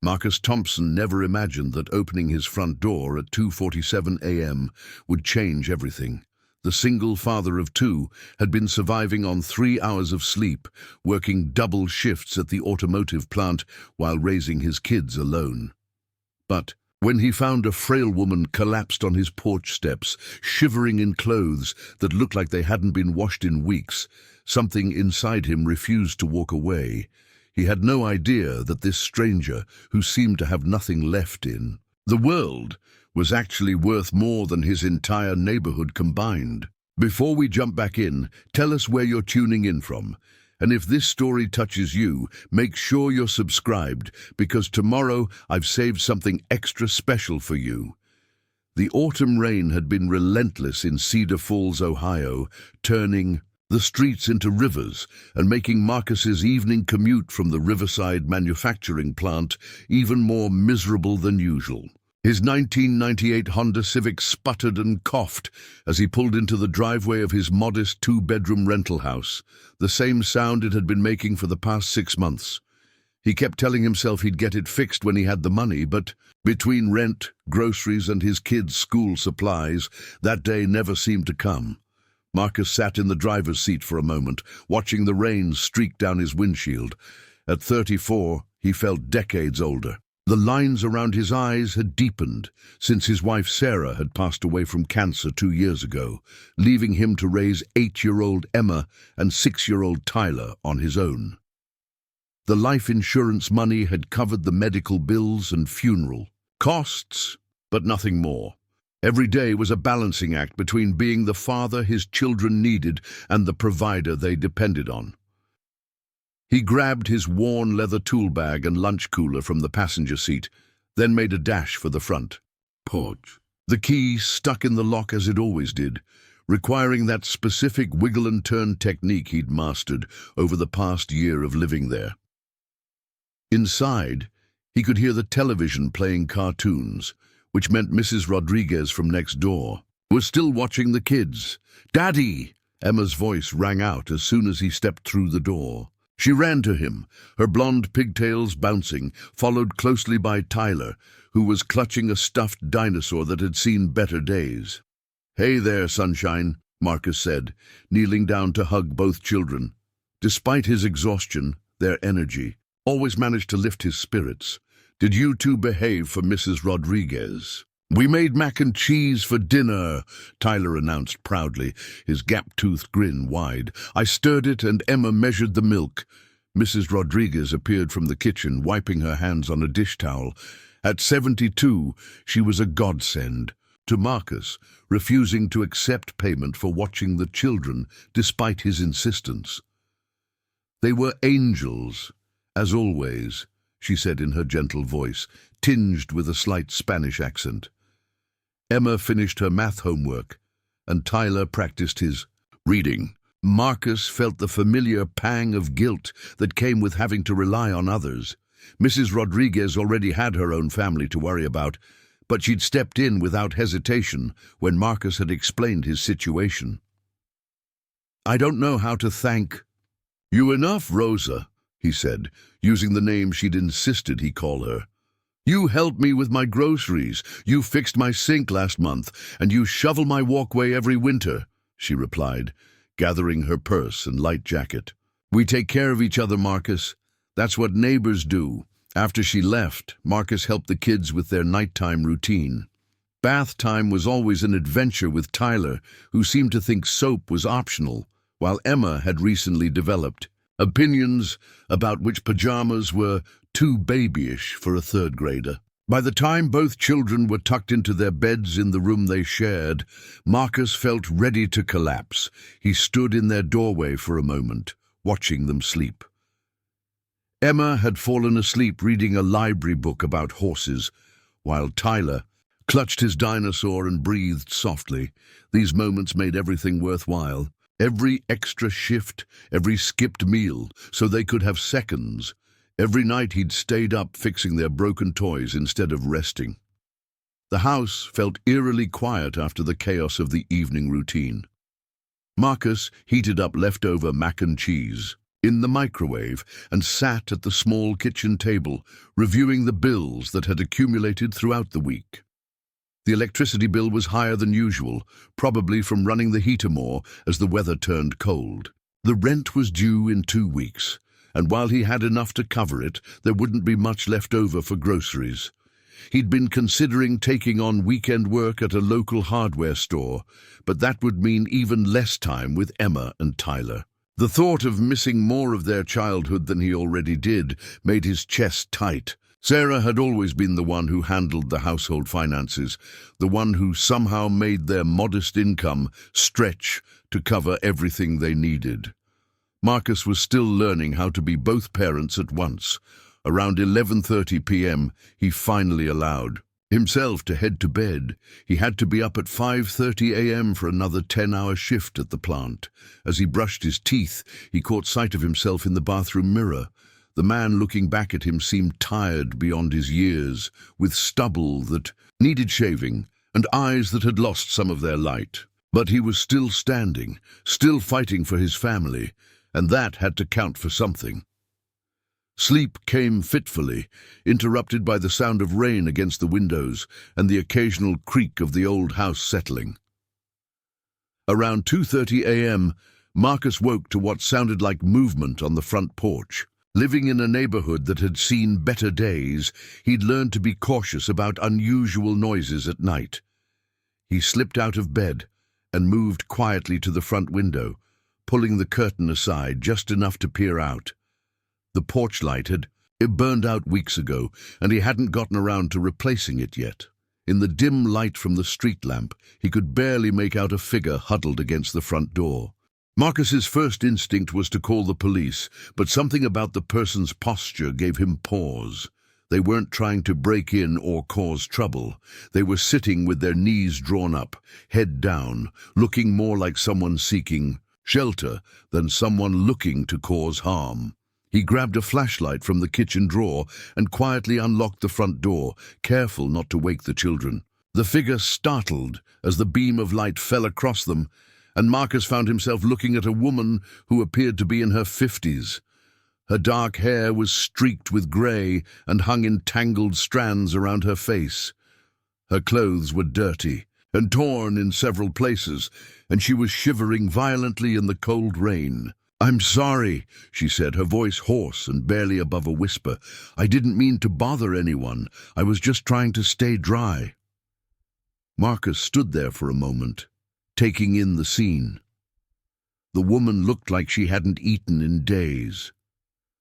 Marcus Thompson never imagined that opening his front door at 2:47 a.m. would change everything. The single father of two had been surviving on 3 hours of sleep, working double shifts at the automotive plant while raising his kids alone. But when he found a frail woman collapsed on his porch steps, shivering in clothes that looked like they hadn't been washed in weeks, something inside him refused to walk away. He had no idea that this stranger, who seemed to have nothing left in the world, was actually worth more than his entire neighborhood combined. Before we jump back in, tell us where you're tuning in from. And if this story touches you, make sure you're subscribed, because tomorrow I've saved something extra special for you. The autumn rain had been relentless in Cedar Falls, Ohio, turning the streets into rivers and making Marcus's evening commute from the Riverside manufacturing plant even more miserable than usual. His 1998 Honda Civic sputtered and coughed as he pulled into the driveway of his modest 2-bedroom rental house, the same sound it had been making for the past 6 months. He kept telling himself he'd get it fixed when he had the money, but between rent, groceries, and his kids' school supplies, that day never seemed to come. Marcus sat in the driver's seat for a moment, watching the rain streak down his windshield. At 34, he felt decades older. The lines around his eyes had deepened since his wife Sarah had passed away from cancer 2 years ago, leaving him to raise 8-year-old Emma and 6-year-old Tyler on his own. The life insurance money had covered the medical bills and funeral costs, but nothing more. Every day was a balancing act between being the father his children needed and the provider they depended on. He grabbed his worn leather tool bag and lunch cooler from the passenger seat, then made a dash for the front porch. The key stuck in the lock as it always did, requiring that specific wiggle-and-turn technique he'd mastered over the past year of living there. Inside, he could hear the television playing cartoons, which meant Mrs. Rodriguez from next door was still watching the kids. "Daddy!" Emma's voice rang out as soon as he stepped through the door. She ran to him, her blonde pigtails bouncing, followed closely by Tyler, who was clutching a stuffed dinosaur that had seen better days. "Hey there, sunshine," Marcus said, kneeling down to hug both children. Despite his exhaustion, their energy always managed to lift his spirits. "Did you two behave for Mrs. Rodriguez?" "We made mac and cheese for dinner," Tyler announced proudly, his gap-toothed grin wide. "I stirred it and Emma measured the milk." Mrs. Rodriguez appeared from the kitchen, wiping her hands on a dish towel. At 72, she was a godsend to Marcus, refusing to accept payment for watching the children despite his insistence. "They were angels, as always," she said in her gentle voice, tinged with a slight Spanish accent. Emma finished her math homework, and Tyler practiced his reading. Marcus felt the familiar pang of guilt that came with having to rely on others. Mrs. Rodriguez already had her own family to worry about, but she'd stepped in without hesitation when Marcus had explained his situation. "I don't know how to thank you enough, Rosa," he said, using the name she'd insisted he call her. "You helped me with my groceries, you fixed my sink last month, and you shovel my walkway every winter," she replied, gathering her purse and light jacket. "We take care of each other, Marcus. That's what neighbors do." After she left, Marcus helped the kids with their nighttime routine. Bath time was always an adventure with Tyler, who seemed to think soap was optional, while Emma had recently developed opinions about which pajamas were too babyish for a third grader. By the time both children were tucked into their beds in the room they shared, Marcus felt ready to collapse. He stood in their doorway for a moment, watching them sleep. Emma had fallen asleep reading a library book about horses, while Tyler clutched his dinosaur and breathed softly. These moments made everything worthwhile. Every extra shift, every skipped meal, so they could have seconds. Every night he'd stayed up fixing their broken toys instead of resting. The house felt eerily quiet after the chaos of the evening routine. Marcus heated up leftover mac and cheese, in the microwave and sat at the small kitchen table, reviewing the bills that had accumulated throughout the week. The electricity bill was higher than usual, probably from running the heater more as the weather turned cold. The rent was due in 2 weeks, and while he had enough to cover it, there wouldn't be much left over for groceries. He'd been considering taking on weekend work at a local hardware store, but that would mean even less time with Emma and Tyler. The thought of missing more of their childhood than he already did made his chest tight. Sarah had always been the one who handled the household finances, the one who somehow made their modest income stretch to cover everything they needed. Marcus was still learning how to be both parents at once. Around 11:30 p.m., he finally allowed himself to head to bed. He had to be up at 5:30 a.m. for another 10-hour shift at the plant. As he brushed his teeth, he caught sight of himself in the bathroom mirror. The man looking back at him seemed tired beyond his years, with stubble that needed shaving and eyes that had lost some of their light. But he was still standing, still fighting for his family, and that had to count for something. Sleep came fitfully, interrupted by the sound of rain against the windows and the occasional creak of the old house settling. Around 2:30 a.m., Marcus woke to what sounded like movement on the front porch. Living in a neighborhood that had seen better days, he'd learned to be cautious about unusual noises at night. He slipped out of bed and moved quietly to the front window, pulling the curtain aside just enough to peer out. The porch light had burned out weeks ago, and he hadn't gotten around to replacing it yet. In the dim light from the street lamp, he could barely make out a figure huddled against the front door. Marcus's first instinct was to call the police, but something about the person's posture gave him pause. They weren't trying to break in or cause trouble. They were sitting with their knees drawn up, head down, looking more like someone seeking shelter than someone looking to cause harm. He grabbed a flashlight from the kitchen drawer and quietly unlocked the front door, careful not to wake the children. The figure startled as the beam of light fell across them, and Marcus found himself looking at a woman who appeared to be in her 50s. Her dark hair was streaked with grey and hung in tangled strands around her face. Her clothes were dirty and torn in several places, and she was shivering violently in the cold rain. "I'm sorry," she said, her voice hoarse and barely above a whisper. "I didn't mean to bother anyone. I was just trying to stay dry." Marcus stood there for a moment, taking in the scene. The woman looked like she hadn't eaten in days.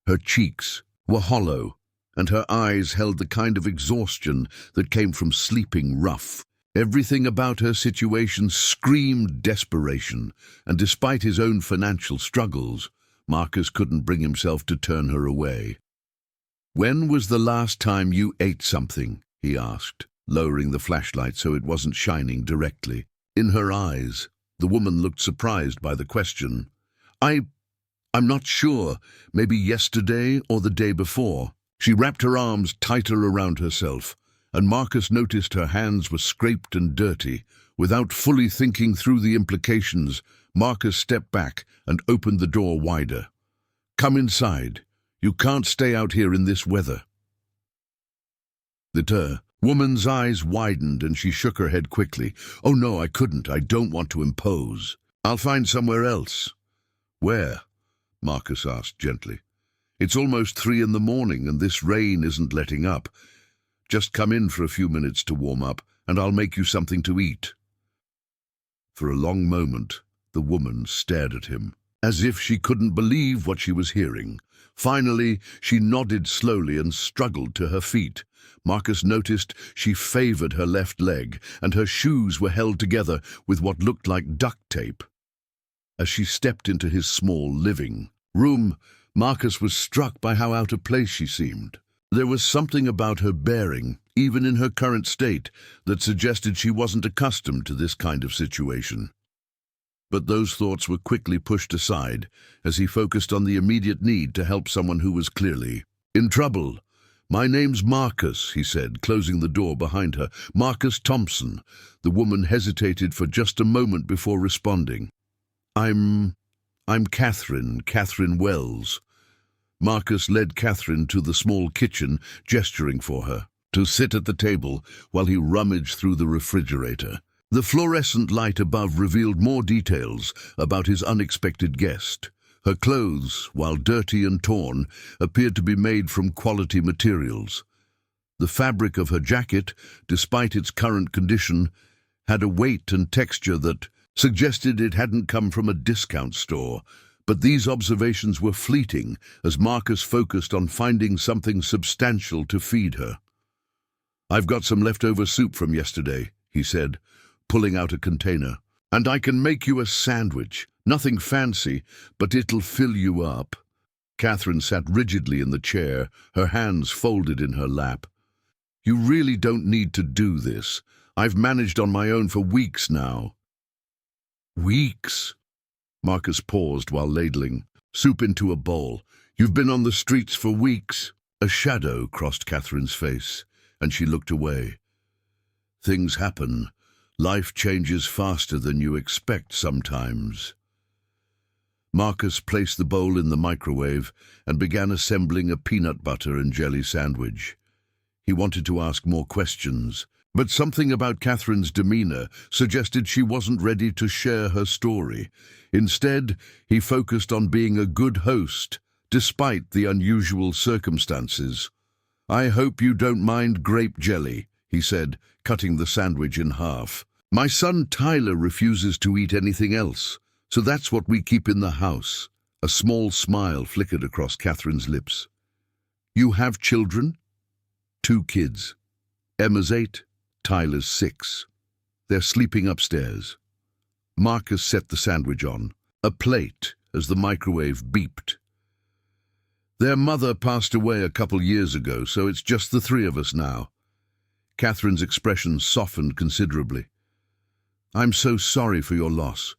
Her cheeks were hollow, and her eyes held the kind of exhaustion that came from sleeping rough. Everything about her situation screamed desperation, and despite his own financial struggles, Marcus couldn't bring himself to turn her away. "When was the last time you ate something?" he asked, lowering the flashlight so it wasn't shining directly. In her eyes, the woman looked surprised by the question. I'm not sure. Maybe yesterday or the day before." She wrapped her arms tighter around herself, and Marcus noticed her hands were scraped and dirty. Without fully thinking through the implications, Marcus stepped back and opened the door wider. "Come inside. You can't stay out here in this weather." The woman's eyes widened and she shook her head quickly. "Oh no, I couldn't. I don't want to impose. I'll find somewhere else." "Where?" Marcus asked gently. "It's almost 3 in the morning and this rain isn't letting up. Just come in for a few minutes to warm up, and I'll make you something to eat." For a long moment, the woman stared at him, as if she couldn't believe what she was hearing. Finally, she nodded slowly and struggled to her feet. Marcus noticed she favored her left leg, and her shoes were held together with what looked like duct tape. As she stepped into his small living room, Marcus was struck by how out of place she seemed. There was something about her bearing, even in her current state, that suggested she wasn't accustomed to this kind of situation. But those thoughts were quickly pushed aside as he focused on the immediate need to help someone who was clearly in trouble. "My name's Marcus," he said, closing the door behind her. "Marcus Thompson." The woman hesitated for just a moment before responding. I'm I'm Catherine Wells." Marcus led Catherine to the small kitchen, gesturing for her to sit at the table while he rummaged through the refrigerator. The fluorescent light above revealed more details about his unexpected guest. Her clothes, while dirty and torn, appeared to be made from quality materials. The fabric of her jacket, despite its current condition, had a weight and texture that suggested it hadn't come from a discount store. But these observations were fleeting as Marcus focused on finding something substantial to feed her. "I've got some leftover soup from yesterday," he said, pulling out a container. "And I can make you a sandwich. Nothing fancy, but it'll fill you up." Catherine sat rigidly in the chair, her hands folded in her lap. "You really don't need to do this. I've managed on my own for weeks now." "Weeks?" Marcus paused while ladling soup into a bowl. "You've been on the streets for weeks?" A shadow crossed Catherine's face, and she looked away. "Things happen. Life changes faster than you expect sometimes." Marcus placed the bowl in the microwave and began assembling a peanut butter and jelly sandwich. He wanted to ask more questions, but something about Catherine's demeanor suggested she wasn't ready to share her story. Instead, he focused on being a good host, despite the unusual circumstances. "I hope you don't mind grape jelly," he said, cutting the sandwich in half. "My son Tyler refuses to eat anything else, so that's what we keep in the house." A small smile flickered across Catherine's lips. "You have children?" "2 kids. Emma's 8, Tyler's 6. They're sleeping upstairs." Marcus set the sandwich on a plate as the microwave beeped. "Their mother passed away a couple years ago, so it's just the 3 of us now." Catherine's expression softened considerably. "I'm so sorry for your loss.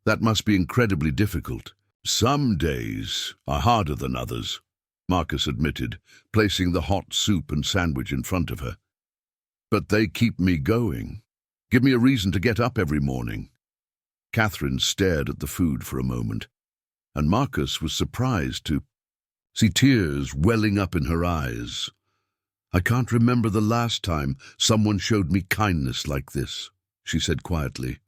That must be incredibly difficult." "Some days are harder than others," Marcus admitted, placing the hot soup and sandwich in front of her. "But they keep me going. Give me a reason to get up every morning." Catherine stared at the food for a moment, and Marcus was surprised to see tears welling up in her eyes. "I can't remember the last time someone showed me kindness like this," she said quietly.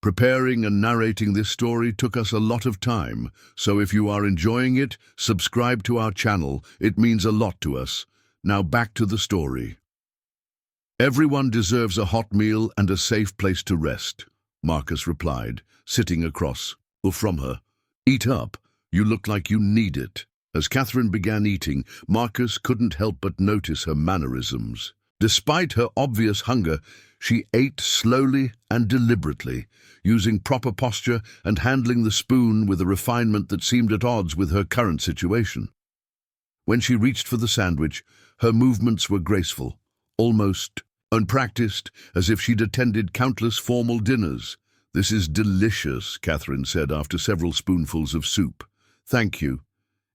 "Preparing and narrating this story took us a lot of time, so if you are enjoying it, subscribe to our channel. It means a lot to us. Now back to the story." "Everyone deserves a hot meal and a safe place to rest," Marcus replied, sitting across from her. "Eat up. You look like you need it." As Catherine began eating, Marcus couldn't help but notice her mannerisms. Despite her obvious hunger, she ate slowly and deliberately, using proper posture and handling the spoon with a refinement that seemed at odds with her current situation. When she reached for the sandwich, her movements were graceful, almost unpracticed, as if she'd attended countless formal dinners. "This is delicious," Catherine said after several spoonfuls of soup. "Thank you."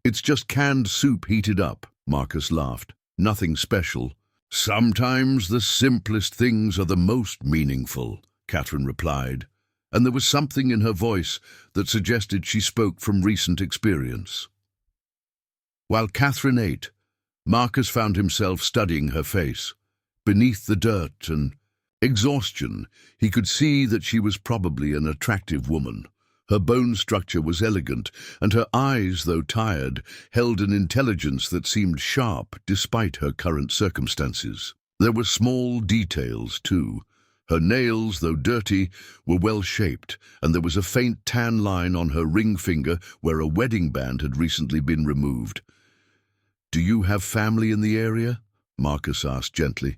"It's just canned soup heated up," Marcus laughed. "Nothing special." "Sometimes the simplest things are the most meaningful," Catherine replied, and there was something in her voice that suggested she spoke from recent experience. While Catherine ate, Marcus found himself studying her face. Beneath the dirt and exhaustion, he could see that she was probably an attractive woman. Her bone structure was elegant, and her eyes, though tired, held an intelligence that seemed sharp despite her current circumstances. There were small details, too. Her nails, though dirty, were well-shaped, and there was a faint tan line on her ring finger where a wedding band had recently been removed. "Do you have family in the area?" Marcus asked gently.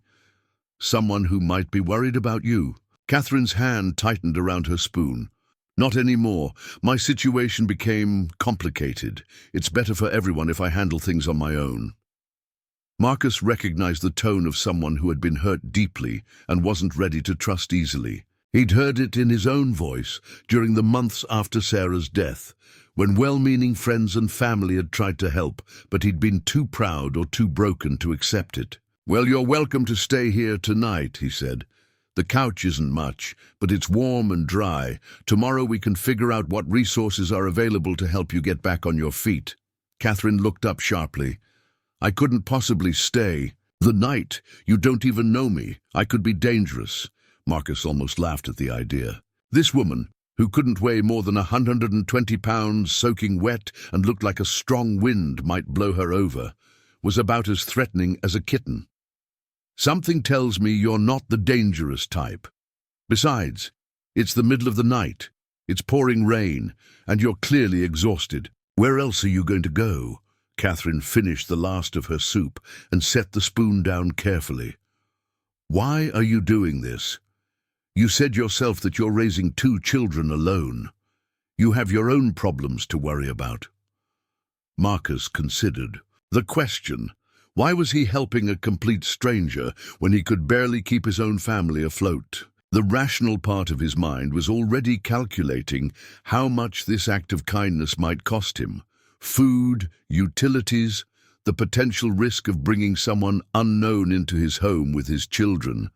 "Someone who might be worried about you?" Catherine's hand tightened around her spoon. "Not anymore. My situation became complicated. It's better for everyone if I handle things on my own." Marcus recognized the tone of someone who had been hurt deeply and wasn't ready to trust easily. He'd heard it in his own voice during the months after Sarah's death, when well-meaning friends and family had tried to help, but he'd been too proud or too broken to accept it. "Well, you're welcome to stay here tonight," he said. The couch isn't much, but it's warm and dry. Tomorrow we can figure out what resources are available to help you get back on your feet." Catherine looked up sharply. "I couldn't possibly stay. The night, you don't even know me. I could be dangerous." Marcus almost laughed at the idea. This woman, who couldn't weigh more than 120 pounds, soaking wet and looked like a strong wind might blow her over, was about as threatening as a kitten. "Something tells me you're not the dangerous type. Besides, it's the middle of the night, it's pouring rain, and you're clearly exhausted. Where else are you going to go?" Catherine finished the last of her soup and set the spoon down carefully. "Why are you doing this? You said yourself that you're raising 2 children alone. You have your own problems to worry about." Marcus considered. The question, why was he helping a complete stranger when he could barely keep his own family afloat? The rational part of his mind was already calculating how much this act of kindness might cost him. Food, utilities, the potential risk of bringing someone unknown into his home with his children.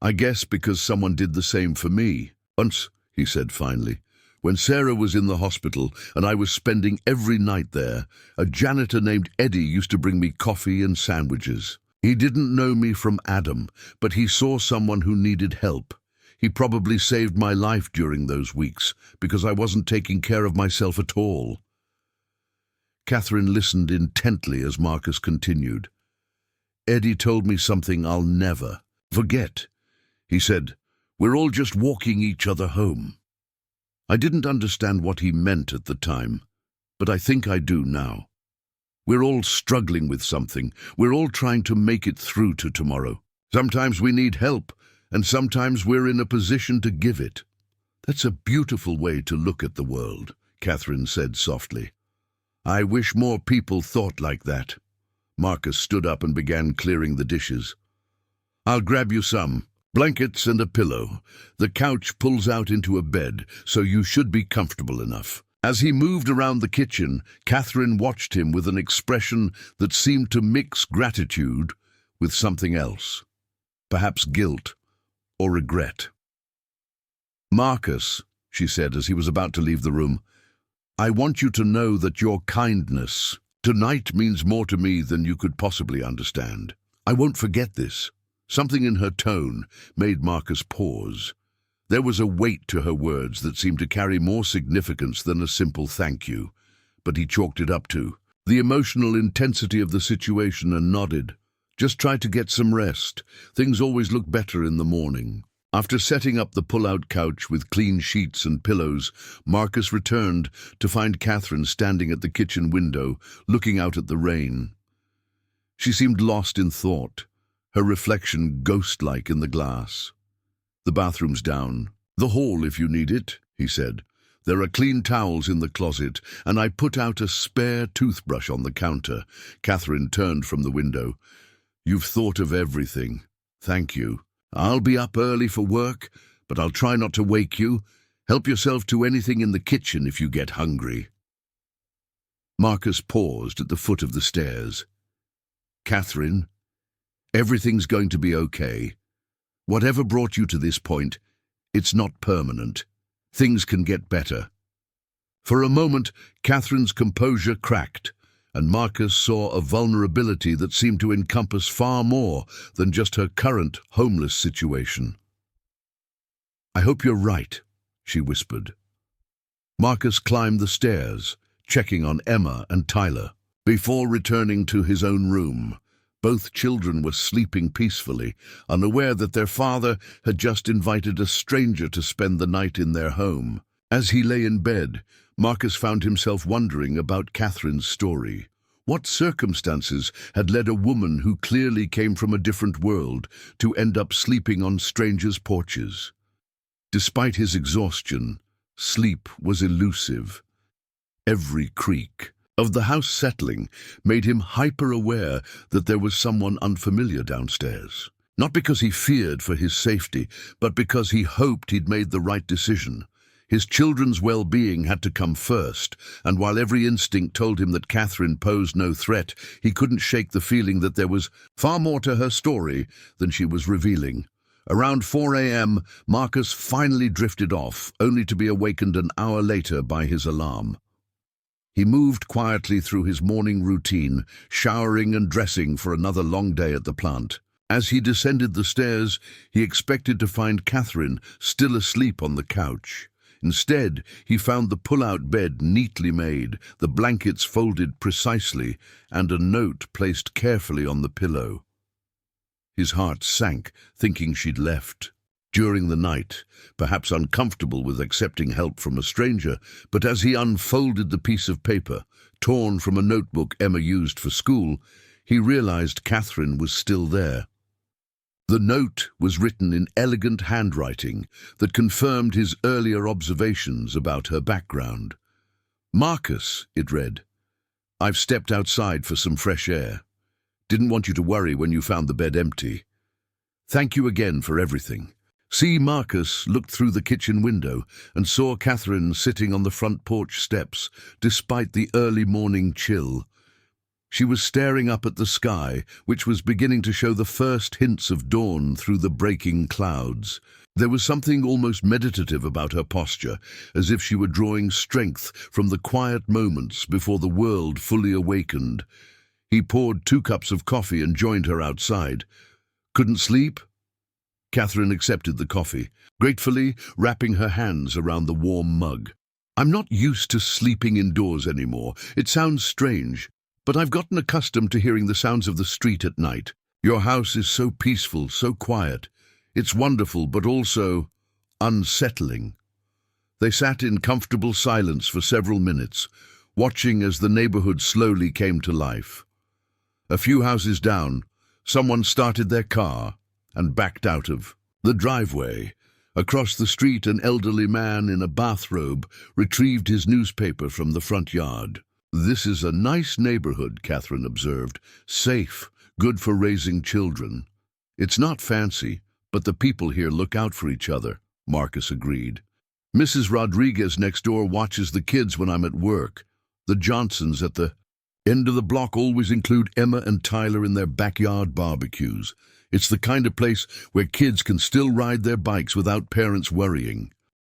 "I guess because someone did the same for me. Once," he said finally, "when Sarah was in the hospital and I was spending every night there, a janitor named Eddie used to bring me coffee and sandwiches. He didn't know me from Adam, but he saw someone who needed help. He probably saved my life during those weeks because I wasn't taking care of myself at all." Catherine listened intently as Marcus continued. "Eddie told me something I'll never forget. He said, 'We're all just walking each other home.' I didn't understand what he meant at the time, but I think I do now. We're all struggling with something. We're all trying to make it through to tomorrow. Sometimes we need help, and sometimes we're in a position to give it." "That's a beautiful way to look at the world," Catherine said softly. "I wish more people thought like that." Marcus stood up and began clearing the dishes. "I'll grab you some. Blankets and a pillow. The couch pulls out into a bed, so you should be comfortable enough." As he moved around the kitchen, Catherine watched him with an expression that seemed to mix gratitude with something else. Perhaps guilt or regret. "Marcus," she said as he was about to leave the room, "I want you to know that your kindness tonight means more to me than you could possibly understand. I won't forget this." Something in her tone made Marcus pause. There was a weight to her words that seemed to carry more significance than a simple thank you, but he chalked it up to the emotional intensity of the situation and nodded. "Just try to get some rest. Things always look better in the morning." After setting up the pull-out couch with clean sheets and pillows, Marcus returned to find Catherine standing at the kitchen window, looking out at the rain. She seemed lost in thought, her reflection ghost-like in the glass. "The bathroom's down. The hall if you need it," he said. "There are clean towels in the closet, and I put out a spare toothbrush on the counter." Catherine turned from the window. "You've thought of everything. Thank you. I'll be up early for work, but I'll try not to wake you. Help yourself to anything in the kitchen if you get hungry." Marcus paused at the foot of the stairs. "Catherine, everything's going to be okay. Whatever brought you to this point, it's not permanent. Things can get better." For a moment, Catherine's composure cracked, and Marcus saw a vulnerability that seemed to encompass far more than just her current homeless situation. "I hope you're right," she whispered. Marcus climbed the stairs, checking on Emma and Tyler, before returning to his own room. Both children were sleeping peacefully, unaware that their father had just invited a stranger to spend the night in their home. As he lay in bed, Marcus found himself wondering about Catherine's story. What circumstances had led a woman who clearly came from a different world to end up sleeping on strangers' porches? Despite his exhaustion, sleep was elusive. Every creak of the house settling made him hyper-aware that there was someone unfamiliar downstairs. Not because he feared for his safety, but because he hoped he'd made the right decision. His children's well-being had to come first, and while every instinct told him that Catherine posed no threat, he couldn't shake the feeling that there was far more to her story than she was revealing. Around 4 a.m., Marcus finally drifted off, only to be awakened an hour later by his alarm. He moved quietly through his morning routine, showering and dressing for another long day at the plant. As he descended the stairs, he expected to find Catherine still asleep on the couch. Instead, he found the pull-out bed neatly made, the blankets folded precisely, and a note placed carefully on the pillow. His heart sank, thinking she'd left. During the night, perhaps uncomfortable with accepting help from a stranger, but as he unfolded the piece of paper, torn from a notebook Emma used for school, he realized Catherine was still there. The note was written in elegant handwriting that confirmed his earlier observations about her background. "Marcus," it read, "I've stepped outside for some fresh air. Didn't want you to worry when you found the bed empty. Thank you again for everything." Marcus looked through the kitchen window and saw Catherine sitting on the front porch steps, despite the early morning chill. She was staring up at the sky, which was beginning to show the first hints of dawn through the breaking clouds. There was something almost meditative about her posture, as if she were drawing strength from the quiet moments before the world fully awakened. He poured 2 cups of coffee and joined her outside. "Couldn't sleep?" Catherine accepted the coffee, gratefully wrapping her hands around the warm mug. "I'm not used to sleeping indoors anymore. It sounds strange, but I've gotten accustomed to hearing the sounds of the street at night. Your house is so peaceful, so quiet. It's wonderful, but also unsettling." They sat in comfortable silence for several minutes, watching as the neighborhood slowly came to life. A few houses down, someone started their car and backed out of the driveway. Across the street, an elderly man in a bathrobe retrieved his newspaper from the front yard. "This is a nice neighborhood," Catherine observed. "Safe, good for raising children." "It's not fancy, but the people here look out for each other," Marcus agreed. "Mrs. Rodriguez next door watches the kids when I'm at work. The Johnsons at the end of the block always include Emma and Tyler in their backyard barbecues. It's the kind of place where kids can still ride their bikes without parents worrying."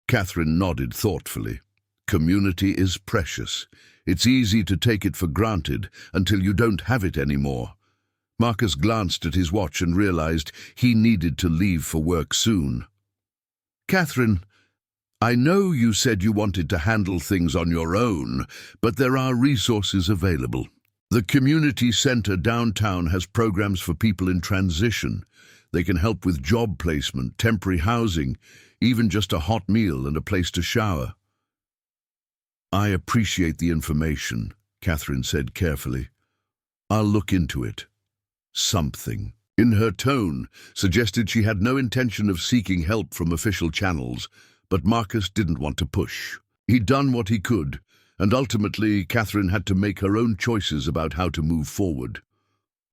Catherine nodded thoughtfully. "Community is precious. It's easy to take it for granted until you don't have it anymore." Marcus glanced at his watch and realized he needed to leave for work soon. "Catherine, I know you said you wanted to handle things on your own, but there are resources available. The community center downtown has programs for people in transition. They can help with job placement, temporary housing, even just a hot meal and a place to shower." "I appreciate the information," Catherine said carefully. "I'll look into it." Something in her tone suggested she had no intention of seeking help from official channels, but Marcus didn't want to push. He'd done what he could, and ultimately Catherine had to make her own choices about how to move forward.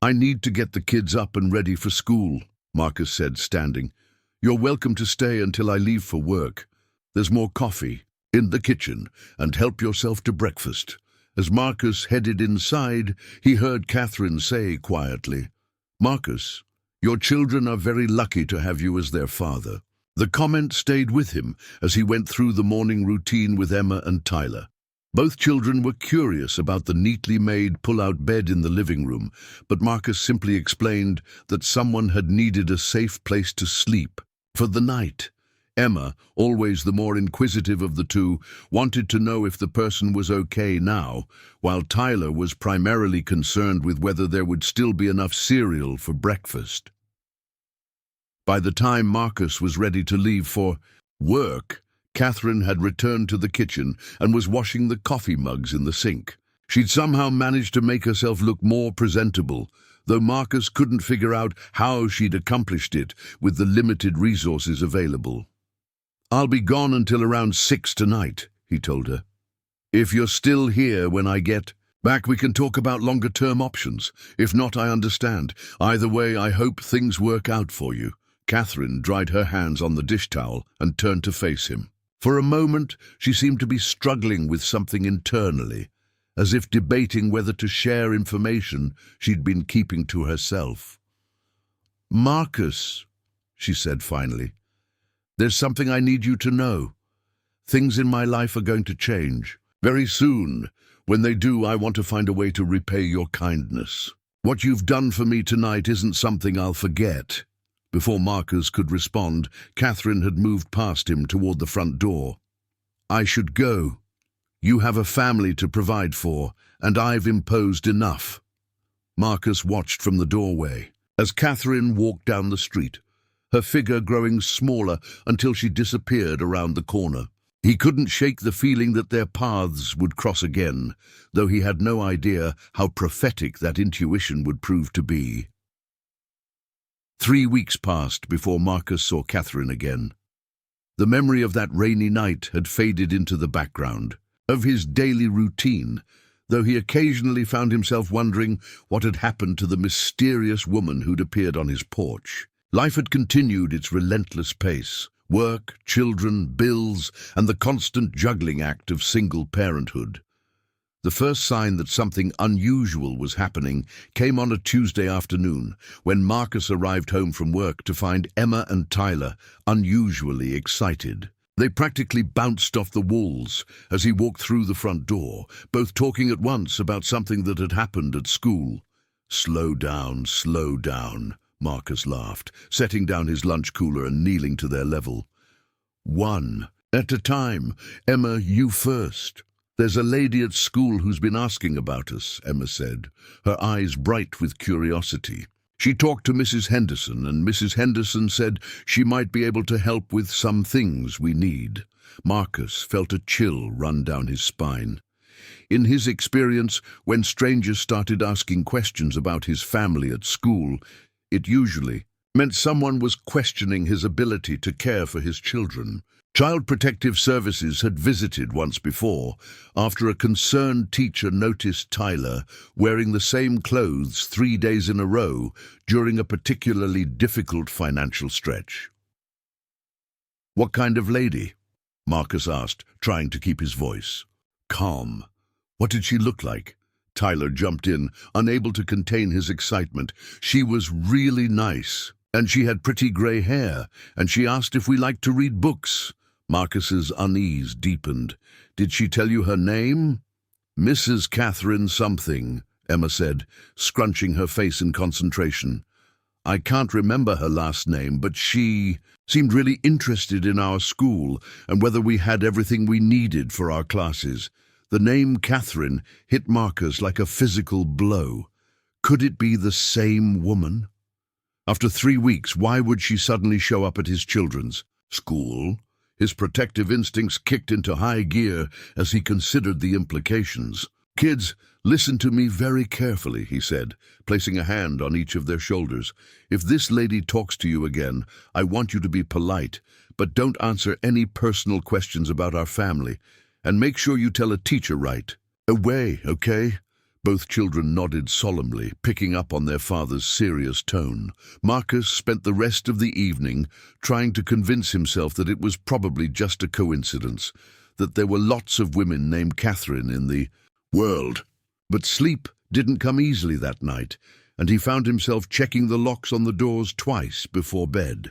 "I need to get the kids up and ready for school," Marcus said, standing. "You're welcome to stay until I leave for work. There's more coffee in the kitchen, and help yourself to breakfast." As Marcus headed inside, he heard Catherine say quietly, "Marcus, your children are very lucky to have you as their father." The comment stayed with him as he went through the morning routine with Emma and Tyler. Both children were curious about the neatly made pull-out bed in the living room, but Marcus simply explained that someone had needed a safe place to sleep for the night. Emma, always the more inquisitive of the two, wanted to know if the person was okay now, while Tyler was primarily concerned with whether there would still be enough cereal for breakfast. By the time Marcus was ready to leave for work, Catherine had returned to the kitchen and was washing the coffee mugs in the sink. She'd somehow managed to make herself look more presentable, though Marcus couldn't figure out how she'd accomplished it with the limited resources available. "I'll be gone until around 6 tonight," he told her. "If you're still here when I get back, we can talk about longer-term options. If not, I understand. Either way, I hope things work out for you." Catherine dried her hands on the dish towel and turned to face him. For a moment, she seemed to be struggling with something internally, as if debating whether to share information she'd been keeping to herself. "Marcus," she said finally. "There's something I need you to know. Things in my life are going to change. Very soon. When they do, I want to find a way to repay your kindness. What you've done for me tonight isn't something I'll forget." Before Marcus could respond, Catherine had moved past him toward the front door. "I should go. You have a family to provide for, and I've imposed enough." Marcus watched from the doorway as Catherine walked down the street, her figure growing smaller until she disappeared around the corner. He couldn't shake the feeling that their paths would cross again, though he had no idea how prophetic that intuition would prove to be. 3 weeks passed before Marcus saw Catherine again. The memory of that rainy night had faded into the background of his daily routine, though he occasionally found himself wondering what had happened to the mysterious woman who'd appeared on his porch. Life had continued its relentless pace. Work, children, bills, and the constant juggling act of single parenthood. The first sign that something unusual was happening came on a Tuesday afternoon when Marcus arrived home from work to find Emma and Tyler unusually excited. They practically bounced off the walls as he walked through the front door, both talking at once about something that had happened at school. Slow down, Marcus laughed, setting down his lunch cooler and kneeling to their level. "One at a time. Emma, you first." "There's a lady at school who's been asking about us," Emma said, her eyes bright with curiosity. "She talked to Mrs. Henderson, and Mrs. Henderson said she might be able to help with some things we need." Marcus felt a chill run down his spine. In his experience, when strangers started asking questions about his family at school, it usually meant someone was questioning his ability to care for his children. Child Protective Services had visited once before, after a concerned teacher noticed Tyler wearing the same clothes 3 days in a row during a particularly difficult financial stretch. "What kind of lady?" Marcus asked, trying to keep his voice calm. "What did she look like?" Tyler jumped in, unable to contain his excitement. "She was really nice, and she had pretty gray hair, and she asked if we liked to read books." Marcus's unease deepened. "Did she tell you her name?" "Mrs. Catherine something," Emma said, scrunching her face in concentration. "I can't remember her last name, but she seemed really interested in our school and whether we had everything we needed for our classes." The name Catherine hit Marcus like a physical blow. Could it be the same woman? After 3 weeks, why would she suddenly show up at his children's school? His protective instincts kicked into high gear as he considered the implications. "Kids, listen to me very carefully," he said, placing a hand on each of their shoulders. "If this lady talks to you again, I want you to be polite, but don't answer any personal questions about our family. And make sure you tell a teacher right away, okay?" Both children nodded solemnly, picking up on their father's serious tone. Marcus spent the rest of the evening trying to convince himself that it was probably just a coincidence, that there were lots of women named Catherine in the world. But sleep didn't come easily that night, and he found himself checking the locks on the doors twice before bed.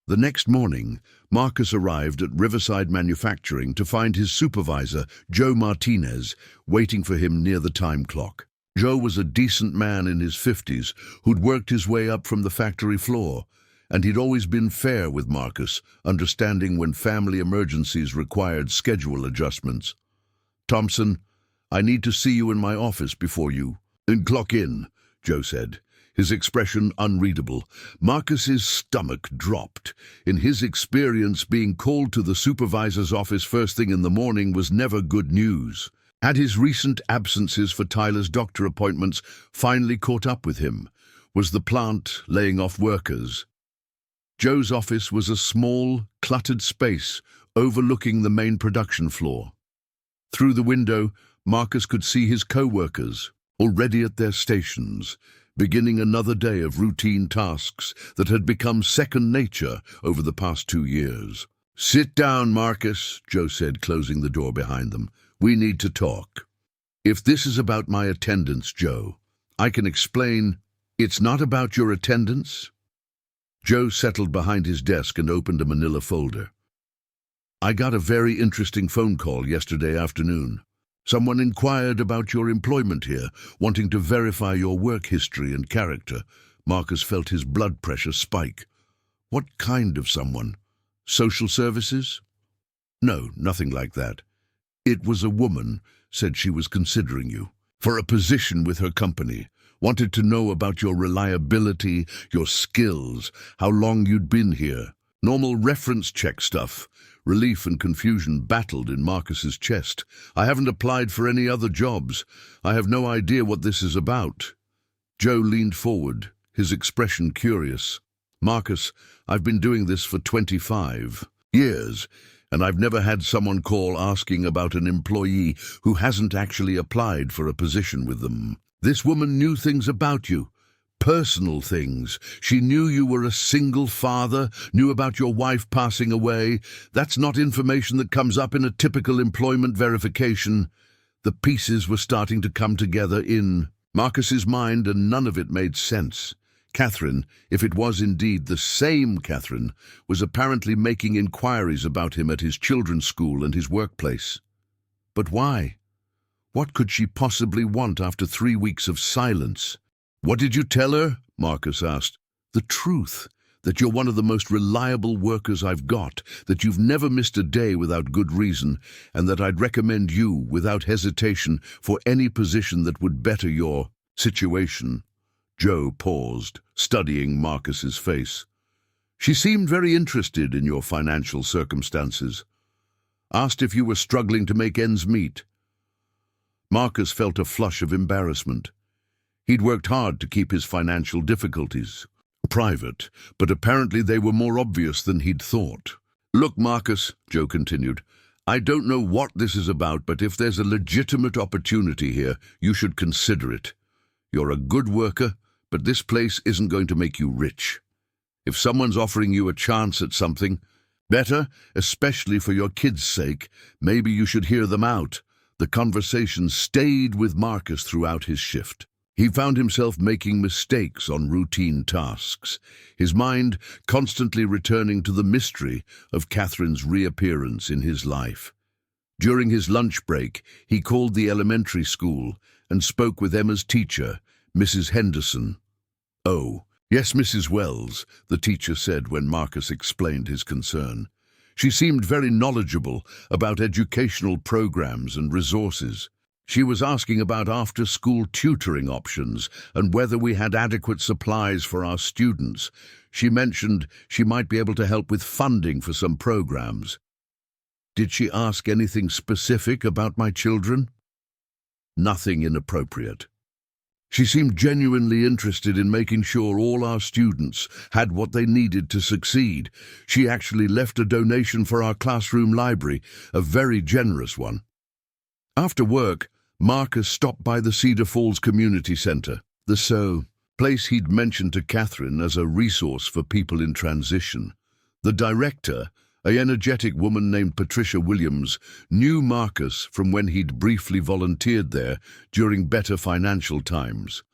The next morning, Marcus arrived at Riverside Manufacturing to find his supervisor, Joe Martinez, waiting for him near the time clock. Joe was a decent man in his 50s who'd worked his way up from the factory floor, and he'd always been fair with Marcus, understanding when family emergencies required schedule adjustments. "Thompson, I need to see you in my office before you clock in," Joe said, his expression unreadable. Marcus's stomach dropped. In his experience, being called to the supervisor's office first thing in the morning was never good news. Had his recent absences for Tyler's doctor appointments finally caught up with him? Was the plant laying off workers? Joe's office was a small, cluttered space overlooking the main production floor. Through the window, Marcus could see his co-workers, already at their stations, beginning another day of routine tasks that had become second nature over the past 2 years. "Sit down, Marcus," Joe said, closing the door behind them. "We need to talk." "If this is about my attendance, Joe, I can explain. It's not about your attendance. Joe settled behind his desk and opened a manila folder. I got a very interesting phone call yesterday afternoon. Someone inquired about your employment here, wanting to verify your work history and character. Marcus felt his blood pressure spike. What kind of someone? Social services? No, nothing like that. It was a woman, said she was considering you for a position with her company. Wanted to know about your reliability, your skills, how long you'd been here. Normal reference check stuff. Relief and confusion battled in Marcus's chest. I haven't applied for any other jobs. I have no idea what this is about. Joe leaned forward, his expression curious. Marcus, I've been doing this for 25 years, and I've never had someone call asking about an employee who hasn't actually applied for a position with them. This woman knew things about you. Personal things. She knew you were a single father, knew about your wife passing away. That's not information that comes up in a typical employment verification. The pieces were starting to come together in Marcus's mind, and none of it made sense. Catherine, if it was indeed the same Catherine, was apparently making inquiries about him at his children's school and his workplace. But why? What could she possibly want after 3 weeks of silence? What did you tell her? Marcus asked. The truth, that you're one of the most reliable workers I've got, that you've never missed a day without good reason, and that I'd recommend you, without hesitation, for any position that would better your situation. Joe paused, studying Marcus's face. She seemed very interested in your financial circumstances. Asked if you were struggling to make ends meet. Marcus felt a flush of embarrassment. He'd worked hard to keep his financial difficulties private, but apparently they were more obvious than he'd thought. Look, Marcus, Joe continued, I don't know what this is about, but if there's a legitimate opportunity here, you should consider it. You're a good worker, but this place isn't going to make you rich. If someone's offering you a chance at something better, especially for your kids' sake, maybe you should hear them out. The conversation stayed with Marcus throughout his shift. He found himself making mistakes on routine tasks, his mind constantly returning to the mystery of Catherine's reappearance in his life. During his lunch break, he called the elementary school and spoke with Emma's teacher, Mrs. Henderson. Oh, yes, Mrs. Wells, the teacher said when Marcus explained his concern. She seemed very knowledgeable about educational programs and resources. She was asking about after-school tutoring options and whether we had adequate supplies for our students. She mentioned she might be able to help with funding for some programs. Did she ask anything specific about my children? Nothing inappropriate. She seemed genuinely interested in making sure all our students had what they needed to succeed. She actually left a donation for our classroom library, a very generous one. After work, Marcus stopped by the Cedar Falls Community Center, the place he'd mentioned to Catherine as a resource for people in transition. The director, an energetic woman named Patricia Williams, knew Marcus from when he'd briefly volunteered there during better financial times.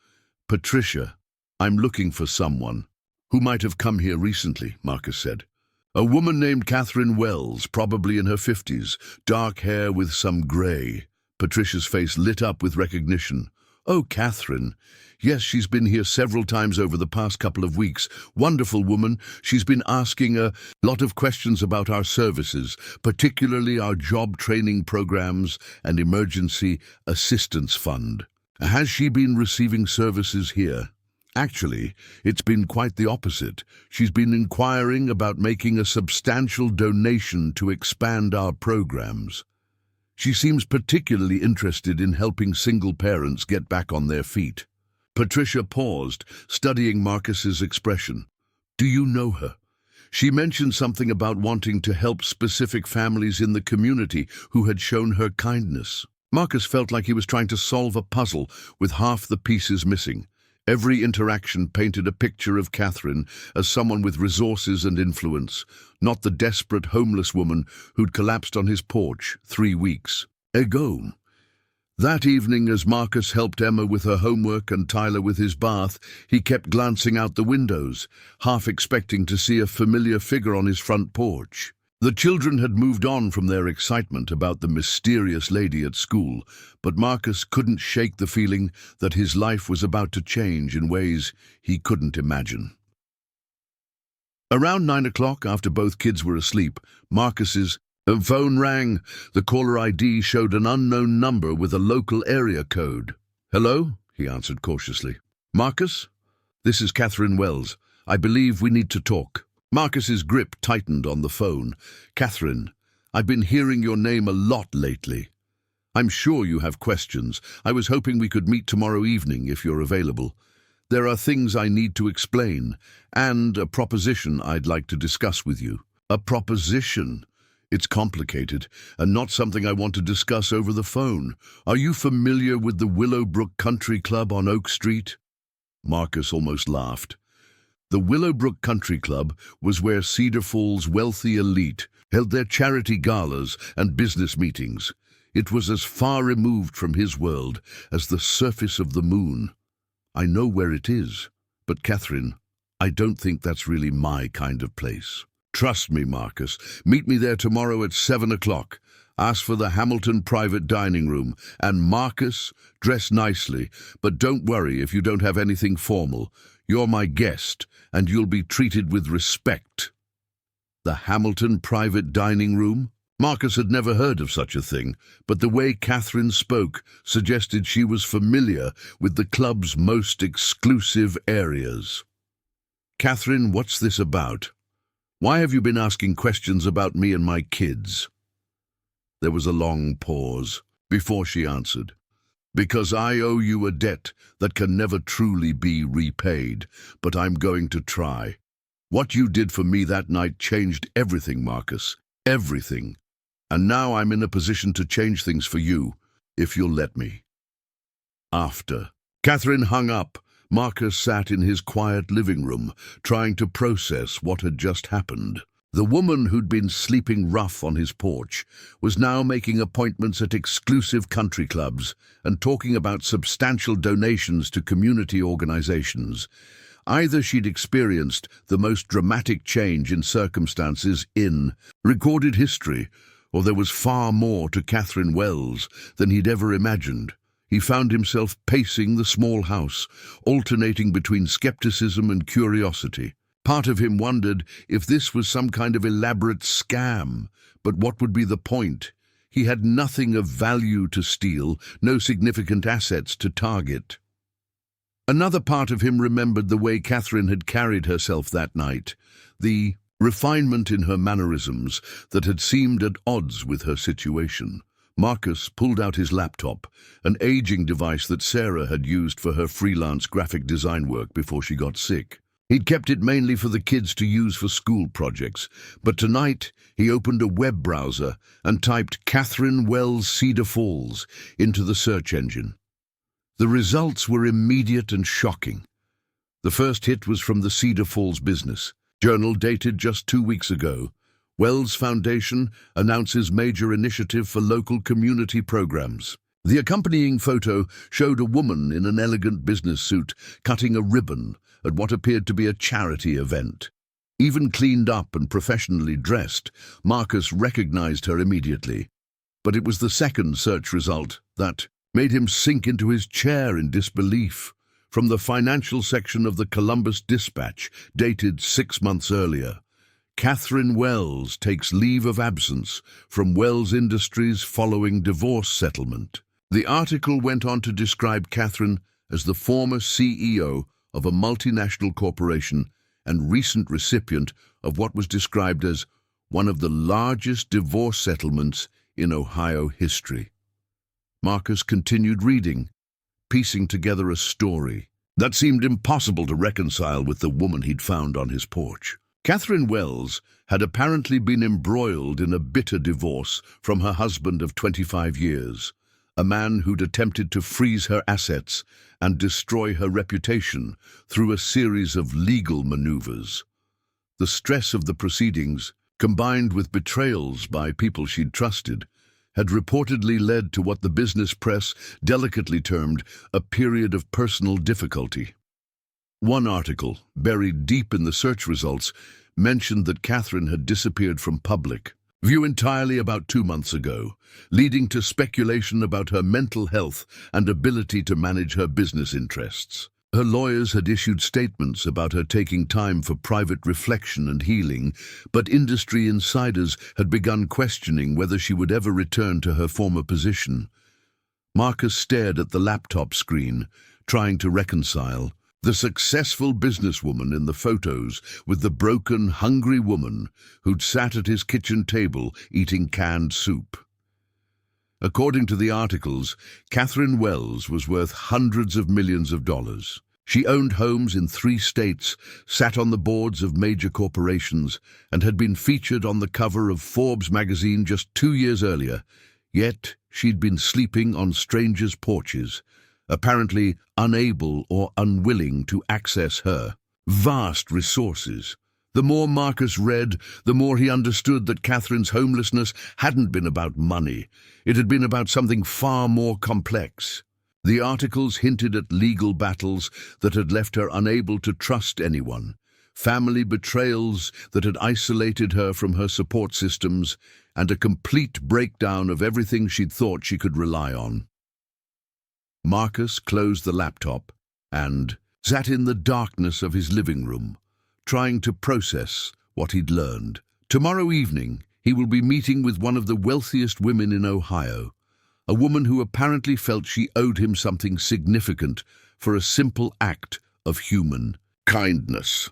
Patricia, I'm looking for someone who might have come here recently, Marcus said. A woman named Catherine Wells, probably in her 50s, dark hair with some grey. Patricia's face lit up with recognition. Oh, Catherine. Yes, she's been here several times over the past couple of weeks. Wonderful woman. She's been asking a lot of questions about our services, particularly our job training programs and emergency assistance fund. Has she been receiving services here? Actually, it's been quite the opposite. She's been inquiring about making a substantial donation to expand our programs. She seems particularly interested in helping single parents get back on their feet. Patricia paused, studying Marcus's expression. Do you know her? She mentioned something about wanting to help specific families in the community who had shown her kindness. Marcus felt like he was trying to solve a puzzle with half the pieces missing. Every interaction painted a picture of Catherine as someone with resources and influence, not the desperate homeless woman who'd collapsed on his porch 3 weeks ago. That evening, as Marcus helped Emma with her homework and Tyler with his bath, he kept glancing out the windows, half expecting to see a familiar figure on his front porch. The children had moved on from their excitement about the mysterious lady at school, but Marcus couldn't shake the feeling that his life was about to change in ways he couldn't imagine. Around 9 o'clock, after both kids were asleep, Marcus's phone rang. The caller ID showed an unknown number with a local area code. "Hello?" he answered cautiously. "Marcus? This is Catherine Wells. I believe we need to talk." Marcus's grip tightened on the phone. "Catherine, I've been hearing your name a lot lately. I'm sure you have questions. I was hoping we could meet tomorrow evening if you're available. There are things I need to explain, and a proposition I'd like to discuss with you." "A proposition? It's complicated, and not something I want to discuss over the phone. Are you familiar with the Willowbrook Country Club on Oak Street?" Marcus almost laughed. The Willowbrook Country Club was where Cedar Falls' wealthy elite held their charity galas and business meetings. It was as far removed from his world as the surface of the moon. "I know where it is, but Catherine, I don't think that's really my kind of place." "Trust me, Marcus. Meet me there tomorrow at 7 o'clock. Ask for the Hamilton private dining room. And Marcus, dress nicely, but don't worry if you don't have anything formal. You're my guest, and you'll be treated with respect." The Hamilton private dining room? Marcus had never heard of such a thing, but the way Catherine spoke suggested she was familiar with the club's most exclusive areas. "Catherine, what's this about? Why have you been asking questions about me and my kids?" There was a long pause before she answered. "Because I owe you a debt that can never truly be repaid, but I'm going to try. What you did for me that night changed everything, Marcus. Everything. And now I'm in a position to change things for you, if you'll let me." After Catherine hung up, Marcus sat in his quiet living room, trying to process what had just happened. The woman who'd been sleeping rough on his porch was now making appointments at exclusive country clubs and talking about substantial donations to community organizations. Either she'd experienced the most dramatic change in circumstances in recorded history, or there was far more to Catherine Wells than he'd ever imagined. He found himself pacing the small house, alternating between skepticism and curiosity. Part of him wondered if this was some kind of elaborate scam, but what would be the point? He had nothing of value to steal, no significant assets to target. Another part of him remembered the way Catherine had carried herself that night, the refinement in her mannerisms that had seemed at odds with her situation. Marcus pulled out his laptop, an aging device that Sarah had used for her freelance graphic design work before she got sick. He'd kept it mainly for the kids to use for school projects, but tonight he opened a web browser and typed Catherine Wells Cedar Falls into the search engine. The results were immediate and shocking. The first hit was from the Cedar Falls Business Journal, dated just 2 weeks ago. Wells Foundation announces major initiative for local community programs. The accompanying photo showed a woman in an elegant business suit cutting a ribbon at what appeared to be a charity event. Even cleaned up and professionally dressed, Marcus recognized her immediately. But it was the second search result that made him sink into his chair in disbelief. From the financial section of the Columbus Dispatch, dated 6 months earlier, Catherine Wells takes leave of absence from Wells Industries following divorce settlement. The article went on to describe Catherine as the former CEO of a multinational corporation and recent recipient of what was described as one of the largest divorce settlements in Ohio history. Marcus continued reading, piecing together a story that seemed impossible to reconcile with the woman he'd found on his porch. Catherine Wells had apparently been embroiled in a bitter divorce from her husband of 25 years, a man who'd attempted to freeze her assets and destroy her reputation through a series of legal maneuvers. The stress of the proceedings, combined with betrayals by people she'd trusted, had reportedly led to what the business press delicately termed a period of personal difficulty. One article, buried deep in the search results, mentioned that Catherine had disappeared from public view entirely about 2 months ago, leading to speculation about her mental health and ability to manage her business interests. Her lawyers had issued statements about her taking time for private reflection and healing, but industry insiders had begun questioning whether she would ever return to her former position. Marcus stared at the laptop screen, trying to reconcile the successful businesswoman in the photos with the broken, hungry woman who'd sat at his kitchen table eating canned soup. According to the articles, Catherine Wells was worth hundreds of millions of dollars. She owned homes in 3 states, sat on the boards of major corporations, and had been featured on the cover of Forbes magazine just 2 years earlier. Yet she'd been sleeping on strangers' porches, apparently unable or unwilling to access her vast resources. The more Marcus read, the more he understood that Catherine's homelessness hadn't been about money. It had been about something far more complex. The articles hinted at legal battles that had left her unable to trust anyone, family betrayals that had isolated her from her support systems, and a complete breakdown of everything she'd thought she could rely on. Marcus closed the laptop and sat in the darkness of his living room, trying to process what he'd learned. Tomorrow evening, he will be meeting with one of the wealthiest women in Ohio, a woman who apparently felt she owed him something significant for a simple act of human kindness.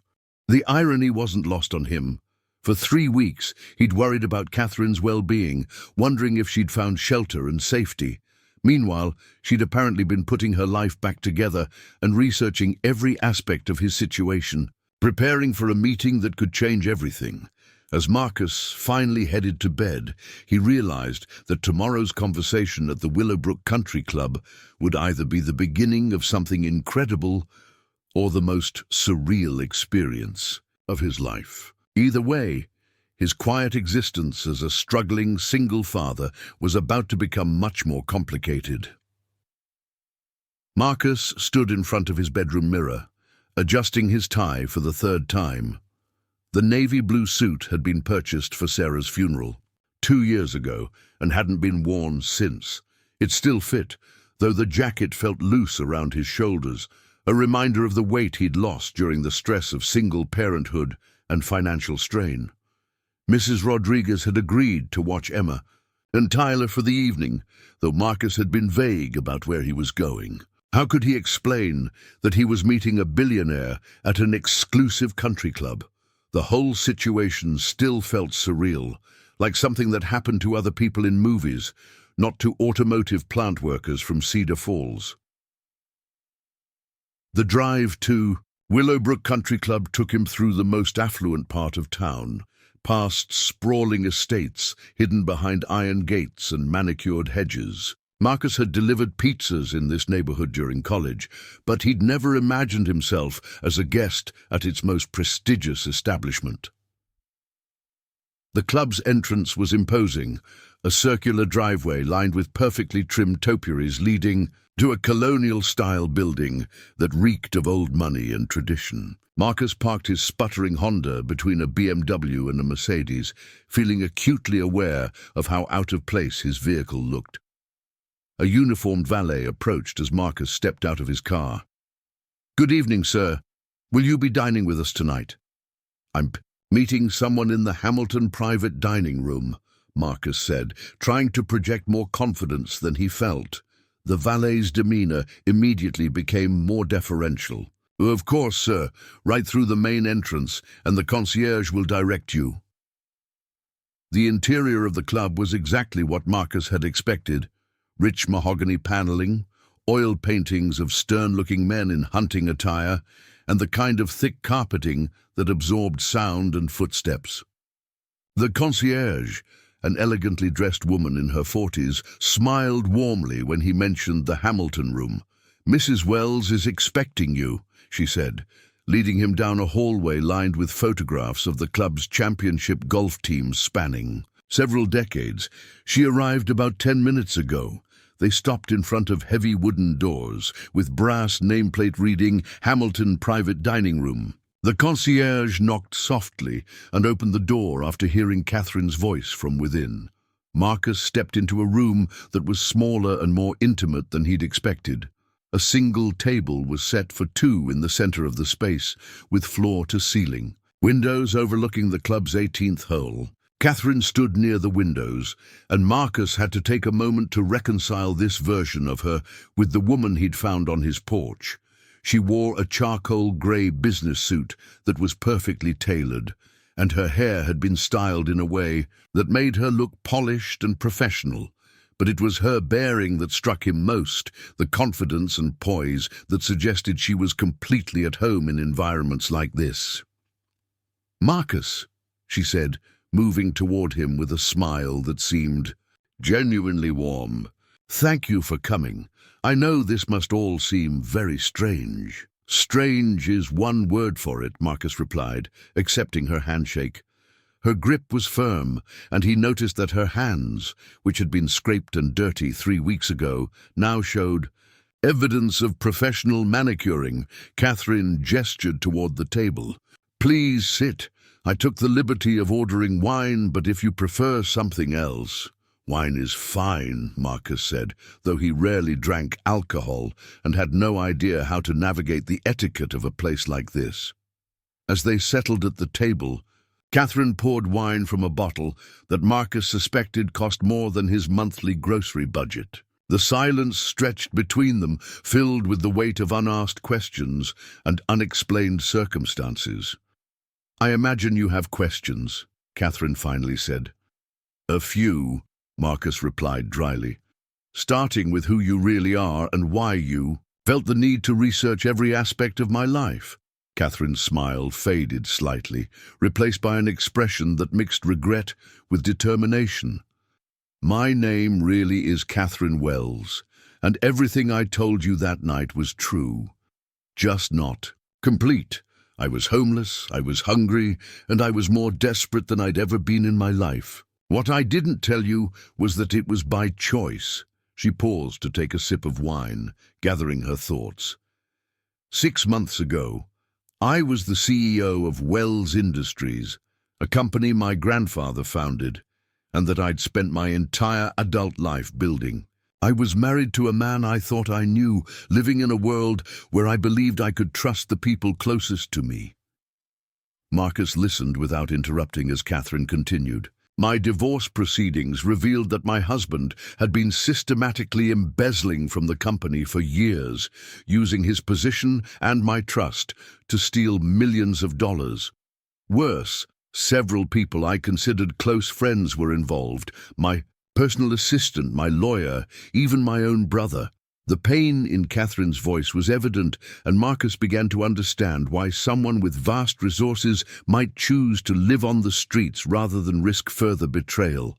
The irony wasn't lost on him. For 3 weeks, he'd worried about Catherine's well-being, wondering if she'd found shelter and safety. Meanwhile, she'd apparently been putting her life back together and researching every aspect of his situation, preparing for a meeting that could change everything. As Marcus finally headed to bed, he realized that tomorrow's conversation at the Willowbrook Country Club would either be the beginning of something incredible or the most surreal experience of his life. Either way, his quiet existence as a struggling single father was about to become much more complicated. Marcus stood in front of his bedroom mirror, adjusting his tie for the 3rd time. The navy blue suit had been purchased for Sarah's funeral 2 years ago and hadn't been worn since. It still fit, though the jacket felt loose around his shoulders, a reminder of the weight he'd lost during the stress of single parenthood and financial strain. Mrs. Rodriguez had agreed to watch Emma and Tyler for the evening, though Marcus had been vague about where he was going. How could he explain that he was meeting a billionaire at an exclusive country club? The whole situation still felt surreal, like something that happened to other people in movies, not to automotive plant workers from Cedar Falls. The drive to Willowbrook Country Club took him through the most affluent part of town, past sprawling estates hidden behind iron gates and manicured hedges. Marcus had delivered pizzas in this neighborhood during college, but he'd never imagined himself as a guest at its most prestigious establishment. The club's entrance was imposing, a circular driveway lined with perfectly trimmed topiaries leading to a colonial-style building that reeked of old money and tradition. Marcus parked his sputtering Honda between a BMW and a Mercedes, feeling acutely aware of how out of place his vehicle looked. A uniformed valet approached as Marcus stepped out of his car. "Good evening, sir. Will you be dining with us tonight?" "I'm meeting someone in the Hamilton private dining room," Marcus said, trying to project more confidence than he felt. The valet's demeanor immediately became more deferential. "Of course, sir. Right through the main entrance, and the concierge will direct you." The interior of the club was exactly what Marcus had expected. Rich mahogany paneling, oil paintings of stern-looking men in hunting attire, and the kind of thick carpeting that absorbed sound and footsteps. The concierge, an elegantly dressed woman in her 40s, smiled warmly when he mentioned the Hamilton room. "Mrs. Wells is expecting you," she said, leading him down a hallway lined with photographs of the club's championship golf teams spanning Several decades. She arrived about 10 minutes ago. They stopped in front of heavy wooden doors, with brass nameplate reading Hamilton Private Dining Room. The concierge knocked softly and opened the door after hearing Catherine's voice from within. Marcus stepped into a room that was smaller and more intimate than he'd expected. A single table was set for two in the center of the space, with floor to ceiling. Windows overlooking the club's 18th hole. Catherine stood near the windows, and Marcus had to take a moment to reconcile this version of her with the woman he'd found on his porch. She wore a charcoal grey business suit that was perfectly tailored, and her hair had been styled in a way that made her look polished and professional. But it was her bearing that struck him most, the confidence and poise that suggested she was completely at home in environments like this. "Marcus," she said, moving toward him with a smile that seemed genuinely warm. "Thank you for coming. I know this must all seem very strange." "Strange is one word for it," Marcus replied, accepting her handshake. Her grip was firm, and he noticed that her hands, which had been scraped and dirty 3 weeks ago, now showed evidence of professional manicuring. Catherine gestured toward the table. "Please sit. I took the liberty of ordering wine, but if you prefer something else—" "Wine is fine," Marcus said, though he rarely drank alcohol and had no idea how to navigate the etiquette of a place like this. As they settled at the table, Catherine poured wine from a bottle that Marcus suspected cost more than his monthly grocery budget. The silence stretched between them, filled with the weight of unasked questions and unexplained circumstances. "I imagine you have questions," Catherine finally said. "A few," Marcus replied dryly. "Starting with who you really are and why you felt the need to research every aspect of my life." Catherine's smile faded slightly, replaced by an expression that mixed regret with determination. "My name really is Catherine Wells, and everything I told you that night was true. Just not complete. I was homeless, I was hungry, and I was more desperate than I'd ever been in my life. What I didn't tell you was that it was by choice." She paused to take a sip of wine, gathering her thoughts. "6 months ago, I was the CEO of Wells Industries, a company my grandfather founded, and that I'd spent my entire adult life building. I was married to a man I thought I knew, living in a world where I believed I could trust the people closest to me." Marcus listened without interrupting as Catherine continued. "My divorce proceedings revealed that my husband had been systematically embezzling from the company for years, using his position and my trust to steal millions of dollars. Worse, several people I considered close friends were involved. My personal assistant, my lawyer, even my own brother." The pain in Catherine's voice was evident, and Marcus began to understand why someone with vast resources might choose to live on the streets rather than risk further betrayal.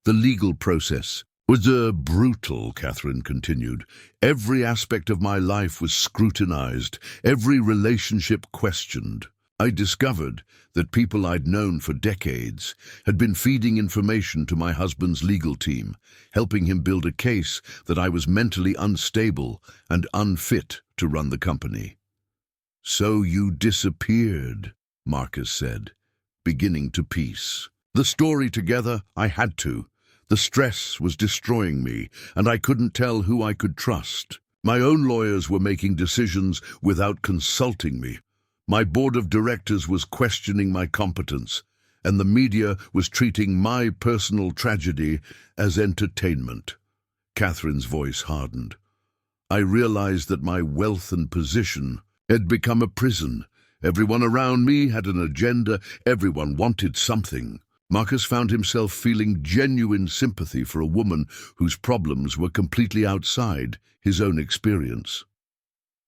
"The legal process was brutal," Catherine continued. "Every aspect of my life was scrutinized, every relationship questioned. I discovered that people I'd known for decades had been feeding information to my husband's legal team, helping him build a case that I was mentally unstable and unfit to run the company." "So you disappeared," Marcus said, beginning to piece the story together. "I had to. The stress was destroying me, and I couldn't tell who I could trust. My own lawyers were making decisions without consulting me. My board of directors was questioning my competence, and the media was treating my personal tragedy as entertainment." Catherine's voice hardened. "I realized that my wealth and position had become a prison. Everyone around me had an agenda, everyone wanted something." Marcus found himself feeling genuine sympathy for a woman whose problems were completely outside his own experience.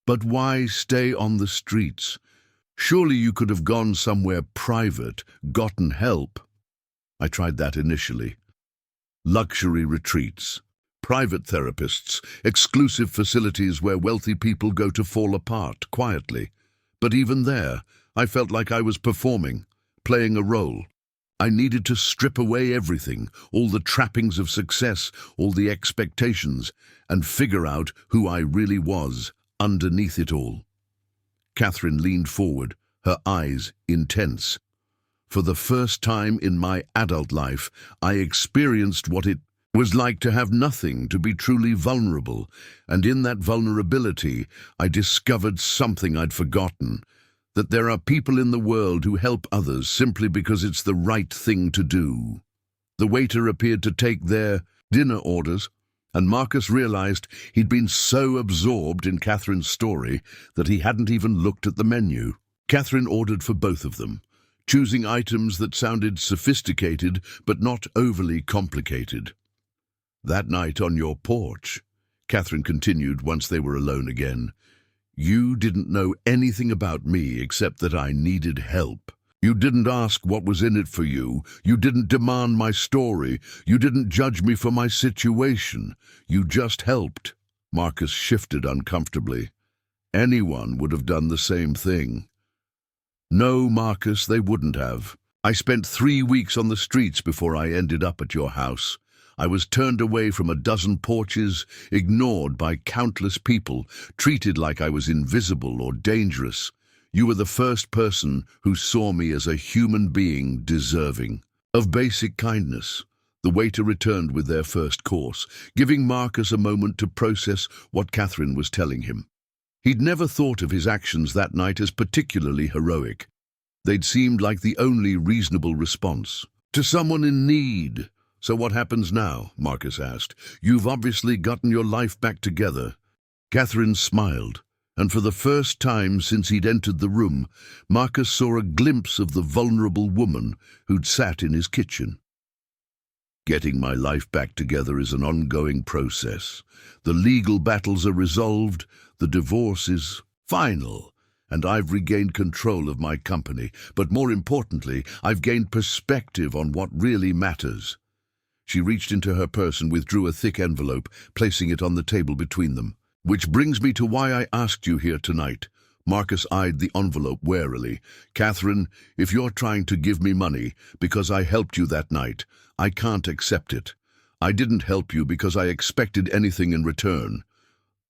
"But why stay on the streets? Surely you could have gone somewhere private, gotten help." "I tried that initially. Luxury retreats, private therapists, exclusive facilities where wealthy people go to fall apart quietly. But even there, I felt like I was performing, playing a role. I needed to strip away everything, all the trappings of success, all the expectations, and figure out who I really was underneath it all. Catherine leaned forward, her eyes intense. For the first time in my adult life, I experienced what it was like to have nothing, to be truly vulnerable, and in that vulnerability, I discovered something I'd forgotten, that there are people in the world who help others simply because it's the right thing to do. The waiter appeared to take their dinner orders, and Marcus realized he'd been so absorbed in Catherine's story that he hadn't even looked at the menu. Catherine ordered for both of them, choosing items that sounded sophisticated but not overly complicated. "That night on your porch," Catherine continued once they were alone again, "you didn't know anything about me except that I needed help. You didn't ask what was in it for you. You didn't demand my story. You didn't judge me for my situation. You just helped." Marcus shifted uncomfortably. Anyone would have done the same thing. "No, Marcus, they wouldn't have. I spent 3 weeks on the streets before I ended up at your house. I was turned away from a dozen porches, ignored by countless people, treated like I was invisible or dangerous. You were the first person who saw me as a human being deserving of basic kindness." The waiter returned with their first course, giving Marcus a moment to process what Catherine was telling him. He'd never thought of his actions that night as particularly heroic. They'd seemed like the only reasonable response to someone in need. "So what happens now?" Marcus asked. "You've obviously gotten your life back together." Catherine smiled, and for the first time since he'd entered the room, Marcus saw a glimpse of the vulnerable woman who'd sat in his kitchen. "Getting my life back together is an ongoing process. The legal battles are resolved, the divorce is final, and I've regained control of my company. But more importantly, I've gained perspective on what really matters." She reached into her purse and withdrew a thick envelope, placing it on the table between them. "Which brings me to why I asked you here tonight." Marcus eyed the envelope warily. "Catherine, if you're trying to give me money because I helped you that night, I can't accept it. I didn't help you because I expected anything in return.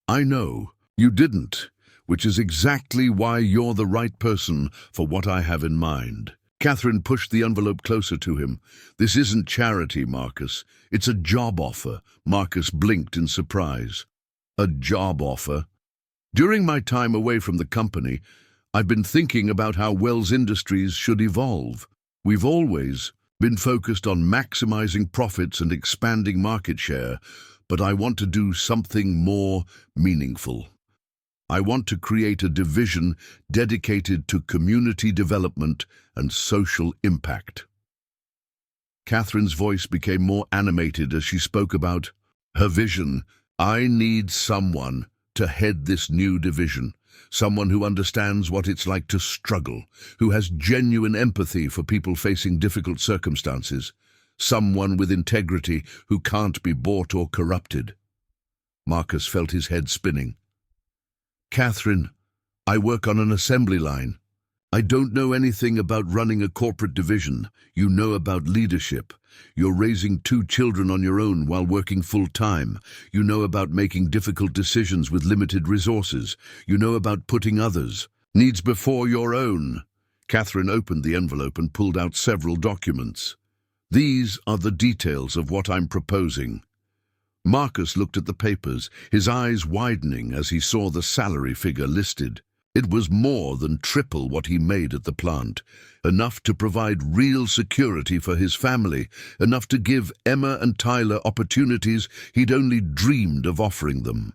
I know you didn't, which is exactly why you're the right person for what I have in mind." Catherine pushed the envelope closer to him. "This isn't charity, Marcus. It's a job offer." Marcus blinked in surprise. "A job offer?" "During my time away from the company, I've been thinking about how Wells Industries should evolve. We've always been focused on maximizing profits and expanding market share, but I want to do something more meaningful. I want to create a division dedicated to community development and social impact." Catherine's voice became more animated as she spoke about her vision. "I need someone to head this new division, someone who understands what it's like to struggle, who has genuine empathy for people facing difficult circumstances, someone with integrity who can't be bought or corrupted." Marcus felt his head spinning. "Catherine, I work on an assembly line. I don't know anything about running a corporate division. You know about leadership. You're raising 2 children on your own while working full-time. You know about making difficult decisions with limited resources. You know about putting others' needs before your own." Catherine opened the envelope and pulled out several documents. "These are the details of what I'm proposing." Marcus looked at the papers, his eyes widening as he saw the salary figure listed. It was more than triple what he made at the plant, enough to provide real security for his family, enough to give Emma and Tyler opportunities he'd only dreamed of offering them.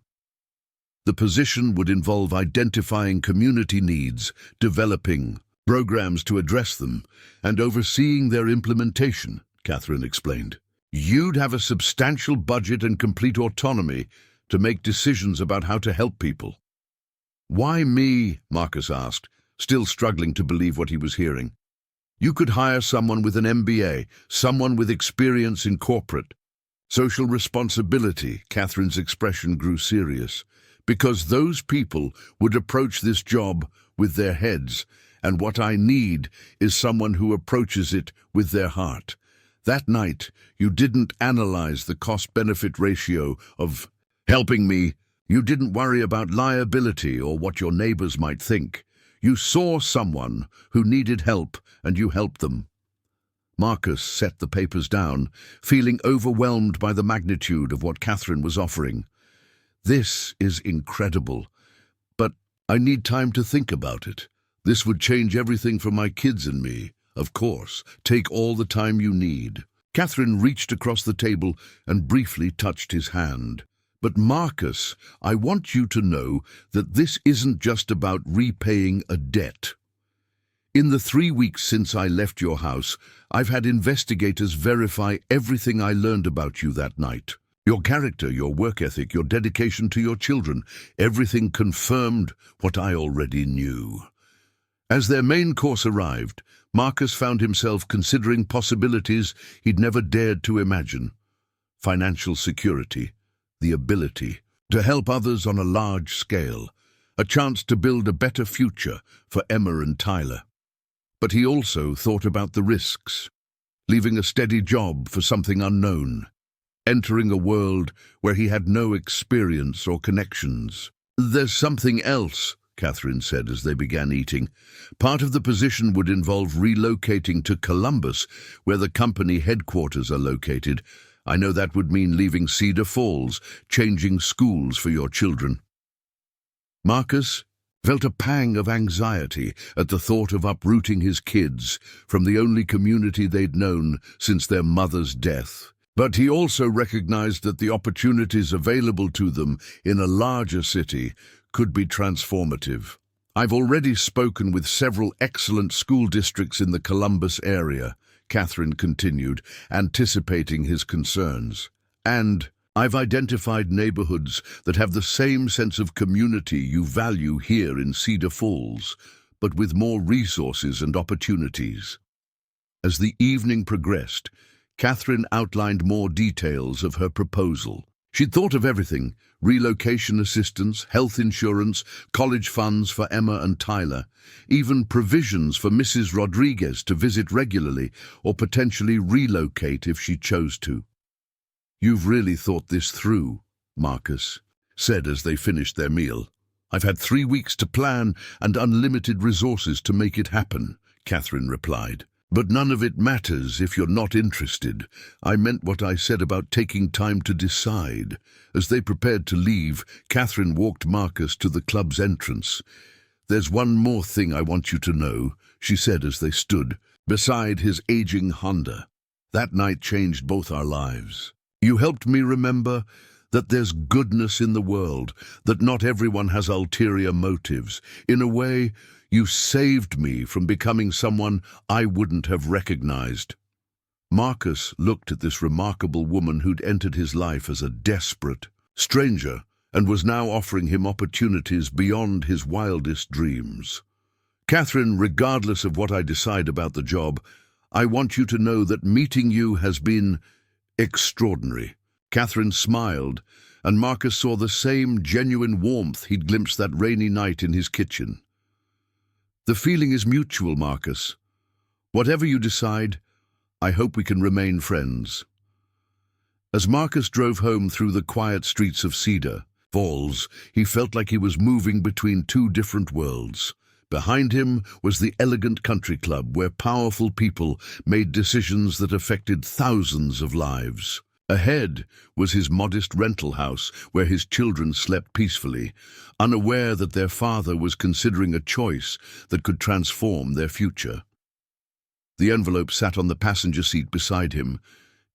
The position would involve identifying community needs, developing programs to address them, and overseeing their implementation, Catherine explained. "You'd have a substantial budget and complete autonomy to make decisions about how to help people." "Why me?" Marcus asked, still struggling to believe what he was hearing. "You could hire someone with an MBA, someone with experience in corporate social responsibility." Catherine's expression grew serious. "Because those people would approach this job with their heads, and what I need is someone who approaches it with their heart. That night, you didn't analyze the cost-benefit ratio of helping me. You didn't worry about liability or what your neighbors might think. You saw someone who needed help, and you helped them. Marcus set the papers down, feeling overwhelmed by the magnitude of what Catherine was offering. This is incredible, but I need time to think about it. This would change everything for my kids and me. Of course, take all the time you need. Catherine reached across the table and briefly touched his hand. But Marcus, I want you to know that this isn't just about repaying a debt. In the 3 weeks since I left your house, I've had investigators verify everything I learned about you that night. Your character, your work ethic, your dedication to your children, everything confirmed what I already knew. As their main course arrived, Marcus found himself considering possibilities he'd never dared to imagine. Financial security, the ability to help others on a large scale, a chance to build a better future for Emma and Tyler. But he also thought about the risks, leaving a steady job for something unknown, entering a world where he had no experience or connections. There's something else, Catherine said as they began eating. Part of the position would involve relocating to Columbus, where the company headquarters are located. I know that would mean leaving Cedar Falls, changing schools for your children. Marcus felt a pang of anxiety at the thought of uprooting his kids from the only community they'd known since their mother's death. But he also recognized that the opportunities available to them in a larger city could be transformative. I've already spoken with several excellent school districts in the Columbus area, Catherine continued, anticipating his concerns. And I've identified neighborhoods that have the same sense of community you value here in Cedar Falls, but with more resources and opportunities. As the evening progressed, Catherine outlined more details of her proposal. She'd thought of everything: relocation assistance, health insurance, college funds for Emma and Tyler, even provisions for Mrs. Rodriguez to visit regularly or potentially relocate if she chose to. You've really thought this through, Marcus said as they finished their meal. I've had 3 weeks to plan and unlimited resources to make it happen, Catherine replied. But none of it matters if you're not interested. I meant what I said about taking time to decide. As they prepared to leave, Catherine walked Marcus to the club's entrance. There's one more thing I want you to know, she said as they stood beside his aging Honda. That night changed both our lives. You helped me remember that there's goodness in the world, that not everyone has ulterior motives. In a way, you saved me from becoming someone I wouldn't have recognized. Marcus looked at this remarkable woman who'd entered his life as a desperate stranger and was now offering him opportunities beyond his wildest dreams. Catherine, regardless of what I decide about the job, I want you to know that meeting you has been extraordinary. Catherine smiled, and Marcus saw the same genuine warmth he'd glimpsed that rainy night in his kitchen. The feeling is mutual, Marcus. Whatever you decide, I hope we can remain friends. As Marcus drove home through the quiet streets of Cedar Falls, he felt like he was moving between two different worlds. Behind him was the elegant country club where powerful people made decisions that affected thousands of lives. Ahead was his modest rental house where his children slept peacefully, unaware that their father was considering a choice that could transform their future. The envelope sat on the passenger seat beside him,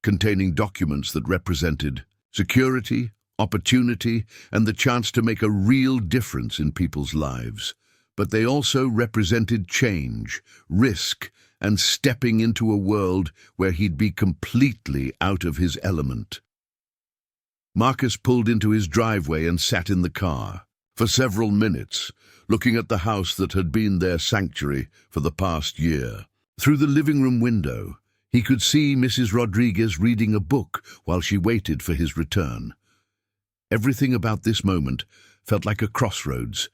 containing documents that represented security, opportunity, and the chance to make a real difference in people's lives. But they also represented change, risk, and stepping into a world where he'd be completely out of his element. Marcus pulled into his driveway and sat in the car for several minutes, looking at the house that had been their sanctuary for the past year. Through the living room window, he could see Mrs. Rodriguez reading a book while she waited for his return. Everything about this moment felt like a crossroads,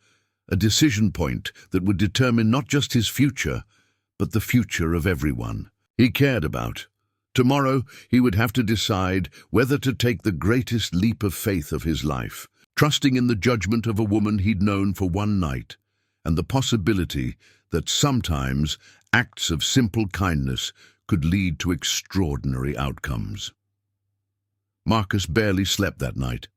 a decision point that would determine not just his future, but the future of everyone he cared about. Tomorrow, he would have to decide whether to take the greatest leap of faith of his life, trusting in the judgment of a woman he'd known for one night, and the possibility that sometimes acts of simple kindness could lead to extraordinary outcomes. Marcus barely slept that night.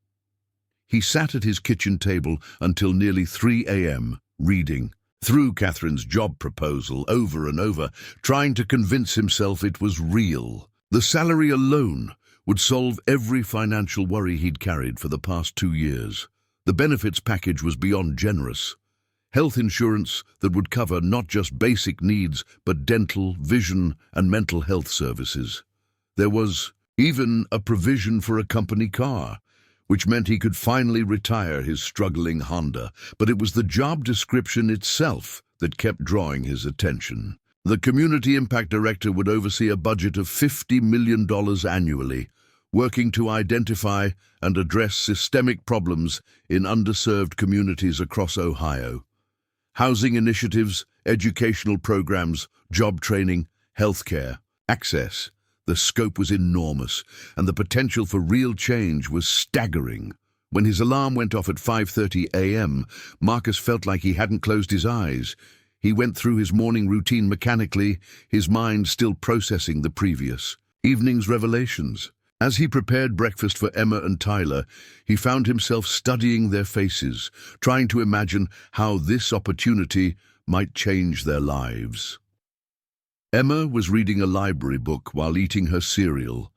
He sat at his kitchen table until nearly 3 a.m., reading through Catherine's job proposal over and over, trying to convince himself it was real. The salary alone would solve every financial worry he'd carried for the past 2 years. The benefits package was beyond generous. Health insurance that would cover not just basic needs, but dental, vision, and mental health services. There was even a provision for a company car, which meant he could finally retire his struggling Honda, but it was the job description itself that kept drawing his attention. The community impact director would oversee a budget of $50 million annually, working to identify and address systemic problems in underserved communities across Ohio. Housing initiatives, educational programs, job training, healthcare, access. The scope was enormous, and the potential for real change was staggering. When his alarm went off at 5:30 a.m., Marcus felt like he hadn't closed his eyes. He went through his morning routine mechanically, his mind still processing the previous evening's revelations. As he prepared breakfast for Emma and Tyler, he found himself studying their faces, trying to imagine how this opportunity might change their lives. Emma was reading a library book while eating her cereal,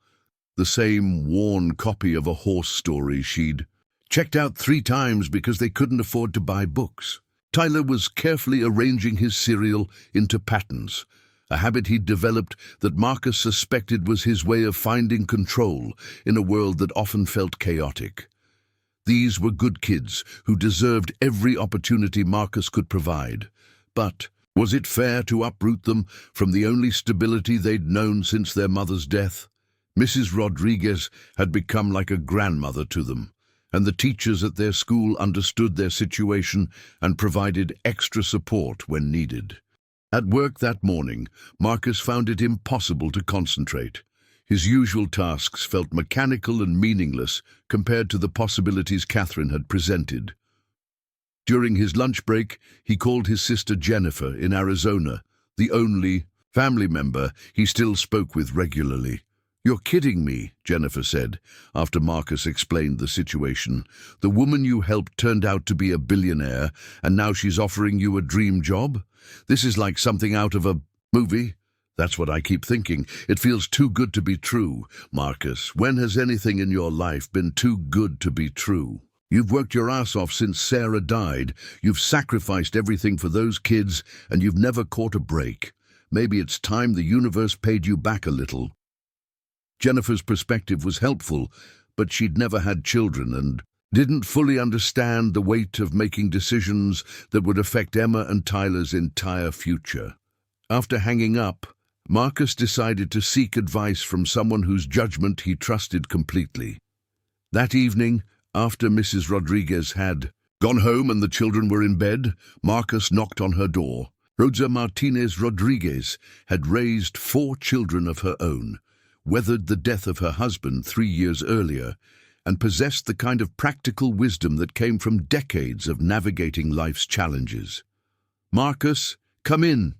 the same worn copy of a horse story she'd checked out 3 times because they couldn't afford to buy books. Tyler was carefully arranging his cereal into patterns, a habit he'd developed that Marcus suspected was his way of finding control in a world that often felt chaotic. These were good kids who deserved every opportunity Marcus could provide, but was it fair to uproot them from the only stability they'd known since their mother's death? Mrs. Rodriguez had become like a grandmother to them, and the teachers at their school understood their situation and provided extra support when needed. At work that morning, Marcus found it impossible to concentrate. His usual tasks felt mechanical and meaningless compared to the possibilities Catherine had presented. During his lunch break, he called his sister Jennifer in Arizona, the only family member he still spoke with regularly. "You're kidding me," Jennifer said, after Marcus explained the situation. "The woman you helped turned out to be a billionaire, and now she's offering you a dream job? This is like something out of a movie." "That's what I keep thinking. It feels too good to be true." "Marcus, when has anything in your life been too good to be true? You've worked your ass off since Sarah died. You've sacrificed everything for those kids, and you've never caught a break. Maybe it's time the universe paid you back a little." Jennifer's perspective was helpful, but she'd never had children and didn't fully understand the weight of making decisions that would affect Emma and Tyler's entire future. After hanging up, Marcus decided to seek advice from someone whose judgment he trusted completely. That evening, after Mrs. Rodriguez had gone home and the children were in bed, Marcus knocked on her door. Rosa Martinez Rodriguez had raised 4 children of her own, weathered the death of her husband 3 years earlier, and possessed the kind of practical wisdom that came from decades of navigating life's challenges. "Marcus, come in,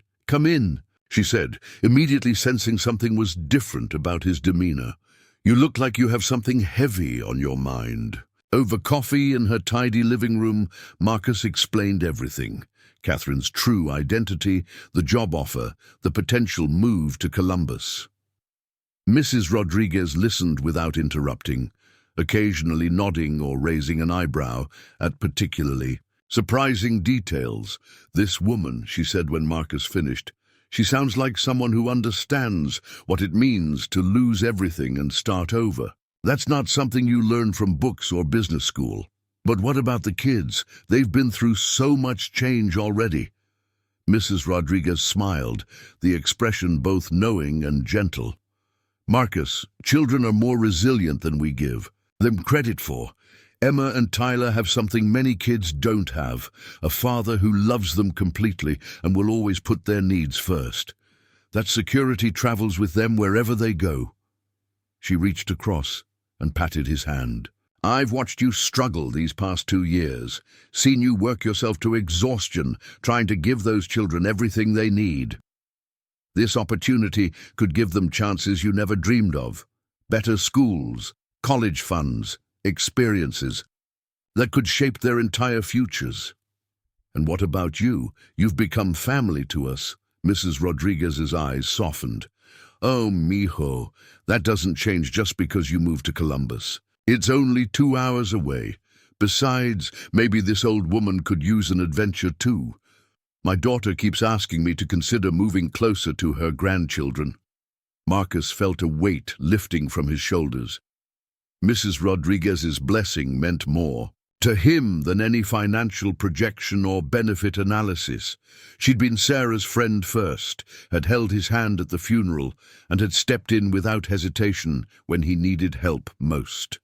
she said, immediately sensing something was different about his demeanor. "You look like you have something heavy on your mind." Over coffee in her tidy living room, Marcus explained everything. Catherine's true identity, the job offer, the potential move to Columbus. Mrs. Rodriguez listened without interrupting, occasionally nodding or raising an eyebrow at particularly surprising details. "This woman," she said when Marcus finished, "she sounds like someone who understands what it means to lose everything and start over. That's not something you learn from books or business school. But what about the kids? They've been through so much change already." Mrs. Rodriguez smiled, the expression both knowing and gentle. "Marcus, children are more resilient than we give them credit for. Emma and Tyler have something many kids don't have, a father who loves them completely and will always put their needs first. That security travels with them wherever they go. She reached across and patted his hand. I've watched you struggle these past 2 years, seen you work yourself to exhaustion, trying to give those children everything they need. This opportunity could give them chances you never dreamed of. Better schools, college funds, experiences that could shape their entire futures. And what about you? You've become family to us. Mrs. Rodriguez's eyes softened. Oh, mijo, that doesn't change just because you moved to Columbus. It's only 2 hours away. Besides, maybe this old woman could use an adventure too. My daughter keeps asking me to consider moving closer to her grandchildren. Marcus felt a weight lifting from his shoulders. Mrs. Rodriguez's blessing meant more to him than any financial projection or benefit analysis. She'd been Sarah's friend first, had held his hand at the funeral, and had stepped in without hesitation when he needed help most.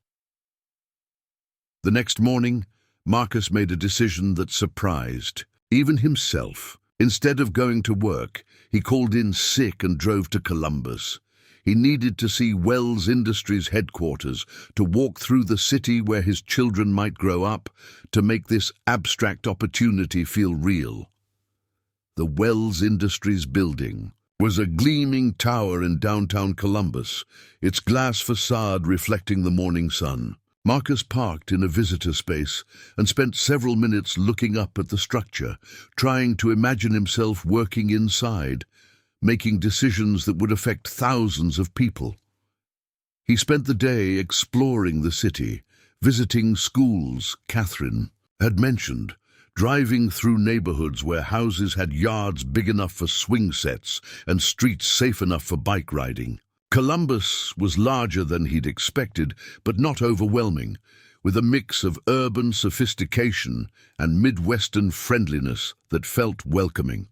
The next morning, Marcus made a decision that surprised even himself. Instead of going to work, he called in sick and drove to Columbus. He needed to see Wells Industries headquarters, to walk through the city where his children might grow up, to make this abstract opportunity feel real. The Wells Industries building was a gleaming tower in downtown Columbus, its glass facade reflecting the morning sun. Marcus parked in a visitor space and spent several minutes looking up at the structure, trying to imagine himself working inside, making decisions that would affect thousands of people. He spent the day exploring the city, visiting schools Catherine had mentioned, driving through neighborhoods where houses had yards big enough for swing sets and streets safe enough for bike riding. Columbus was larger than he'd expected, but not overwhelming, with a mix of urban sophistication and Midwestern friendliness that felt welcoming.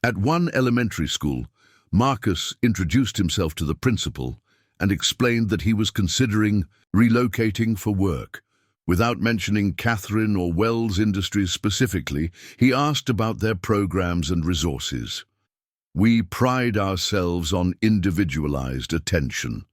At one elementary school, Marcus introduced himself to the principal and explained that he was considering relocating for work. Without mentioning Catherine or Wells Industries specifically, he asked about their programs and resources. We pride ourselves on individualized attention,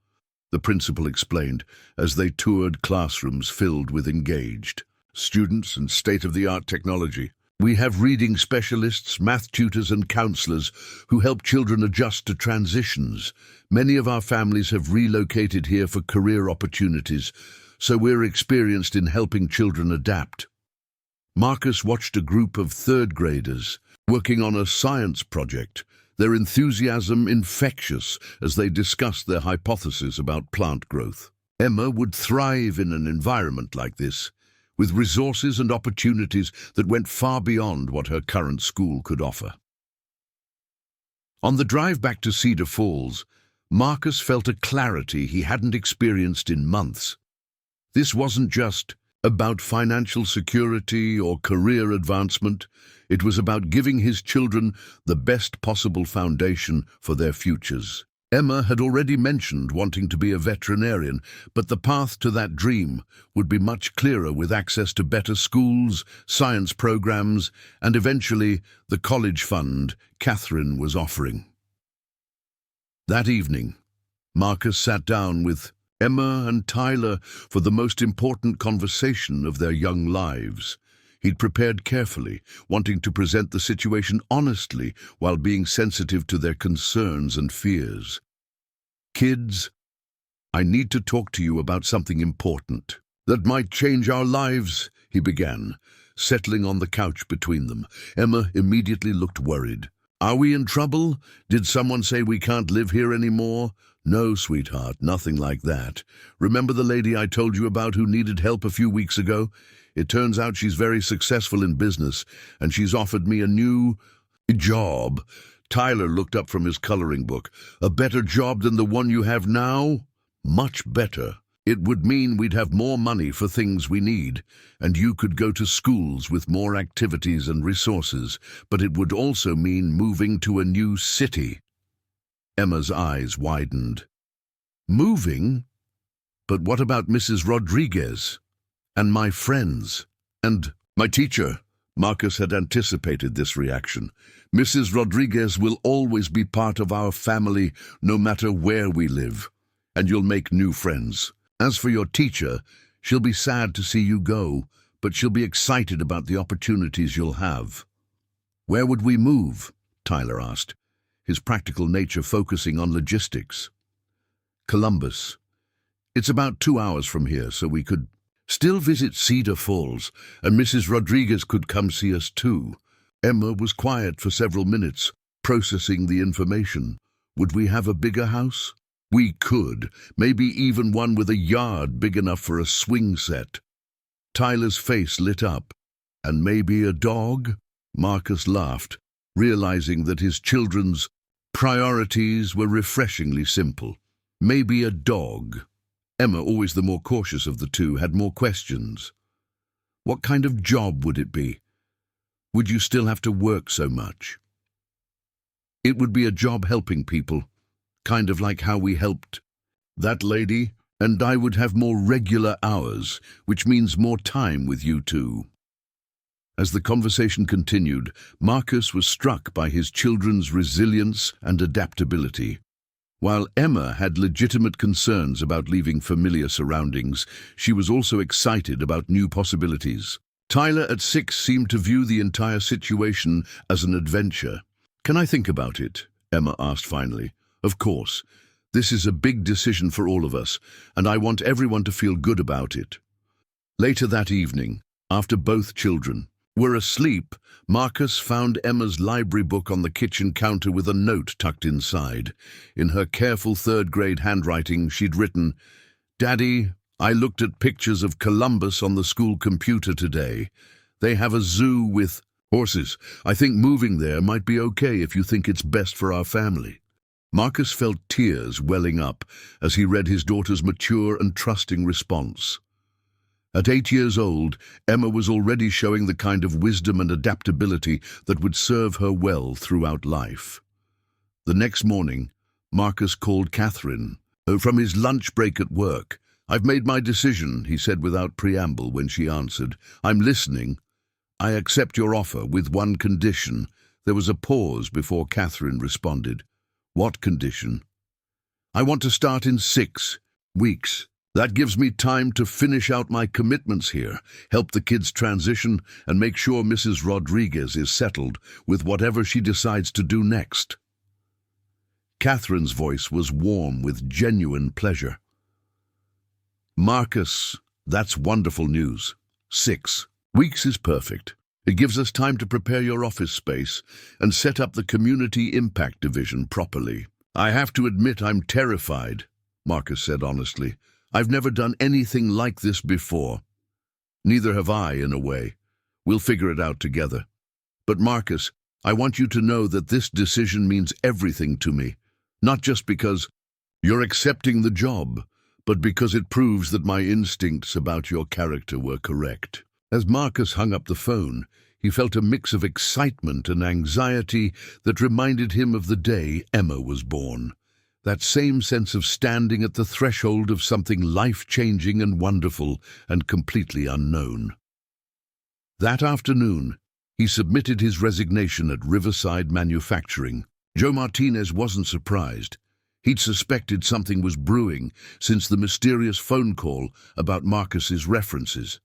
the principal explained as they toured classrooms filled with engaged students and state-of-the-art technology. We have reading specialists, math tutors and counselors who help children adjust to transitions. Many of our families have relocated here for career opportunities, so we're experienced in helping children adapt. Marcus watched a group of third graders working on a science project, their enthusiasm infectious as they discussed their hypothesis about plant growth. Emma would thrive in an environment like this, with resources and opportunities that went far beyond what her current school could offer. On the drive back to Cedar Falls, Marcus felt a clarity he hadn't experienced in months. This wasn't just about financial security or career advancement. It was about giving his children the best possible foundation for their futures. Emma had already mentioned wanting to be a veterinarian, but the path to that dream would be much clearer with access to better schools, science programs, and eventually the college fund Catherine was offering. That evening, Marcus sat down with Emma and Tyler for the most important conversation of their young lives. He'd prepared carefully, wanting to present the situation honestly while being sensitive to their concerns and fears. Kids, I need to talk to you about something important that might change our lives, he began, settling on the couch between them. Emma immediately looked worried. Are we in trouble? Did someone say we can't live here anymore? No, sweetheart, nothing like that. Remember the lady I told you about who needed help a few weeks ago? It turns out she's very successful in business, and she's offered me a new job. Tyler looked up from his coloring book. A better job than the one you have now? Much better. It would mean we'd have more money for things we need, and you could go to schools with more activities and resources, but it would also mean moving to a new city. Emma's eyes widened. Moving? But what about Mrs. Rodriguez? And my friends. And my teacher. Marcus had anticipated this reaction. Mrs. Rodriguez will always be part of our family, no matter where we live. And you'll make new friends. As for your teacher, she'll be sad to see you go, but she'll be excited about the opportunities you'll have. Where would we move? Tyler asked, his practical nature focusing on logistics. Columbus. It's about 2 hours from here, so we could still visit Cedar Falls, and Mrs. Rodriguez could come see us too. Emma was quiet for several minutes, processing the information. Would we have a bigger house? We could, maybe even one with a yard big enough for a swing set. Tyler's face lit up. And maybe a dog? Marcus laughed, realizing that his children's priorities were refreshingly simple. Maybe a dog. Emma, always the more cautious of the two, had more questions. What kind of job would it be? Would you still have to work so much? It would be a job helping people, kind of like how we helped that lady, and I would have more regular hours, which means more time with you two. As the conversation continued, Marcus was struck by his children's resilience and adaptability. While Emma had legitimate concerns about leaving familiar surroundings, she was also excited about new possibilities. Tyler at 6 seemed to view the entire situation as an adventure. Can I think about it? Emma asked finally. Of course. This is a big decision for all of us, and I want everyone to feel good about it. Later that evening, after both children were asleep, Marcus found Emma's library book on the kitchen counter with a note tucked inside. In her careful third-grade handwriting, she'd written, "Daddy, I looked at pictures of Columbus on the school computer today. They have a zoo with horses. I think moving there might be okay if you think it's best for our family." Marcus felt tears welling up as he read his daughter's mature and trusting response. At 8 years old, Emma was already showing the kind of wisdom and adaptability that would serve her well throughout life. The next morning, Marcus called Catherine from his lunch break at work. "I've made my decision," he said without preamble when she answered. "I'm listening. I accept your offer with one condition." There was a pause before Catherine responded. "What condition?" "I want to start in 6 weeks. That gives me time to finish out my commitments here, help the kids transition, and make sure Mrs. Rodriguez is settled with whatever she decides to do next." Catherine's voice was warm with genuine pleasure. "Marcus, that's wonderful news. 6 weeks is perfect. It gives us time to prepare your office space and set up the Community Impact Division properly." "I have to admit I'm terrified," Marcus said honestly. "I've never done anything like this before." "Neither have I, in a way. We'll figure it out together. But Marcus, I want you to know that this decision means everything to me, not just because you're accepting the job, but because it proves that my instincts about your character were correct." As Marcus hung up the phone, he felt a mix of excitement and anxiety that reminded him of the day Emma was born. That same sense of standing at the threshold of something life-changing and wonderful and completely unknown. That afternoon, he submitted his resignation at Riverside Manufacturing. Joe Martinez wasn't surprised. He'd suspected something was brewing since the mysterious phone call about Marcus's references.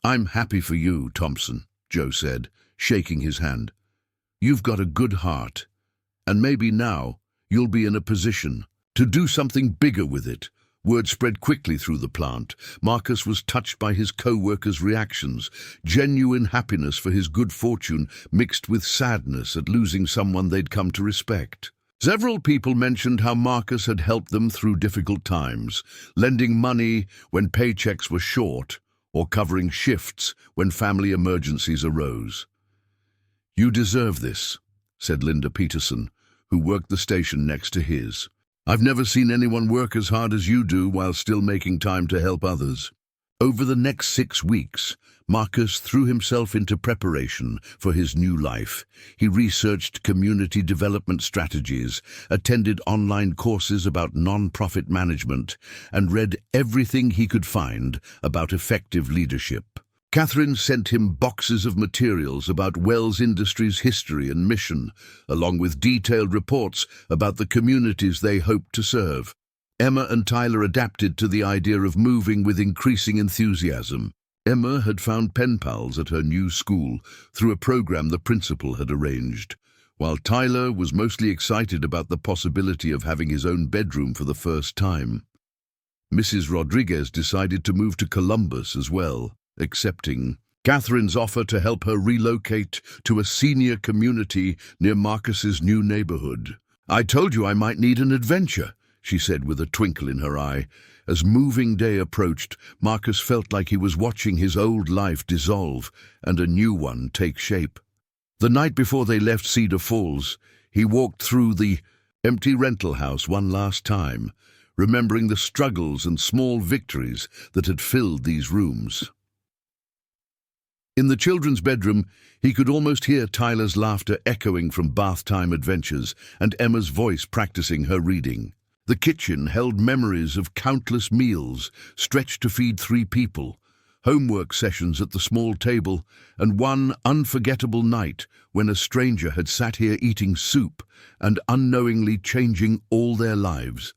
"I'm happy for you, Thompson," Joe said, shaking his hand. "You've got a good heart, and maybe now you'll be in a position to do something bigger with it." Word spread quickly through the plant. Marcus was touched by his co-workers' reactions, genuine happiness for his good fortune mixed with sadness at losing someone they'd come to respect. Several people mentioned how Marcus had helped them through difficult times, lending money when paychecks were short or covering shifts when family emergencies arose. "You deserve this," said Linda Peterson, who worked the station next to his. "I've never seen anyone work as hard as you do while still making time to help others." Over the next 6 weeks, Marcus threw himself into preparation for his new life. He researched community development strategies, attended online courses about non-profit management, and read everything he could find about effective leadership. Catherine sent him boxes of materials about Wells Industries' history and mission, along with detailed reports about the communities they hoped to serve. Emma and Tyler adapted to the idea of moving with increasing enthusiasm. Emma had found pen pals at her new school through a program the principal had arranged, while Tyler was mostly excited about the possibility of having his own bedroom for the first time. Mrs. Rodriguez decided to move to Columbus as well, accepting Catherine's offer to help her relocate to a senior community near Marcus's new neighborhood. "I told you I might need an adventure," she said with a twinkle in her eye. As moving day approached, Marcus felt like he was watching his old life dissolve and a new one take shape. The night before they left Cedar Falls, he walked through the empty rental house one last time, remembering the struggles and small victories that had filled these rooms. In the children's bedroom, he could almost hear Tyler's laughter echoing from bath-time adventures and Emma's voice practicing her reading. The kitchen held memories of countless meals stretched to feed 3 people, homework sessions at the small table, and one unforgettable night when a stranger had sat here eating soup and unknowingly changing all their lives.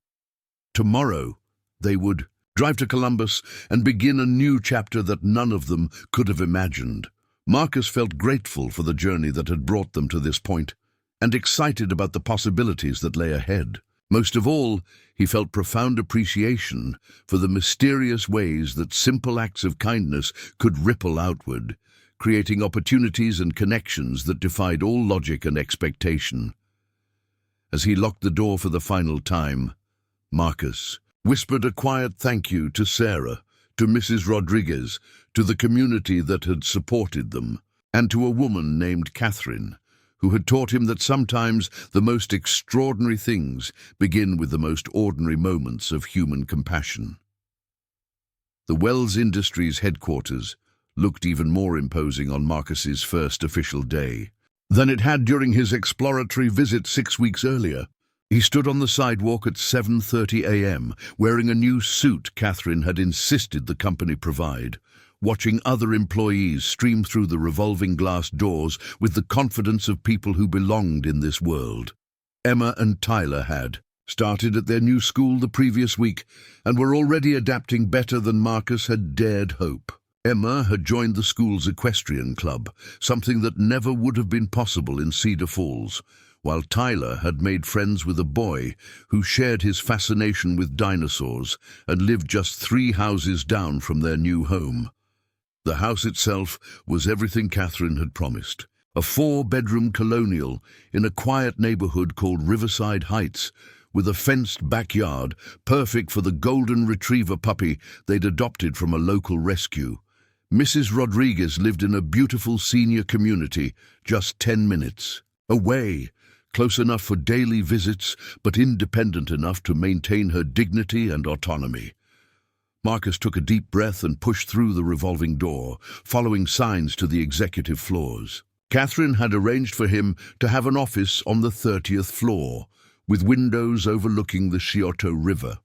Tomorrow, they would drive to Columbus and begin a new chapter that none of them could have imagined. Marcus felt grateful for the journey that had brought them to this point, and excited about the possibilities that lay ahead. Most of all, he felt profound appreciation for the mysterious ways that simple acts of kindness could ripple outward, creating opportunities and connections that defied all logic and expectation. As he locked the door for the final time, Marcus whispered a quiet thank you to Sarah, to Mrs. Rodriguez, to the community that had supported them, and to a woman named Catherine, who had taught him that sometimes the most extraordinary things begin with the most ordinary moments of human compassion. The Wells Industries headquarters looked even more imposing on Marcus's first official day than it had during his exploratory visit 6 weeks earlier. He stood on the sidewalk at 7:30 a.m., wearing a new suit Catherine had insisted the company provide, watching other employees stream through the revolving glass doors with the confidence of people who belonged in this world. Emma and Tyler had started at their new school the previous week and were already adapting better than Marcus had dared hope. Emma had joined the school's equestrian club, something that never would have been possible in Cedar Falls, while Tyler had made friends with a boy who shared his fascination with dinosaurs and lived just 3 houses down from their new home. The house itself was everything Catherine had promised. A 4-bedroom colonial in a quiet neighborhood called Riverside Heights, with a fenced backyard, perfect for the golden retriever puppy they'd adopted from a local rescue. Mrs. Rodriguez lived in a beautiful senior community just 10 minutes away, close enough for daily visits, but independent enough to maintain her dignity and autonomy. Marcus took a deep breath and pushed through the revolving door, following signs to the executive floors. Catherine had arranged for him to have an office on the 30th floor, with windows overlooking the Scioto River.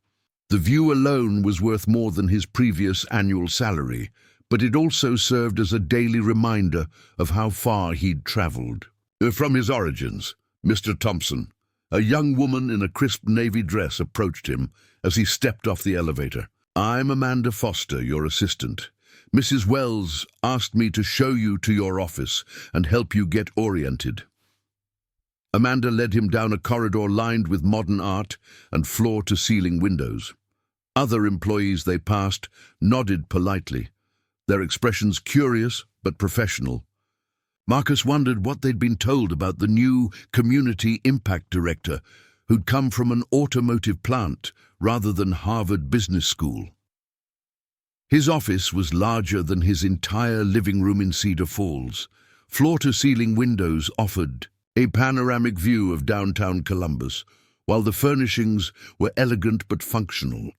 The view alone was worth more than his previous annual salary, but it also served as a daily reminder of how far he'd traveled. From his origins, Mr. Thompson, a young woman in a crisp navy dress, approached him as he stepped off the elevator. "I'm Amanda Foster, your assistant. Mrs. Wells asked me to show you to your office and help you get oriented." Amanda led him down a corridor lined with modern art and floor-to-ceiling windows. Other employees they passed nodded politely, their expressions curious but professional. Marcus wondered what they'd been told about the new community impact director, who'd come from an automotive plant rather than Harvard Business School. His office was larger than his entire living room in Cedar Falls. Floor-to-ceiling windows offered a panoramic view of downtown Columbus, while the furnishings were elegant but functional.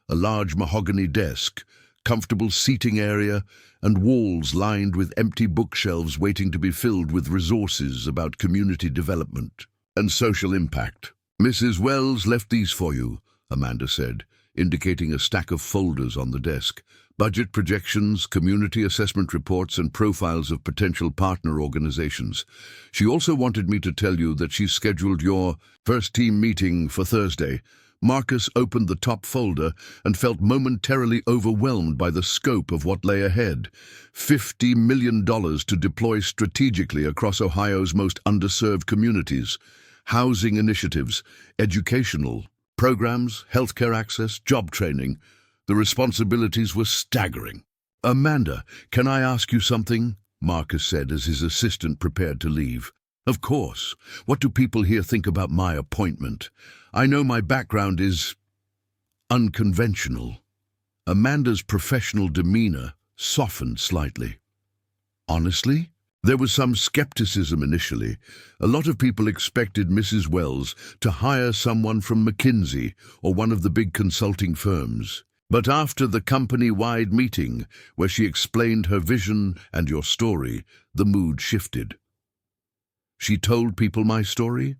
A large mahogany desk, comfortable seating area, and walls lined with empty bookshelves waiting to be filled with resources about community development and social impact. "Mrs. Wells left these for you," Amanda said, indicating a stack of folders on the desk. "Budget projections, community assessment reports, and profiles of potential partner organizations. She also wanted me to tell you that she's scheduled your first team meeting for Thursday." Marcus opened the top folder and felt momentarily overwhelmed by the scope of what lay ahead. $50 million to deploy strategically across Ohio's most underserved communities. Housing initiatives, educational programs, healthcare access, job training. The responsibilities were staggering. "Amanda, can I ask you something?" Marcus said as his assistant prepared to leave. "Of course. What do people here think about my appointment? I know my background is unconventional." Amanda's professional demeanor softened slightly. "Honestly? There was some skepticism initially. A lot of people expected Mrs. Wells to hire someone from McKinsey or one of the big consulting firms. But after the company-wide meeting, where she explained her vision and your story, the mood shifted." "She told people my story?"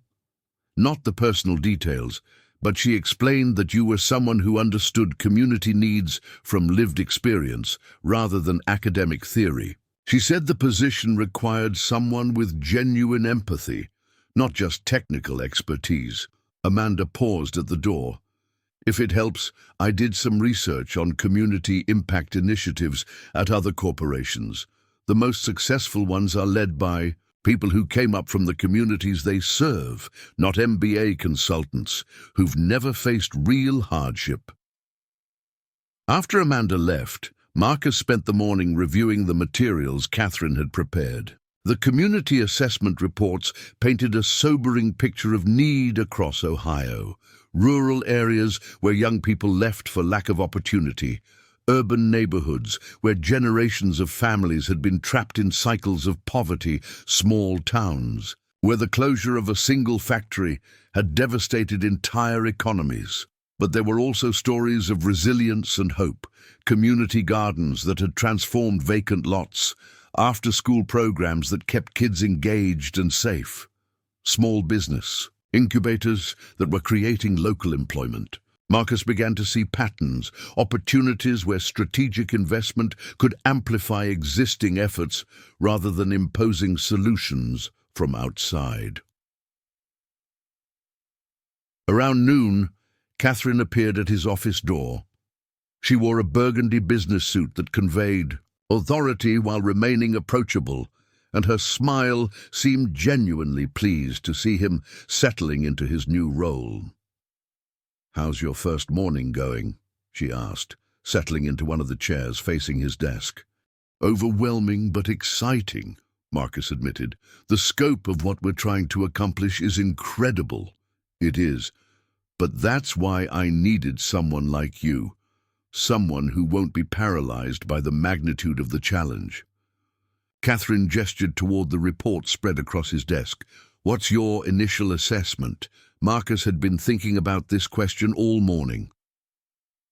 "Not the personal details, but she explained that you were someone who understood community needs from lived experience rather than academic theory. She said the position required someone with genuine empathy, not just technical expertise." Amanda paused at the door. "If it helps, I did some research on community impact initiatives at other corporations. The most successful ones are led by people who came up from the communities they serve, not MBA consultants who've never faced real hardship." After Amanda left, Marcus spent the morning reviewing the materials Catherine had prepared. The community assessment reports painted a sobering picture of need across Ohio. Rural areas where young people left for lack of opportunity. Urban neighborhoods where generations of families had been trapped in cycles of poverty. Small towns where the closure of a single factory had devastated entire economies. But there were also stories of resilience and hope. Community gardens that had transformed vacant lots. After-school programs that kept kids engaged and safe. Small business incubators that were creating local employment. Marcus began to see patterns, opportunities where strategic investment could amplify existing efforts rather than imposing solutions from outside. Around noon, Catherine appeared at his office door. She wore a burgundy business suit that conveyed authority while remaining approachable, and her smile seemed genuinely pleased to see him settling into his new role. "How's your first morning going?" she asked, settling into one of the chairs facing his desk. "Overwhelming but exciting," Marcus admitted. "The scope of what we're trying to accomplish is incredible." "It is, but that's why I needed someone like you, someone who won't be paralyzed by the magnitude of the challenge." Catherine gestured toward the report spread across his desk. "What's your initial assessment?" Marcus had been thinking about this question all morning.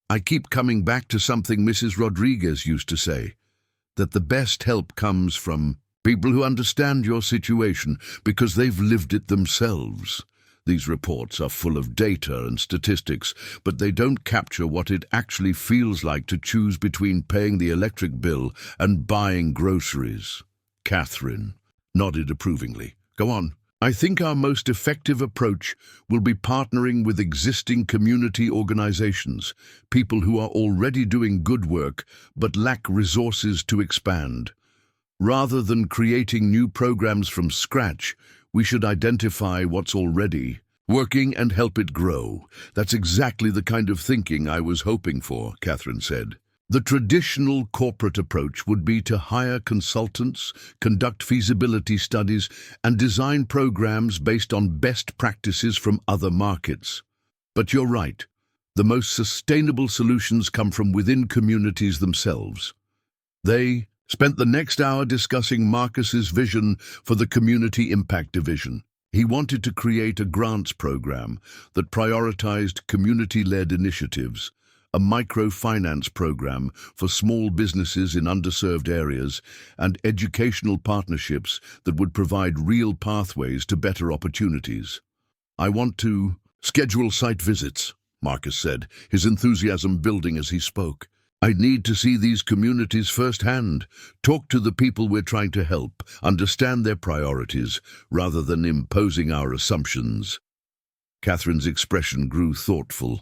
"I keep coming back to something Mrs. Rodriguez used to say, that the best help comes from people who understand your situation because they've lived it themselves. These reports are full of data and statistics, but they don't capture what it actually feels like to choose between paying the electric bill and buying groceries." Catherine nodded approvingly. "Go on." "I think our most effective approach will be partnering with existing community organizations, people who are already doing good work but lack resources to expand. Rather than creating new programs from scratch, we should identify what's already working and help it grow." "That's exactly the kind of thinking I was hoping for," Catherine said. "The traditional corporate approach would be to hire consultants, conduct feasibility studies, and design programs based on best practices from other markets. But you're right, the most sustainable solutions come from within communities themselves." They spent the next hour discussing Marcus's vision for the Community Impact Division. He wanted to create a grants program that prioritized community-led initiatives, a microfinance program for small businesses in underserved areas, and educational partnerships that would provide real pathways to better opportunities. I want to schedule site visits, Marcus said, his enthusiasm building as he spoke. I need to see these communities firsthand, talk to the people we're trying to help, understand their priorities, rather than imposing our assumptions. Catherine's expression grew thoughtful.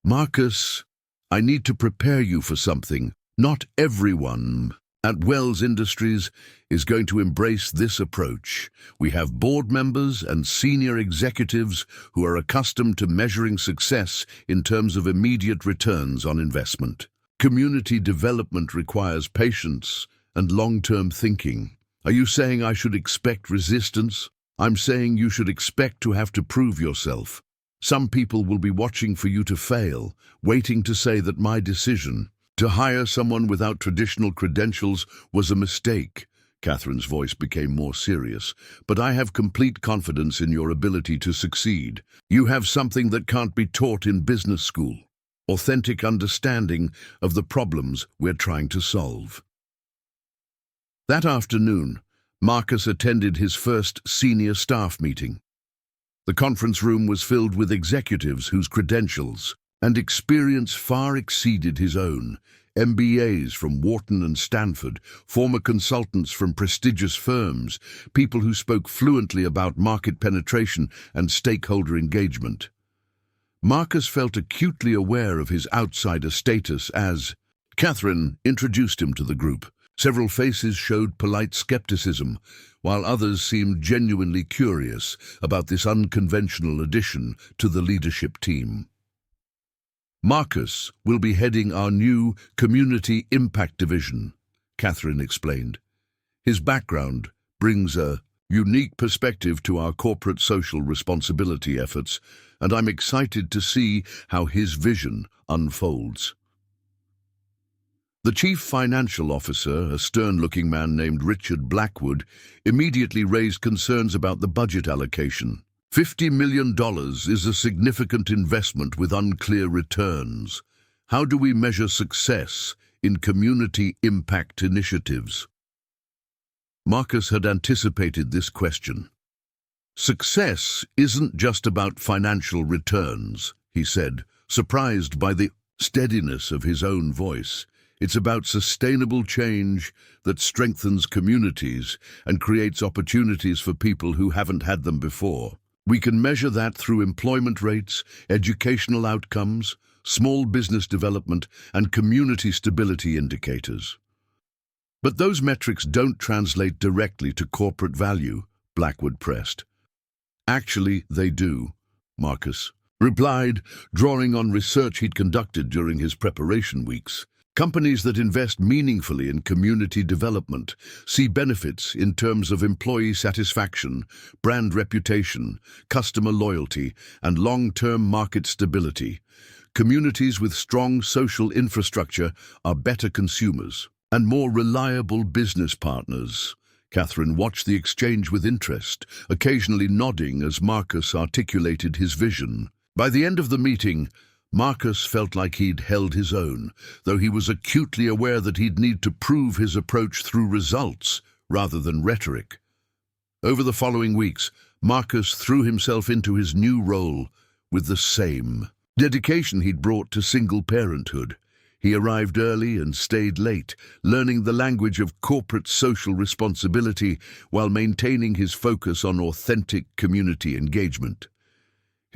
Marcus, I need to prepare you for something. Not everyone at Wells Industries is going to embrace this approach. We have board members and senior executives who are accustomed to measuring success in terms of immediate returns on investment. Community development requires patience and long-term thinking. Are you saying I should expect resistance? I'm saying you should expect to have to prove yourself. Some people will be watching for you to fail, waiting to say that my decision to hire someone without traditional credentials was a mistake. Catherine's voice became more serious. But I have complete confidence in your ability to succeed. You have something that can't be taught in business school. Authentic understanding of the problems we're trying to solve. That afternoon, Marcus attended his first senior staff meeting. The conference room was filled with executives whose credentials and experience far exceeded his own. MBAs from Wharton and Stanford, former consultants from prestigious firms, people who spoke fluently about market penetration and stakeholder engagement. Marcus felt acutely aware of his outsider status as Catherine introduced him to the group. Several faces showed polite skepticism, while others seemed genuinely curious about this unconventional addition to the leadership team. Marcus will be heading our new Community Impact Division, Catherine explained. His background brings a unique perspective to our corporate social responsibility efforts, and I'm excited to see how his vision unfolds. The chief financial officer, a stern-looking man named Richard Blackwood, immediately raised concerns about the budget allocation. $50 million is a significant investment with unclear returns. How do we measure success in community impact initiatives? Marcus had anticipated this question. Success isn't just about financial returns, he said, surprised by the steadiness of his own voice. It's about sustainable change that strengthens communities and creates opportunities for people who haven't had them before. We can measure that through employment rates, educational outcomes, small business development, and community stability indicators. But those metrics don't translate directly to corporate value, Blackwood pressed. Actually, they do, Marcus replied, drawing on research he'd conducted during his preparation weeks. Companies that invest meaningfully in community development see benefits in terms of employee satisfaction, brand reputation, customer loyalty, and long-term market stability. Communities with strong social infrastructure are better consumers and more reliable business partners. Catherine watched the exchange with interest, occasionally nodding as Marcus articulated his vision. By the end of the meeting, Marcus felt like he'd held his own, though he was acutely aware that he'd need to prove his approach through results rather than rhetoric. Over the following weeks, Marcus threw himself into his new role with the same dedication he'd brought to single parenthood. He arrived early and stayed late, learning the language of corporate social responsibility while maintaining his focus on authentic community engagement.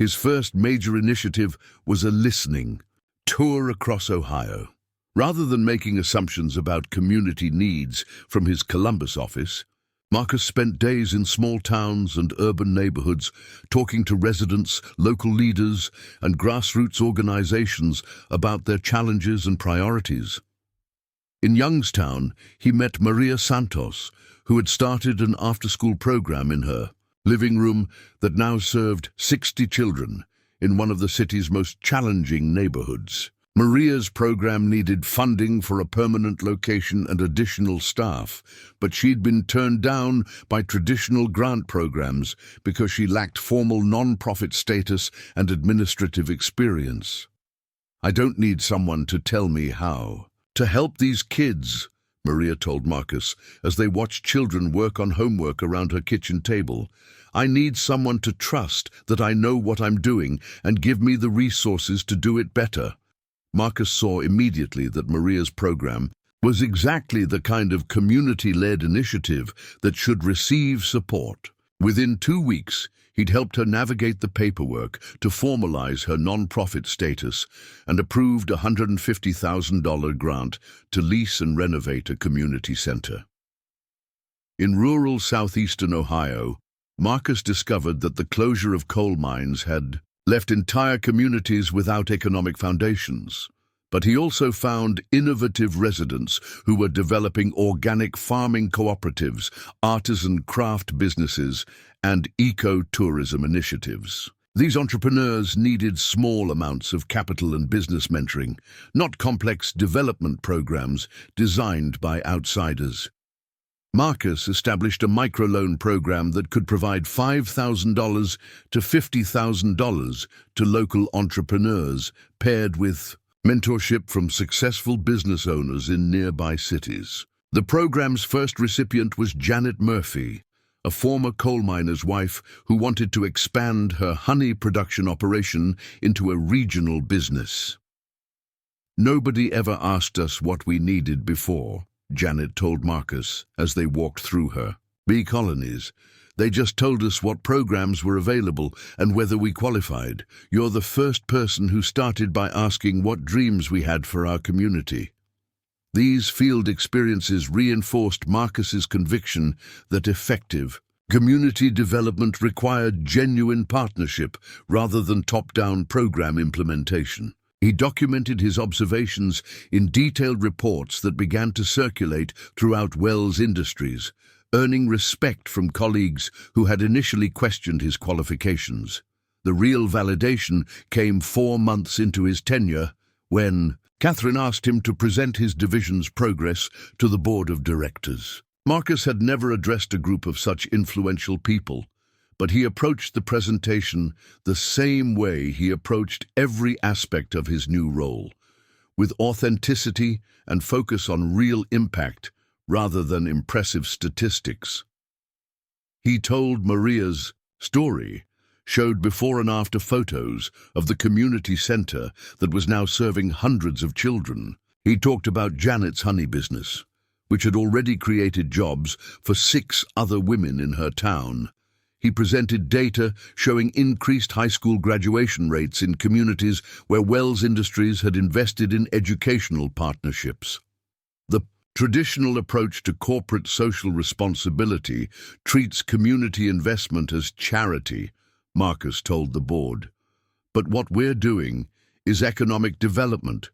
His first major initiative was a listening tour across Ohio. Rather than making assumptions about community needs from his Columbus office, Marcus spent days in small towns and urban neighborhoods, talking to residents, local leaders, and grassroots organizations about their challenges and priorities. In Youngstown, he met Maria Santos, who had started an after-school program in her living room that now served 60 children in one of the city's most challenging neighborhoods. Maria's program needed funding for a permanent location and additional staff, but she'd been turned down by traditional grant programs because she lacked formal non-profit status and administrative experience. I don't need someone to tell me how. To help these kids, Maria told Marcus as they watched children work on homework around her kitchen table, I need someone to trust that I know what I'm doing and give me the resources to do it better. Marcus saw immediately that Maria's program was exactly the kind of community-led initiative that should receive support. Within 2 weeks, he'd helped her navigate the paperwork to formalize her non-profit status and approved a $150,000 grant to lease and renovate a community center. In rural southeastern Ohio, Marcus discovered that the closure of coal mines had left entire communities without economic foundations. But he also found innovative residents who were developing organic farming cooperatives, artisan craft businesses, and eco-tourism initiatives. These entrepreneurs needed small amounts of capital and business mentoring, not complex development programs designed by outsiders. Marcus established a microloan program that could provide $5,000 to $50,000 to local entrepreneurs, paired with mentorship from successful business owners in nearby cities. The program's first recipient was Janet Murphy, a former coal miner's wife who wanted to expand her honey production operation into a regional business. Nobody ever asked us what we needed before, Janet told Marcus as they walked through her bee colonies. They just told us what programs were available and whether we qualified. You're the first person who started by asking what dreams we had for our community. These field experiences reinforced Marcus's conviction that effective community development required genuine partnership rather than top-down program implementation. He documented his observations in detailed reports that began to circulate throughout Wells Industries, earning respect from colleagues who had initially questioned his qualifications. The real validation came 4 months into his tenure when Catherine asked him to present his division's progress to the board of directors. Marcus had never addressed a group of such influential people, but he approached the presentation the same way he approached every aspect of his new role, with authenticity and focus on real impact rather than impressive statistics. He told Maria's story, showed before and after photos of the community center that was now serving hundreds of children. He talked about Janet's honey business, which had already created jobs for 6 other women in her town. He presented data showing increased high school graduation rates in communities where Wells Industries had invested in educational partnerships. The traditional approach to corporate social responsibility treats community investment as charity, Marcus told the board. But what we're doing is economic development.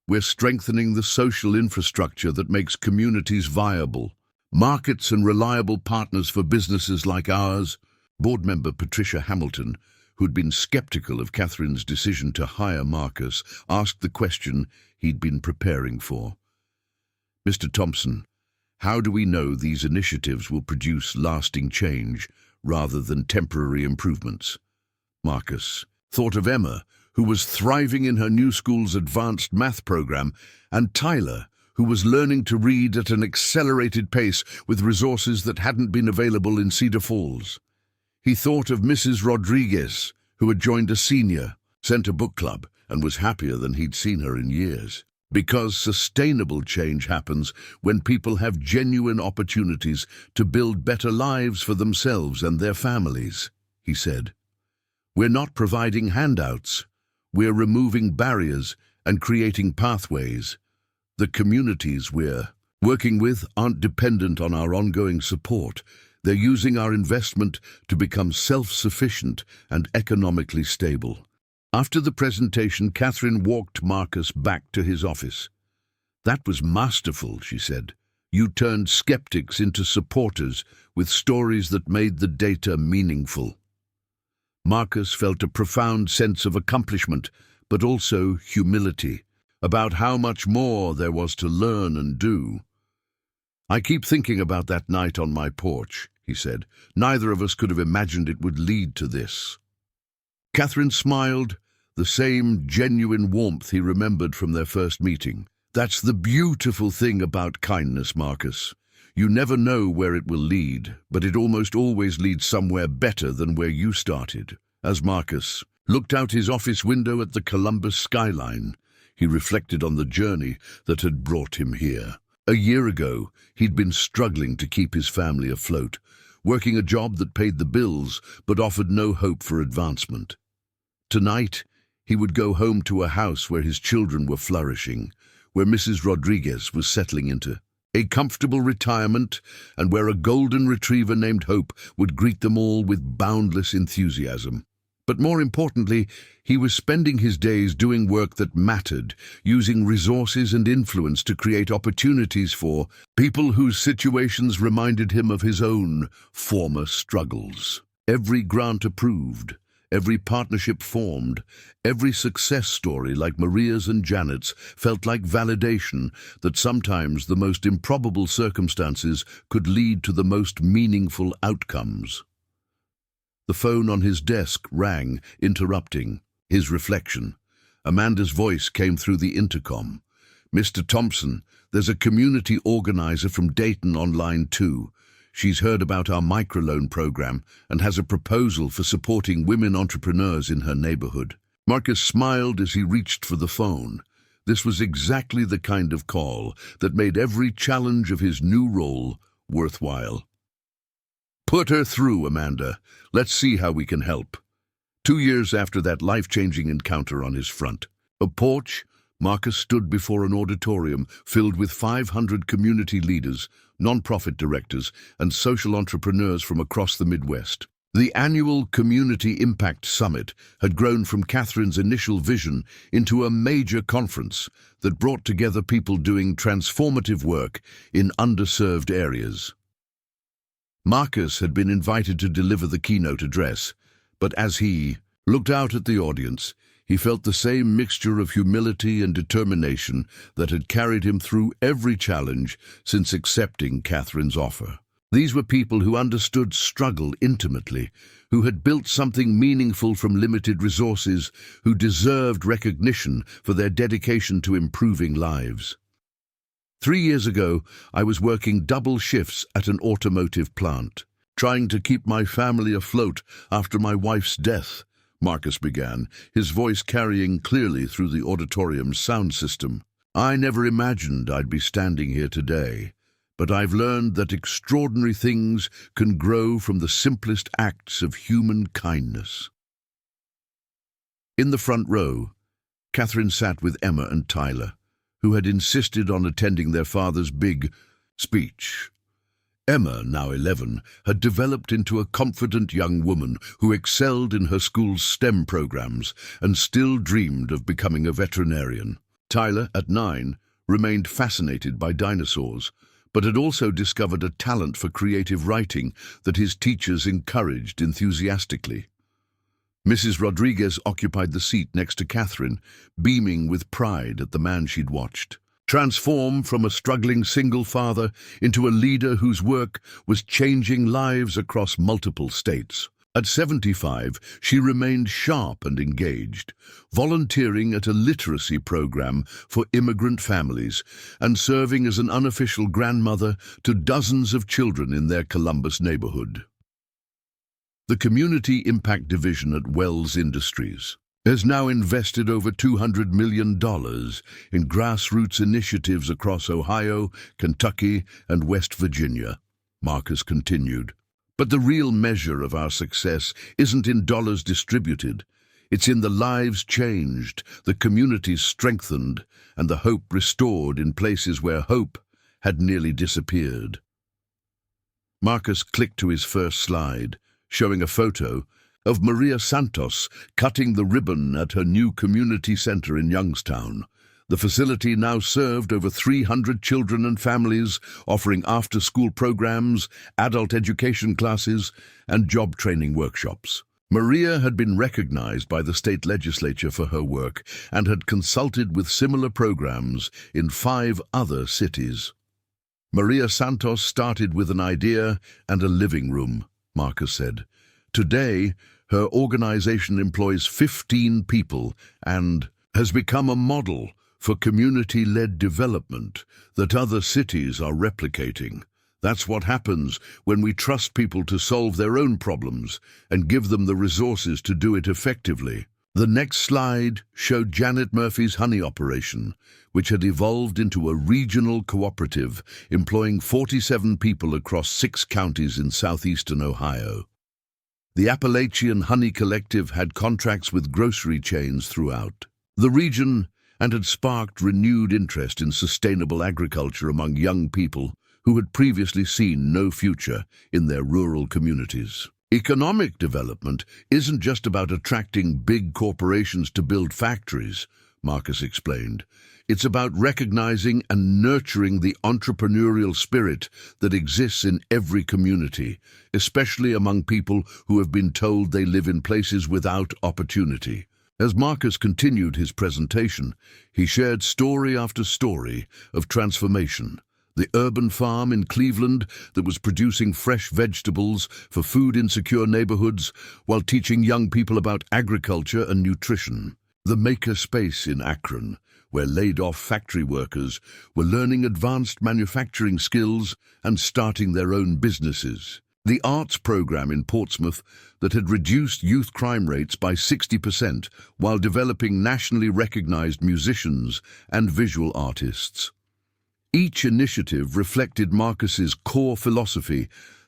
We're strengthening the social infrastructure that makes communities viable, markets and reliable partners for businesses like ours. Board member Patricia Hamilton, who'd been skeptical of Catherine's decision to hire Marcus, asked the question he'd been preparing for. Mr. Thompson, how do we know these initiatives will produce lasting change rather than temporary improvements? Marcus thought of Emma, who was thriving in her new school's advanced math program, and Tyler, who was learning to read at an accelerated pace with resources that hadn't been available in Cedar Falls. He thought of Mrs. Rodriguez, who had joined a senior center book club and was happier than he'd seen her in years. Because sustainable change happens when people have genuine opportunities to build better lives for themselves and their families, he said. We're not providing handouts. We're removing barriers and creating pathways. The communities we're working with aren't dependent on our ongoing support. They're using our investment to become self-sufficient and economically stable. After the presentation, Catherine walked Marcus back to his office. That was masterful, she said. You turned skeptics into supporters with stories that made the data meaningful. Marcus felt a profound sense of accomplishment, but also humility, about how much more there was to learn and do. I keep thinking about that night on my porch, he said. Neither of us could have imagined it would lead to this. Catherine smiled, the same genuine warmth he remembered from their first meeting. That's the beautiful thing about kindness, Marcus. You never know where it will lead, but it almost always leads somewhere better than where you started. As Marcus looked out his office window at the Columbus skyline, he reflected on the journey that had brought him here. A year ago, he'd been struggling to keep his family afloat, working a job that paid the bills but offered no hope for advancement. Tonight, he would go home to a house where his children were flourishing, where Mrs. Rodriguez was settling into a comfortable retirement, and where a golden retriever named Hope would greet them all with boundless enthusiasm. But more importantly, he was spending his days doing work that mattered, using resources and influence to create opportunities for people whose situations reminded him of his own former struggles. Every grant approved, every partnership formed, every success story like Maria's and Janet's felt like validation that sometimes the most improbable circumstances could lead to the most meaningful outcomes. The phone on his desk rang, interrupting his reflection. Amanda's voice came through the intercom. "Mr. Thompson, there's a community organizer from Dayton on line 2. She's heard about our microloan program and has a proposal for supporting women entrepreneurs in her neighborhood." Marcus smiled as he reached for the phone. This was exactly the kind of call that made every challenge of his new role worthwhile. "Put her through, Amanda. Let's see how we can help." 2 years after that life-changing encounter on his front porch, Marcus stood before an auditorium filled with 500 community leaders, nonprofit directors, and social entrepreneurs from across the Midwest. The annual Community Impact Summit had grown from Catherine's initial vision into a major conference that brought together people doing transformative work in underserved areas. Marcus had been invited to deliver the keynote address, but as he looked out at the audience, he felt the same mixture of humility and determination that had carried him through every challenge since accepting Catherine's offer. These were people who understood struggle intimately, who had built something meaningful from limited resources, who deserved recognition for their dedication to improving lives. 3 years ago, I was working double shifts at an automotive plant, trying to keep my family afloat after my wife's death, Marcus began, his voice carrying clearly through the auditorium's sound system. "I never imagined I'd be standing here today, but I've learned that extraordinary things can grow from the simplest acts of human kindness." In the front row, Catherine sat with Emma and Tyler, who had insisted on attending their father's big speech. Emma, now 11, had developed into a confident young woman who excelled in her school's STEM programs and still dreamed of becoming a veterinarian. Tyler, at 9, remained fascinated by dinosaurs, but had also discovered a talent for creative writing that his teachers encouraged enthusiastically. Mrs. Rodriguez occupied the seat next to Catherine, beaming with pride at the man she'd watched transform from a struggling single father into a leader whose work was changing lives across multiple states. At 75, she remained sharp and engaged, volunteering at a literacy program for immigrant families and serving as an unofficial grandmother to dozens of children in their Columbus neighborhood. The Community Impact Division at Wells Industries has now invested over $200 million in grassroots initiatives across Ohio, Kentucky, and West Virginia, Marcus continued. But the real measure of our success isn't in dollars distributed. It's in the lives changed, the communities strengthened, and the hope restored in places where hope had nearly disappeared. Marcus clicked to his first slide, showing a photo of Maria Santos cutting the ribbon at her new community center in Youngstown. The facility now served over 300 children and families, offering after-school programs, adult education classes, and job training workshops. Maria had been recognized by the state legislature for her work and had consulted with similar programs in 5 other cities. Maria Santos started with an idea and a living room, Marcus said. Today, Her organization employs 15 people and has become a model for community-led development that other cities are replicating. That's what happens when we trust people to solve their own problems and give them the resources to do it effectively. The next slide showed Janet Murphy's honey operation, which had evolved into a regional cooperative employing 47 people across 6 counties in southeastern Ohio. The Appalachian Honey Collective had contracts with grocery chains throughout the region and had sparked renewed interest in sustainable agriculture among young people who had previously seen no future in their rural communities. Economic development isn't just about attracting big corporations to build factories, Marcus explained. It's about recognizing and nurturing the entrepreneurial spirit that exists in every community, especially among people who have been told they live in places without opportunity. As Marcus continued his presentation, he shared story after story of transformation. The urban farm in Cleveland that was producing fresh vegetables for food-insecure neighborhoods while teaching young people about agriculture and nutrition. The maker space in Akron, where laid-off factory workers were learning advanced manufacturing skills and starting their own businesses. The arts program in Portsmouth that had reduced youth crime rates by 60% while developing nationally recognized musicians and visual artists. Each initiative reflected Marcus's core philosophy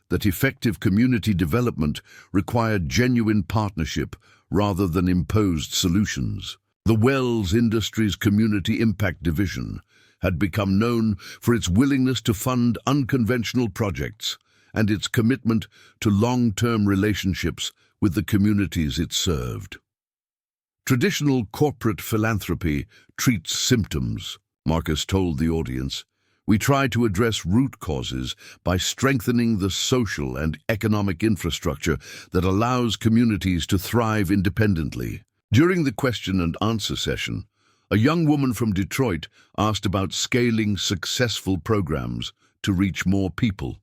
that effective community development required genuine partnership rather than imposed solutions. The Wells Industries Community Impact Division had become known for its willingness to fund unconventional projects and its commitment to long-term relationships with the communities it served. Traditional corporate philanthropy treats symptoms, Marcus told the audience. We try to address root causes by strengthening the social and economic infrastructure that allows communities to thrive independently. During the question and answer session, a young woman from Detroit asked about scaling successful programs to reach more people.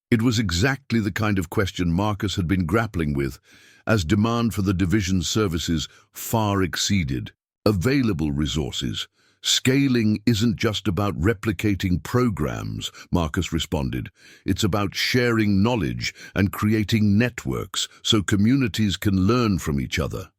It was exactly the kind of question Marcus had been grappling with, as demand for the division's services far exceeded available resources. Scaling isn't just about replicating programs, Marcus responded. It's about sharing knowledge and creating networks so communities can learn from each other.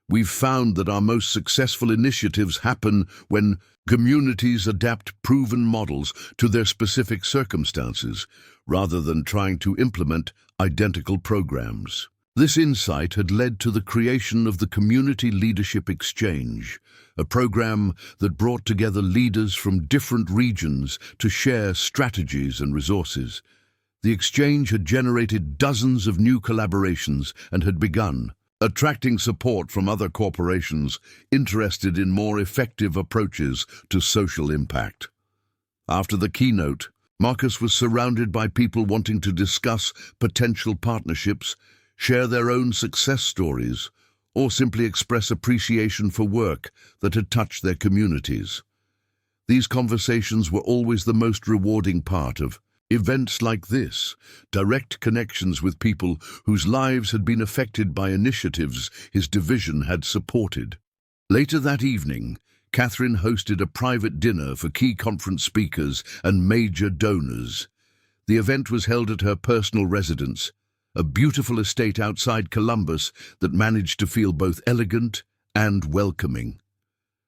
We've found that our most successful initiatives happen when communities adapt proven models to their specific circumstances, rather than trying to implement identical programs. This insight had led to the creation of the Community Leadership Exchange, a program that brought together leaders from different regions to share strategies and resources. The exchange had generated dozens of new collaborations and had begun attracting support from other corporations interested in more effective approaches to social impact. After the keynote, Marcus was surrounded by people wanting to discuss potential partnerships, share their own success stories, or simply express appreciation for work that had touched their communities. These conversations were always the most rewarding part of events like this, direct connections with people whose lives had been affected by initiatives his division had supported. Later that evening, Catherine hosted a private dinner for key conference speakers and major donors. The event was held at her personal residence, a beautiful estate outside Columbus that managed to feel both elegant and welcoming.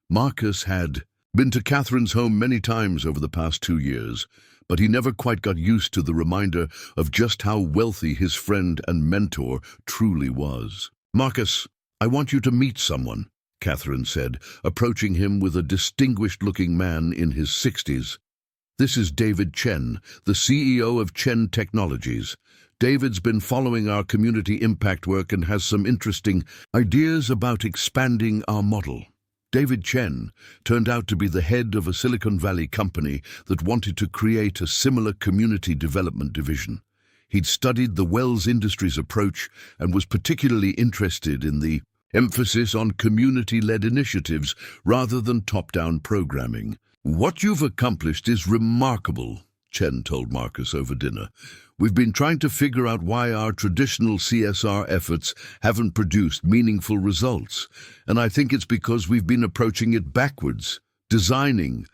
Marcus had been to Catherine's home many times over the past 2 years, but he never quite got used to the reminder of just how wealthy his friend and mentor truly was. "Marcus, I want you to meet someone," Catherine said, approaching him with a distinguished-looking man in his 60s. "This is David Chen, the CEO of Chen Technologies. David's been following our community impact work and has some interesting ideas about expanding our model." David Chen turned out to be the head of a Silicon Valley company that wanted to create a similar community development division. He'd studied the Wells Industries approach and was particularly interested in the emphasis on community-led initiatives rather than top-down programming. "What you've accomplished is remarkable," Chen told Marcus over dinner. "We've been trying to figure out why our traditional CSR efforts haven't produced meaningful results, and I think it's because we've been approaching it backwards, designing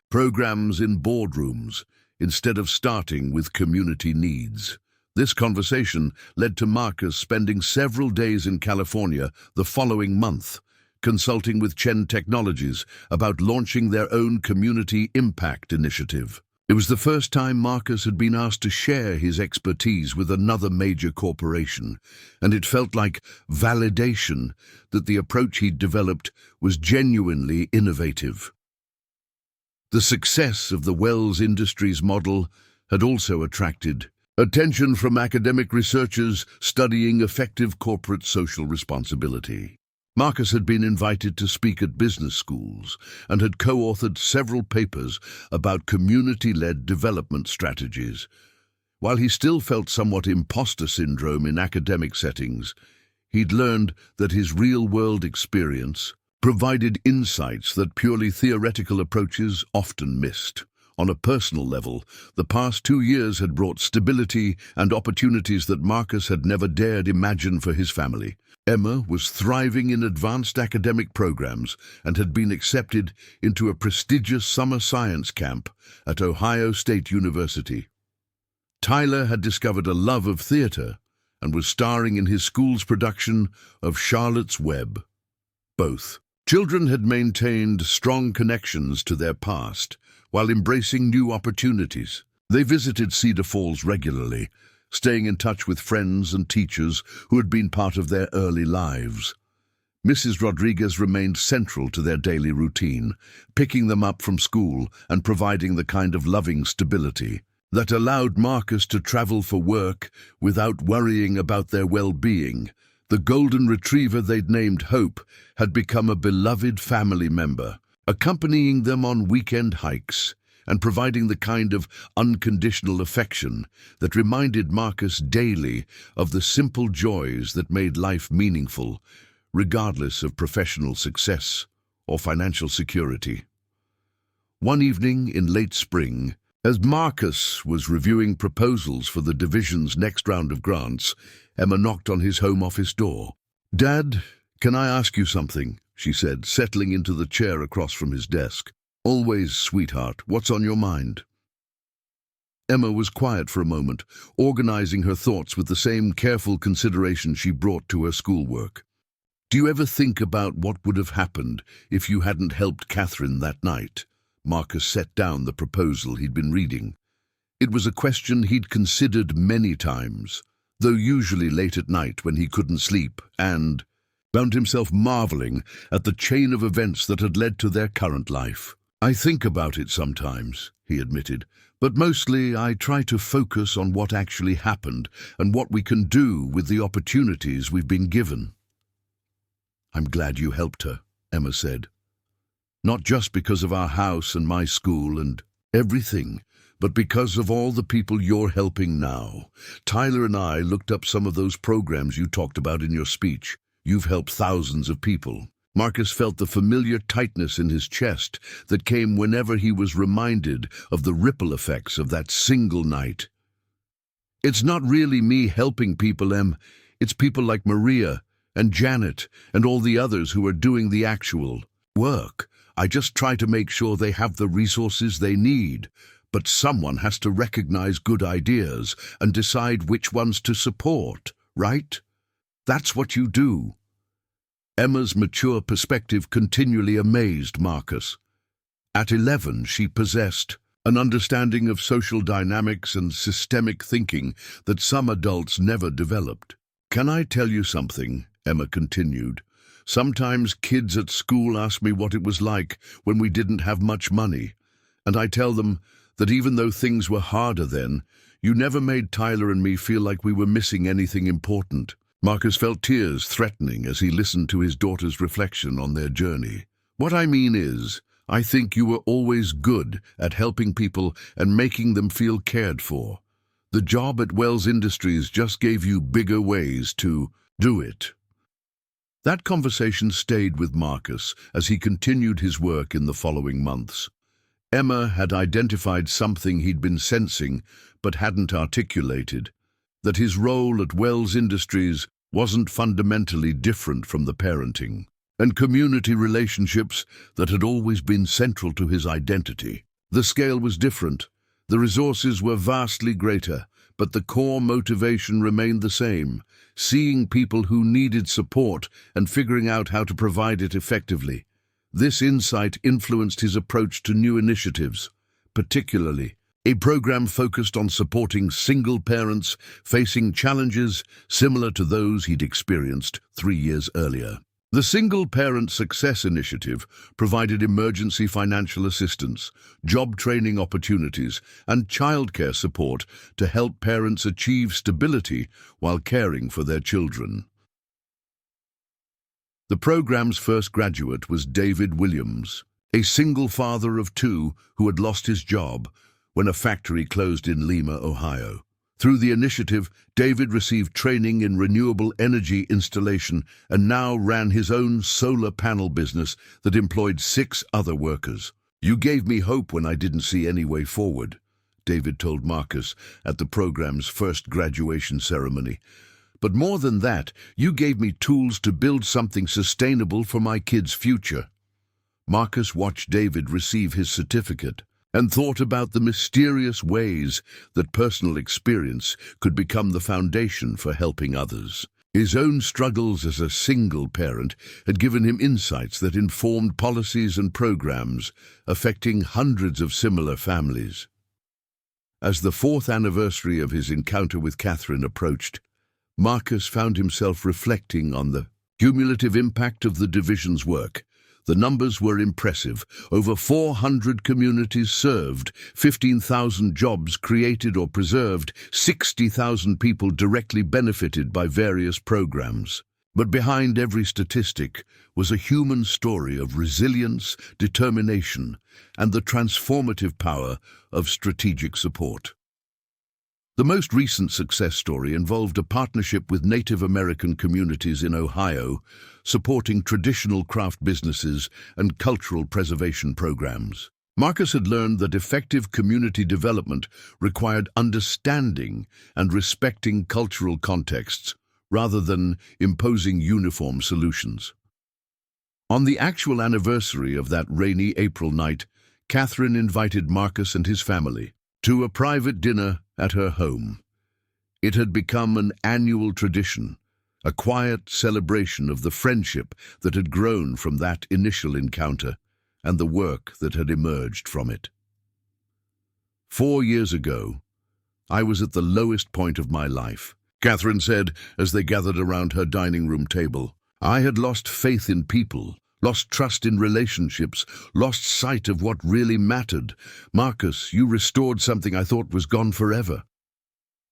programs in boardrooms instead of starting with community needs." This conversation led to Marcus spending several days in California the following month, consulting with Chen Technologies about launching their own community impact initiative. It was the first time Marcus had been asked to share his expertise with another major corporation, and it felt like validation that the approach he'd developed was genuinely innovative. The success of the Wells Industries model had also attracted attention from academic researchers studying effective corporate social responsibility. Marcus had been invited to speak at business schools and had co-authored several papers about community-led development strategies. While he still felt somewhat imposter syndrome in academic settings, he'd learned that his real-world experience provided insights that purely theoretical approaches often missed. On a personal level, the past 2 years had brought stability and opportunities that Marcus had never dared imagine for his family. Emma was thriving in advanced academic programs and had been accepted into a prestigious summer science camp at Ohio State University. Tyler had discovered a love of theater and was starring in his school's production of Charlotte's Web. Both children had maintained strong connections to their past while embracing new opportunities. They visited Cedar Falls regularly, staying in touch with friends and teachers who had been part of their early lives. Mrs. Rodriguez remained central to their daily routine, picking them up from school and providing the kind of loving stability that allowed Marcus to travel for work without worrying about their well-being. The golden retriever they'd named Hope had become a beloved family member, accompanying them on weekend hikes and providing the kind of unconditional affection that reminded Marcus daily of the simple joys that made life meaningful, regardless of professional success or financial security. One evening in late spring, as Marcus was reviewing proposals for the division's next round of grants, Emma knocked on his home office door. "Dad, can I ask you something?" she said, settling into the chair across from his desk. "Always, sweetheart. What's on your mind?" Emma was quiet for a moment, organizing her thoughts with the same careful consideration she brought to her schoolwork. "Do you ever think about what would have happened if you hadn't helped Catherine that night?" Marcus set down the proposal he'd been reading. It was a question he'd considered many times, though usually late at night when he couldn't sleep, and found himself marveling at the chain of events that had led to their current life. "I think about it sometimes," he admitted, "but mostly I try to focus on what actually happened and what we can do with the opportunities we've been given." "I'm glad you helped her," Emma said. "Not just because of our house and my school and everything, but because of all the people you're helping now. Tyler and I looked up some of those programs you talked about in your speech. You've helped thousands of people." Marcus felt the familiar tightness in his chest that came whenever he was reminded of the ripple effects of that single night. "It's not really me helping people, Em. It's people like Maria and Janet and all the others who are doing the actual work. I just try to make sure they have the resources they need. But someone has to recognize good ideas and decide which ones to support, right? That's what you do." Emma's mature perspective continually amazed Marcus. At 11, she possessed an understanding of social dynamics and systemic thinking that some adults never developed. "Can I tell you something?" Emma continued. "Sometimes kids at school ask me what it was like when we didn't have much money, and I tell them that even though things were harder then, you never made Tyler and me feel like we were missing anything important." Marcus felt tears threatening as he listened to his daughter's reflection on their journey. "What I mean is, I think you were always good at helping people and making them feel cared for. The job at Wells Industries just gave you bigger ways to do it." That conversation stayed with Marcus as he continued his work in the following months. Emma had identified something he'd been sensing but hadn't articulated, that his role at Wells Industries wasn't fundamentally different from the parenting and community relationships that had always been central to his identity. The scale was different, the resources were vastly greater, but the core motivation remained the same: seeing people who needed support and figuring out how to provide it effectively. This insight influenced his approach to new initiatives, particularly a program focused on supporting single parents facing challenges similar to those he'd experienced 3 years earlier. The Single Parent Success Initiative provided emergency financial assistance, job training opportunities, and childcare support to help parents achieve stability while caring for their children. The program's first graduate was David Williams, a single father of 2 who had lost his job when a factory closed in Lima, Ohio. Through the initiative, David received training in renewable energy installation and now ran his own solar panel business that employed 6 other workers. "You gave me hope when I didn't see any way forward," David told Marcus at the program's first graduation ceremony. "But more than that, you gave me tools to build something sustainable for my kids' future." Marcus watched David receive his certificate and thought about the mysterious ways that personal experience could become the foundation for helping others. His own struggles as a single parent had given him insights that informed policies and programs affecting hundreds of similar families. As the 4th anniversary of his encounter with Catherine approached, Marcus found himself reflecting on the cumulative impact of the division's work. The numbers were impressive: over 400 communities served, 15,000 jobs created or preserved, 60,000 people directly benefited by various programs. But behind every statistic was a human story of resilience, determination, and the transformative power of strategic support. The most recent success story involved a partnership with Native American communities in Ohio, supporting traditional craft businesses and cultural preservation programs. Marcus had learned that effective community development required understanding and respecting cultural contexts, rather than imposing uniform solutions. On the actual anniversary of that rainy April night, Catherine invited Marcus and his family to a private dinner at her home. It had become an annual tradition, a quiet celebration of the friendship that had grown from that initial encounter and the work that had emerged from it. 4 years ago, I was at the lowest point of my life, Catherine said as they gathered around her dining room table. I had lost faith in people, lost trust in relationships, lost sight of what really mattered. "Marcus, you restored something I thought was gone forever."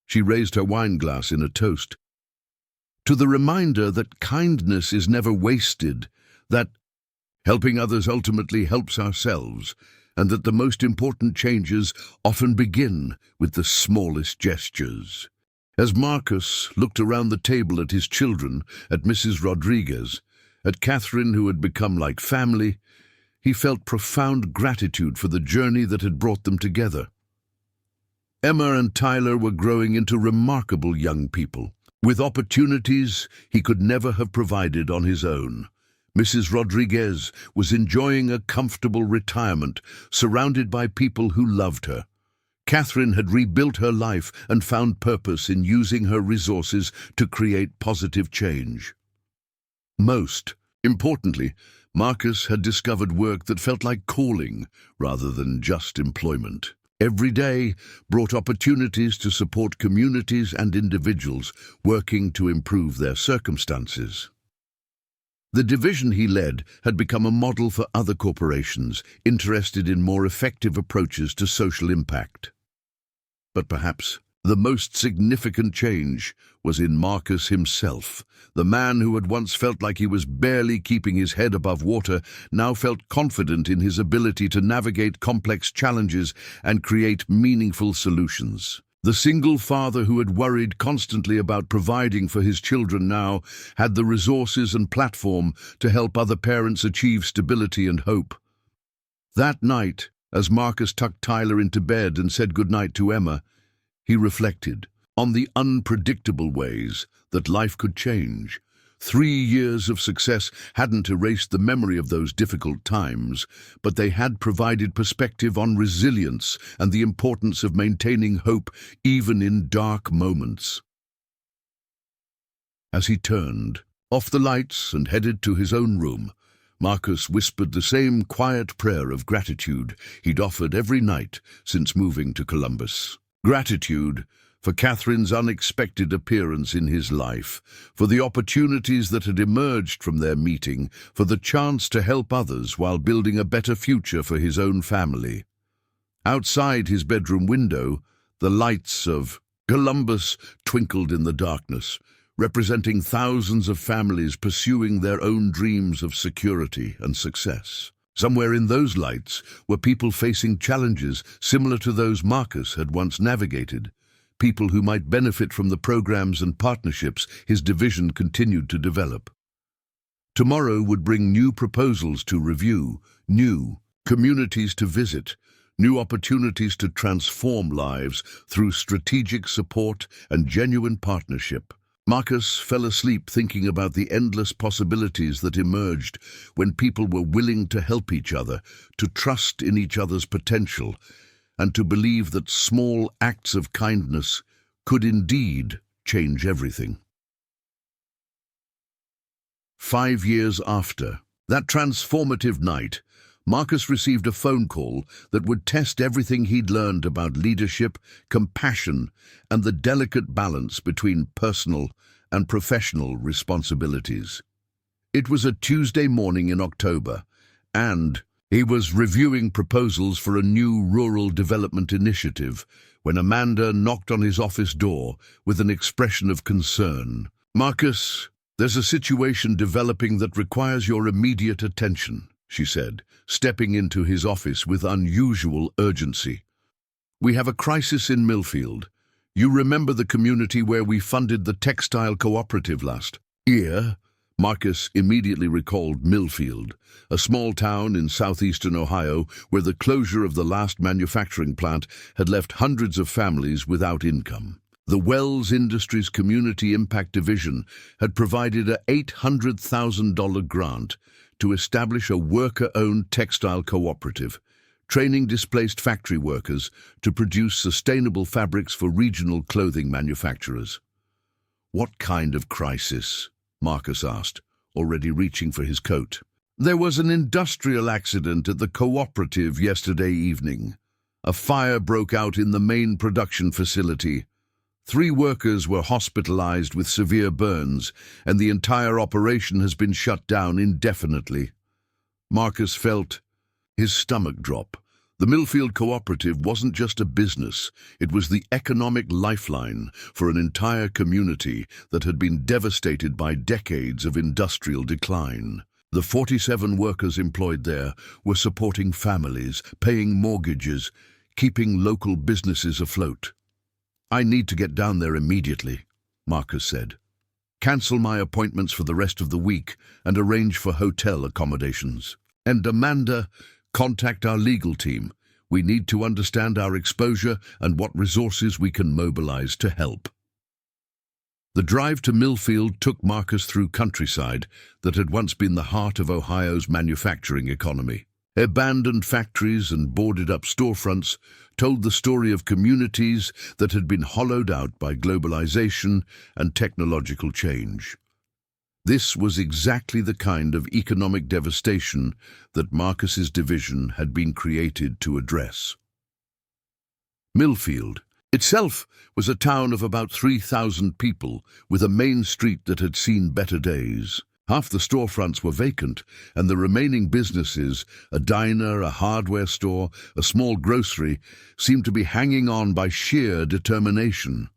She raised her wine glass in a toast to the reminder that kindness is never wasted, that helping others ultimately helps ourselves, and that the most important changes often begin with the smallest gestures. As Marcus looked around the table at his children, at Mrs. Rodriguez, at Catherine, who had become like family, he felt profound gratitude for the journey that had brought them together. Emma and Tyler were growing into remarkable young people, with opportunities he could never have provided on his own. Mrs. Rodriguez was enjoying a comfortable retirement, surrounded by people who loved her. Catherine had rebuilt her life and found purpose in using her resources to create positive change. Most importantly, Marcus had discovered work that felt like calling rather than just employment. Every day brought opportunities to support communities and individuals working to improve their circumstances. The division he led had become a model for other corporations interested in more effective approaches to social impact. But perhaps the most significant change was in Marcus himself. The man who had once felt like he was barely keeping his head above water now felt confident in his ability to navigate complex challenges and create meaningful solutions. The single father who had worried constantly about providing for his children now had the resources and platform to help other parents achieve stability and hope. That night, As Marcus tucked Tyler into bed and said goodnight to Emma, he reflected on the unpredictable ways that life could change. 3 years of success hadn't erased the memory of those difficult times, but they had provided perspective on resilience and the importance of maintaining hope even in dark moments. As he turned off the lights and headed to his own room, Marcus whispered the same quiet prayer of gratitude he'd offered every night since moving to Columbus. Gratitude for Catherine's unexpected appearance in his life, for the opportunities that had emerged from their meeting, for the chance to help others while building a better future for his own family. Outside his bedroom window, the lights of Columbus twinkled in the darkness, representing thousands of families pursuing their own dreams of security and success. Somewhere in those lights were people facing challenges similar to those Marcus had once navigated, people who might benefit from the programs and partnerships his division continued to develop. Tomorrow would bring new proposals to review, new communities to visit, new opportunities to transform lives through strategic support and genuine partnership. Marcus fell asleep thinking about the endless possibilities that emerged when people were willing to help each other, to trust in each other's potential, and to believe that small acts of kindness could indeed change everything. 5 years after that transformative night, Marcus received a phone call that would test everything he'd learned about leadership, compassion, and the delicate balance between personal and professional responsibilities. It was a Tuesday morning in October, and he was reviewing proposals for a new rural development initiative when Amanda knocked on his office door with an expression of concern. "Marcus, there's a situation developing that requires your immediate attention," she said, stepping into his office with unusual urgency. "We have a crisis in Millfield. You remember the community where we funded the textile cooperative last year?" Marcus immediately recalled Millfield, a small town in southeastern Ohio where the closure of the last manufacturing plant had left hundreds of families without income. The Wells Industries Community Impact Division had provided a $800,000 grant to establish a worker-owned textile cooperative, training displaced factory workers to produce sustainable fabrics for regional clothing manufacturers. "What kind of crisis?" Marcus asked, already reaching for his coat. "There was an industrial accident at the cooperative yesterday evening. A fire broke out in the main production facility. 3 workers were hospitalized with severe burns, and the entire operation has been shut down indefinitely." Marcus felt his stomach drop. The Millfield Cooperative wasn't just a business, it was the economic lifeline for an entire community that had been devastated by decades of industrial decline. The 47 workers employed there were supporting families, paying mortgages, keeping local businesses afloat. "I need to get down there immediately," Marcus said. "Cancel my appointments for the rest of the week and arrange for hotel accommodations. And Amanda, contact our legal team. We need to understand our exposure and what resources we can mobilize to help." The drive to Millfield took Marcus through countryside that had once been the heart of Ohio's manufacturing economy. Abandoned factories and boarded-up storefronts told the story of communities that had been hollowed out by globalization and technological change. This was exactly the kind of economic devastation that Marcus's division had been created to address. Millfield itself was a town of about 3,000 people with a main street that had seen better days. Half the storefronts were vacant, and the remaining businesses, a diner, a hardware store, a small grocery, seemed to be hanging on by sheer determination.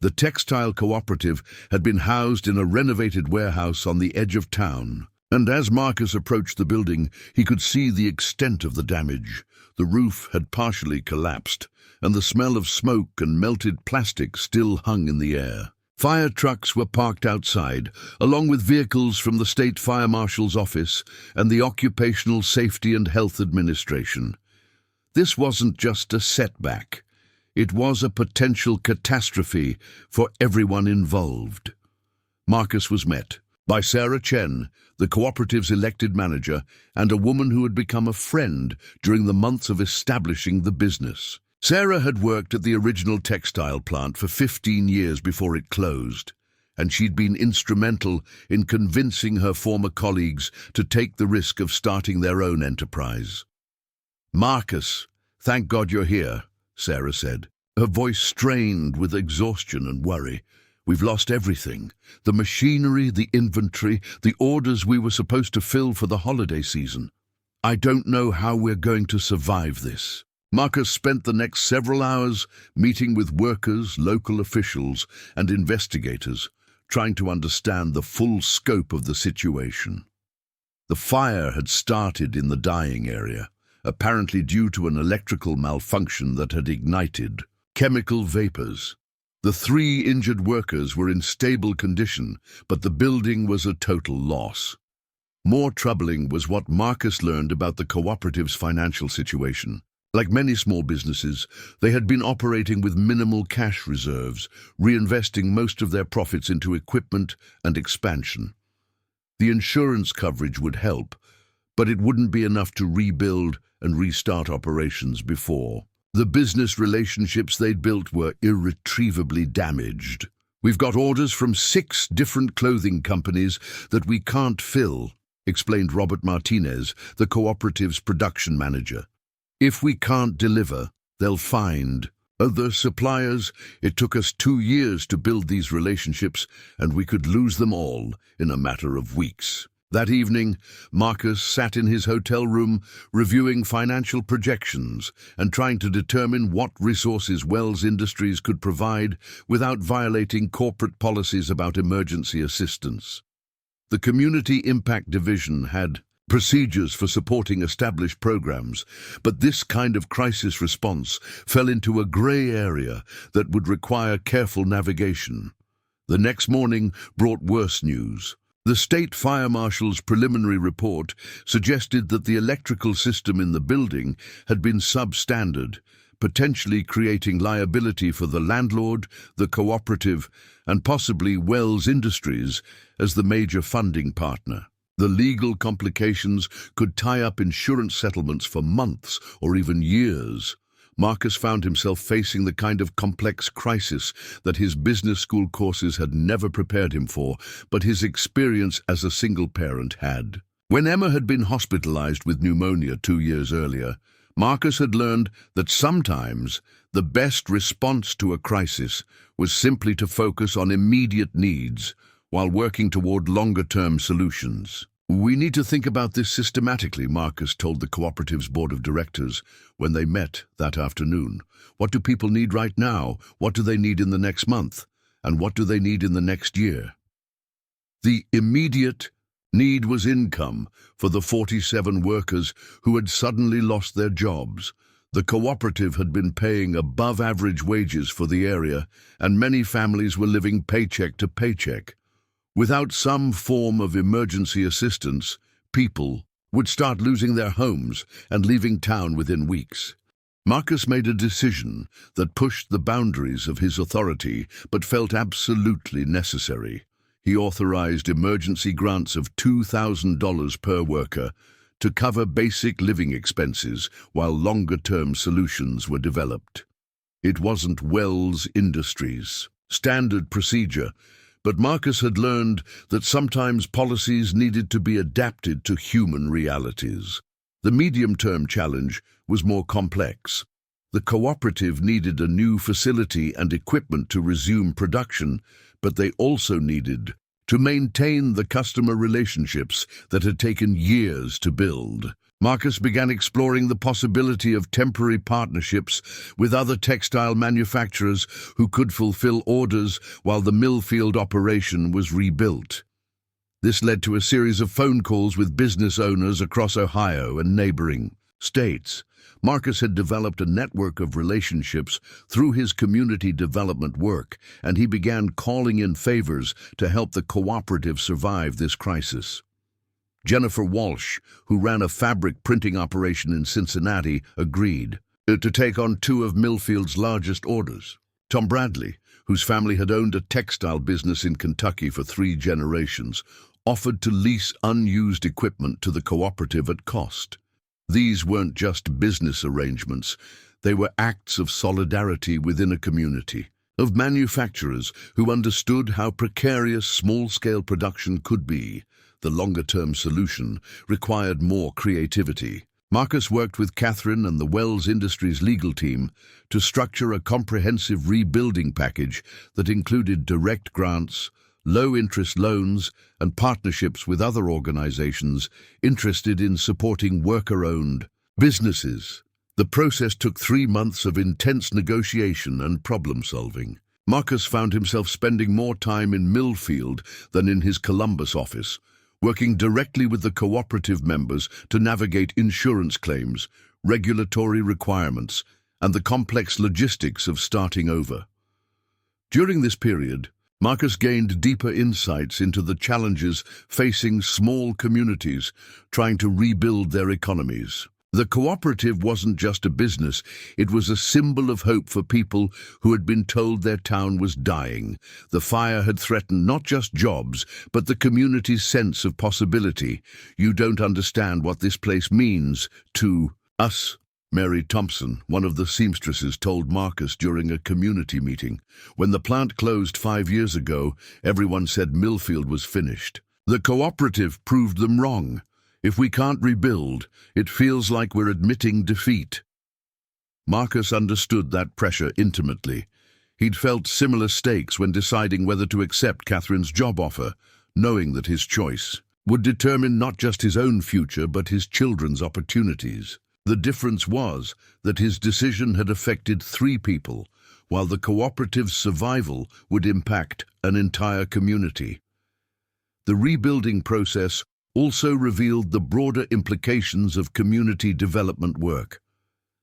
The textile cooperative had been housed in a renovated warehouse on the edge of town, and as Marcus approached the building, he could see the extent of the damage. The roof had partially collapsed, and the smell of smoke and melted plastic still hung in the air. Fire trucks were parked outside, along with vehicles from the State Fire Marshal's office and the Occupational Safety and Health Administration. This wasn't just a setback. It was a potential catastrophe for everyone involved. Marcus was met by Sarah Chen, the cooperative's elected manager, and a woman who had become a friend during the months of establishing the business. Sarah had worked at the original textile plant for 15 years before it closed, and she'd been instrumental in convincing her former colleagues to take the risk of starting their own enterprise. "Marcus, thank God you're here," Sarah said, her voice strained with exhaustion and worry. "We've lost everything. The machinery, the inventory, the orders we were supposed to fill for the holiday season. I don't know how we're going to survive this." Marcus spent the next several hours meeting with workers, local officials, and investigators, trying to understand the full scope of the situation. The fire had started in the dyeing area, apparently due to an electrical malfunction that had ignited chemical vapors. The 3 injured workers were in stable condition, but the building was a total loss. More troubling was what Marcus learned about the cooperative's financial situation. Like many small businesses, they had been operating with minimal cash reserves, reinvesting most of their profits into equipment and expansion. The insurance coverage would help, but it wouldn't be enough to rebuild and restart operations before. The business relationships they'd built were irretrievably damaged. "We've got orders from 6 different clothing companies that we can't fill," explained Robert Martinez, the cooperative's production manager. "If we can't deliver, they'll find other suppliers. It took us 2 years to build these relationships, and we could lose them all in a matter of weeks." That evening, Marcus sat in his hotel room reviewing financial projections and trying to determine what resources Wells Industries could provide without violating corporate policies about emergency assistance. The Community Impact Division had procedures for supporting established programs, but this kind of crisis response fell into a gray area that would require careful navigation. The next morning brought worse news. The state fire marshal's preliminary report suggested that the electrical system in the building had been substandard, potentially creating liability for the landlord, the cooperative, and possibly Wells Industries as the major funding partner. The legal complications could tie up insurance settlements for months or even years. Marcus found himself facing the kind of complex crisis that his business school courses had never prepared him for, but his experience as a single parent had. When Emma had been hospitalized with pneumonia 2 years earlier, Marcus had learned that sometimes the best response to a crisis was simply to focus on immediate needs while working toward longer-term solutions. "We need to think about this systematically," Marcus told the cooperative's board of directors when they met that afternoon. "What do people need right now? What do they need in the next month? And what do they need in the next year?" The immediate need was income for the 47 workers who had suddenly lost their jobs. The cooperative had been paying above-average wages for the area, and many families were living paycheck to paycheck. Without some form of emergency assistance, people would start losing their homes and leaving town within weeks. Marcus made a decision that pushed the boundaries of his authority but felt absolutely necessary. He authorized emergency grants of $2,000 per worker to cover basic living expenses while longer-term solutions were developed. It wasn't Wells Industries' standard procedure, but Marcus had learned that sometimes policies needed to be adapted to human realities. The medium-term challenge was more complex. The cooperative needed a new facility and equipment to resume production, but they also needed to maintain the customer relationships that had taken years to build. Marcus began exploring the possibility of temporary partnerships with other textile manufacturers who could fulfill orders while the Millfield operation was rebuilt. This led to a series of phone calls with business owners across Ohio and neighboring states. Marcus had developed a network of relationships through his community development work, and he began calling in favors to help the cooperative survive this crisis. Jennifer Walsh, who ran a fabric printing operation in Cincinnati, agreed to take on two of Millfield's largest orders. Tom Bradley, whose family had owned a textile business in Kentucky for 3 generations, offered to lease unused equipment to the cooperative at cost. These weren't just business arrangements, they were acts of solidarity within a community, of manufacturers who understood how precarious small-scale production could be. The longer-term solution required more creativity. Marcus worked with Catherine and the Wells Industries legal team to structure a comprehensive rebuilding package that included direct grants, low-interest loans, and partnerships with other organizations interested in supporting worker-owned businesses. The process took 3 months of intense negotiation and problem-solving. Marcus found himself spending more time in Millfield than in his Columbus office, working directly with the cooperative members to navigate insurance claims, regulatory requirements, and the complex logistics of starting over. During this period, Marcus gained deeper insights into the challenges facing small communities trying to rebuild their economies. The cooperative wasn't just a business, it was a symbol of hope for people who had been told their town was dying. The fire had threatened not just jobs, but the community's sense of possibility. "You don't understand what this place means to us," Mary Thompson, one of the seamstresses, told Marcus during a community meeting. "When the plant closed 5 years ago, everyone said Millfield was finished. The cooperative proved them wrong. If we can't rebuild, it feels like we're admitting defeat." Marcus understood that pressure intimately. He'd felt similar stakes when deciding whether to accept Catherine's job offer, knowing that his choice would determine not just his own future but his children's opportunities. The difference was that his decision had affected 3 people, while the cooperative's survival would impact an entire community. The rebuilding process also revealed the broader implications of community development work.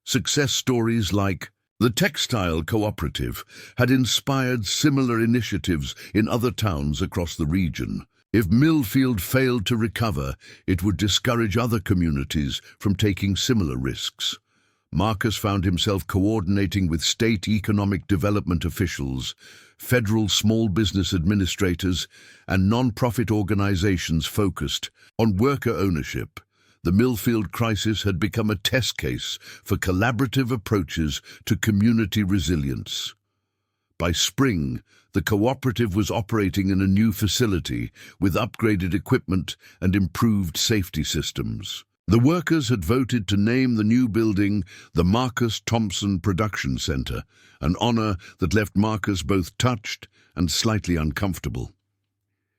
Success stories like the textile cooperative had inspired similar initiatives in other towns across the region. If Millfield failed to recover, it would discourage other communities from taking similar risks. Marcus found himself coordinating with state economic development officials, federal small business administrators, and non-profit organizations focused on worker ownership. The Millfield crisis had become a test case for collaborative approaches to community resilience. By spring, the cooperative was operating in a new facility with upgraded equipment and improved safety systems. The workers had voted to name the new building the Marcus Thompson Production Center, an honor that left Marcus both touched and slightly uncomfortable.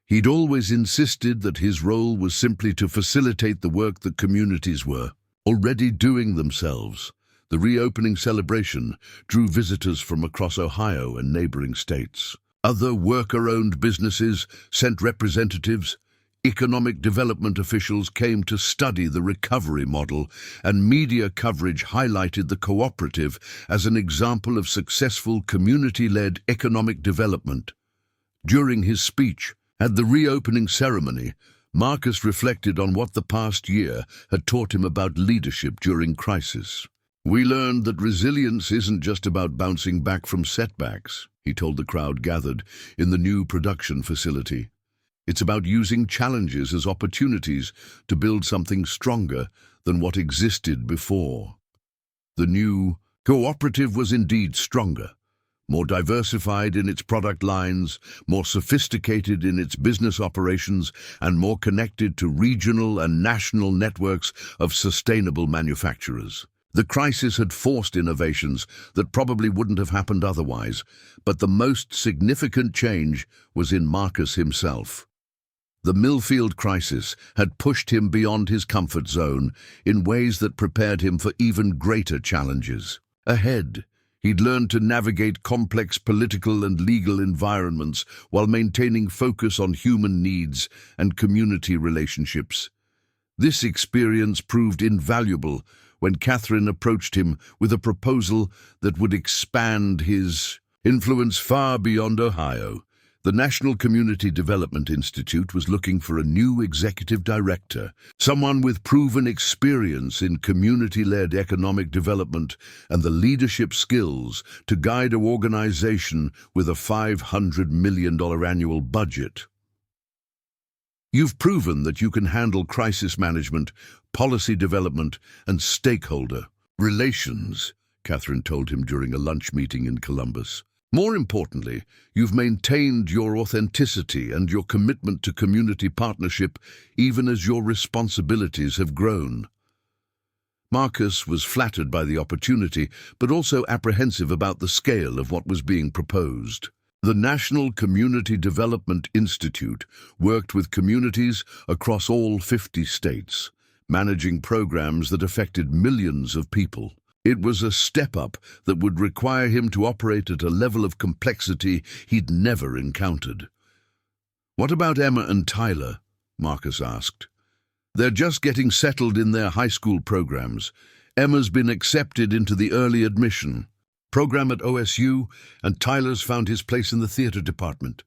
He'd always insisted that his role was simply to facilitate the work that communities were already doing themselves. The reopening celebration drew visitors from across Ohio and neighboring states. Other worker-owned businesses sent representatives. Economic development officials came to study the recovery model, and media coverage highlighted the cooperative as an example of successful community-led economic development. During his speech at the reopening ceremony, Marcus reflected on what the past year had taught him about leadership during crisis. "We learned that resilience isn't just about bouncing back from setbacks," he told the crowd gathered in the new production facility. "It's about using challenges as opportunities to build something stronger than what existed before." The new cooperative was indeed stronger, more diversified in its product lines, more sophisticated in its business operations, and more connected to regional and national networks of sustainable manufacturers. The crisis had forced innovations that probably wouldn't have happened otherwise, but the most significant change was in Marcus himself. The Millfield crisis had pushed him beyond his comfort zone in ways that prepared him for even greater challenges. Ahead, he'd learned to navigate complex political and legal environments while maintaining focus on human needs and community relationships. This experience proved invaluable when Catherine approached him with a proposal that would expand his influence far beyond Ohio. The National Community Development Institute was looking for a new executive director, someone with proven experience in community-led economic development and the leadership skills to guide an organization with a $500 million annual budget. You've proven that you can handle crisis management, policy development, and stakeholder relations, Catherine told him during a lunch meeting in Columbus. More importantly, you've maintained your authenticity and your commitment to community partnership even as your responsibilities have grown. Marcus was flattered by the opportunity, but also apprehensive about the scale of what was being proposed. The National Community Development Institute worked with communities across all 50 states, managing programs that affected millions of people. It was a step up that would require him to operate at a level of complexity he'd never encountered. "What about Emma and Tyler?" Marcus asked. "They're just getting settled in their high school programs. Emma's been accepted into the early admission program at OSU, and Tyler's found his place in the theater department."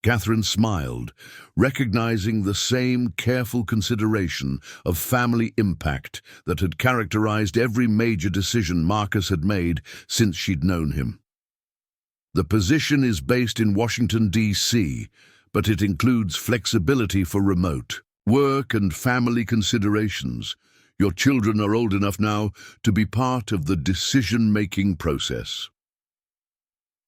Catherine smiled, recognizing the same careful consideration of family impact that had characterized every major decision Marcus had made since she'd known him. "The position is based in Washington, D.C., but it includes flexibility for remote work and family considerations. Your children are old enough now to be part of the decision-making process."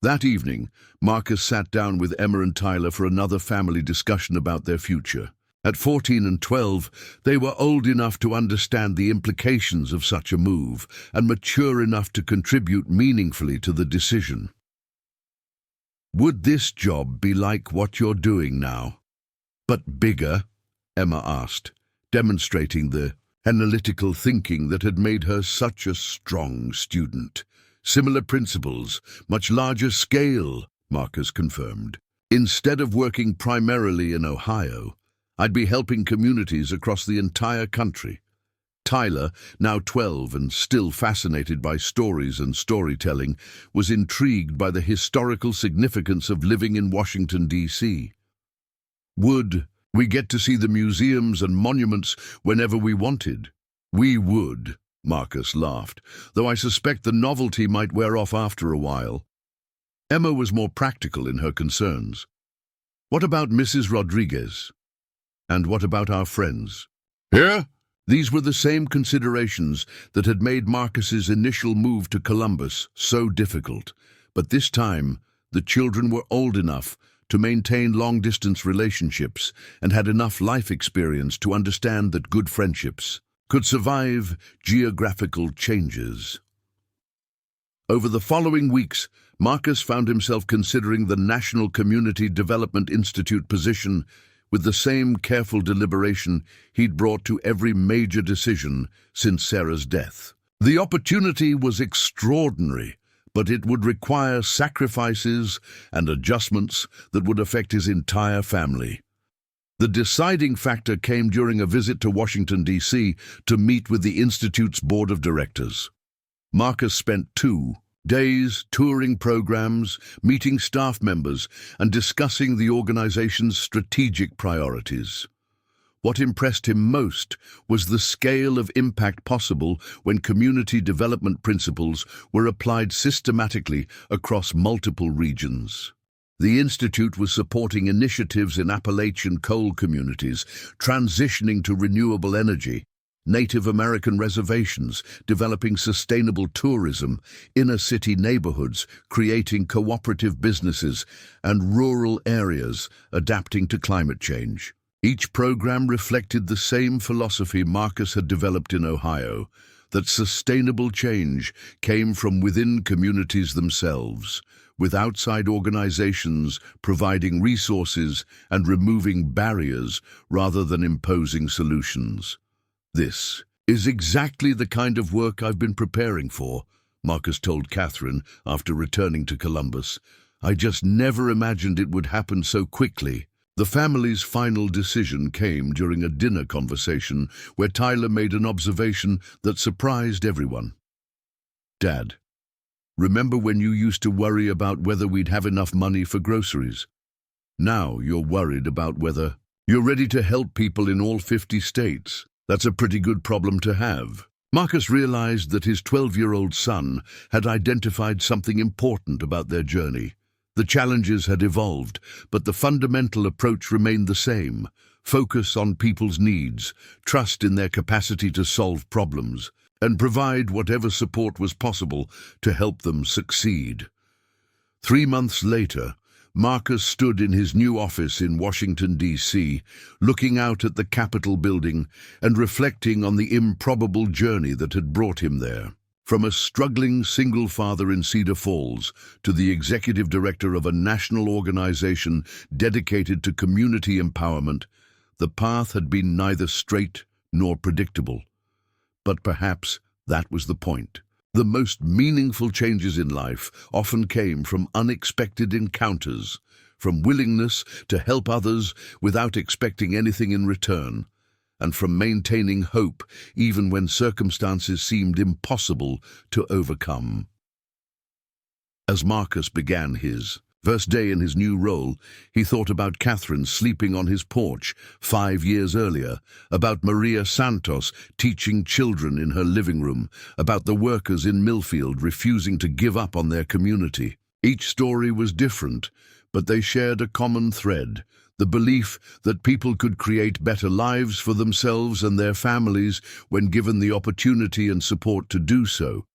That evening, Marcus sat down with Emma and Tyler for another family discussion about their future. At 14 and 12, they were old enough to understand the implications of such a move and mature enough to contribute meaningfully to the decision. "Would this job be like what you're doing now, but bigger?" Emma asked, demonstrating the analytical thinking that had made her such a strong student. "Similar principles, much larger scale," Marcus confirmed. "Instead of working primarily in Ohio, I'd be helping communities across the entire country." Tyler, now 12 and still fascinated by stories and storytelling, was intrigued by the historical significance of living in Washington, D.C. "Would we get to see the museums and monuments whenever we wanted?" "We would," Marcus laughed, "though I suspect the novelty might wear off after a while." Emma was more practical in her concerns. "What about Mrs. Rodriguez? And what about our friends?" "Here?" These were the same considerations that had made Marcus's initial move to Columbus so difficult, but this time the children were old enough to maintain long-distance relationships and had enough life experience to understand that good friendships could survive geographical changes. Over the following weeks, Marcus found himself considering the National Community Development Institute position with the same careful deliberation he'd brought to every major decision since Sarah's death. The opportunity was extraordinary, but it would require sacrifices and adjustments that would affect his entire family. The deciding factor came during a visit to Washington, D.C. to meet with the Institute's board of directors. Marcus spent 2 days touring programs, meeting staff members, and discussing the organization's strategic priorities. What impressed him most was the scale of impact possible when community development principles were applied systematically across multiple regions. The Institute was supporting initiatives in Appalachian coal communities, transitioning to renewable energy, Native American reservations, developing sustainable tourism, inner-city neighborhoods, creating cooperative businesses, and rural areas adapting to climate change. Each program reflected the same philosophy Marcus had developed in Ohio, that sustainable change came from within communities themselves, with outside organizations providing resources and removing barriers rather than imposing solutions. "This is exactly the kind of work I've been preparing for," Marcus told Catherine after returning to Columbus. "I just never imagined it would happen so quickly." The family's final decision came during a dinner conversation where Tyler made an observation that surprised everyone. "Dad, remember when you used to worry about whether we'd have enough money for groceries? Now you're worried about whether you're ready to help people in all 50 states. That's a pretty good problem to have. Marcus realized that his 12-year-old son had identified something important about their journey. The challenges had evolved, but the fundamental approach remained the same. Focus on people's needs, trust in their capacity to solve problems, and provide whatever support was possible to help them succeed. 3 months later, Marcus stood in his new office in Washington, D.C., looking out at the Capitol building and reflecting on the improbable journey that had brought him there. From a struggling single father in Cedar Falls to the executive director of a national organization dedicated to community empowerment, the path had been neither straight nor predictable. But perhaps that was the point. The most meaningful changes in life often came from unexpected encounters, from willingness to help others without expecting anything in return, and from maintaining hope even when circumstances seemed impossible to overcome. As Marcus began his first day in his new role, he thought about Catherine sleeping on his porch 5 years earlier, about Maria Santos teaching children in her living room, about the workers in Millfield refusing to give up on their community. Each story was different, but they shared a common thread: the belief that people could create better lives for themselves and their families when given the opportunity and support to do so.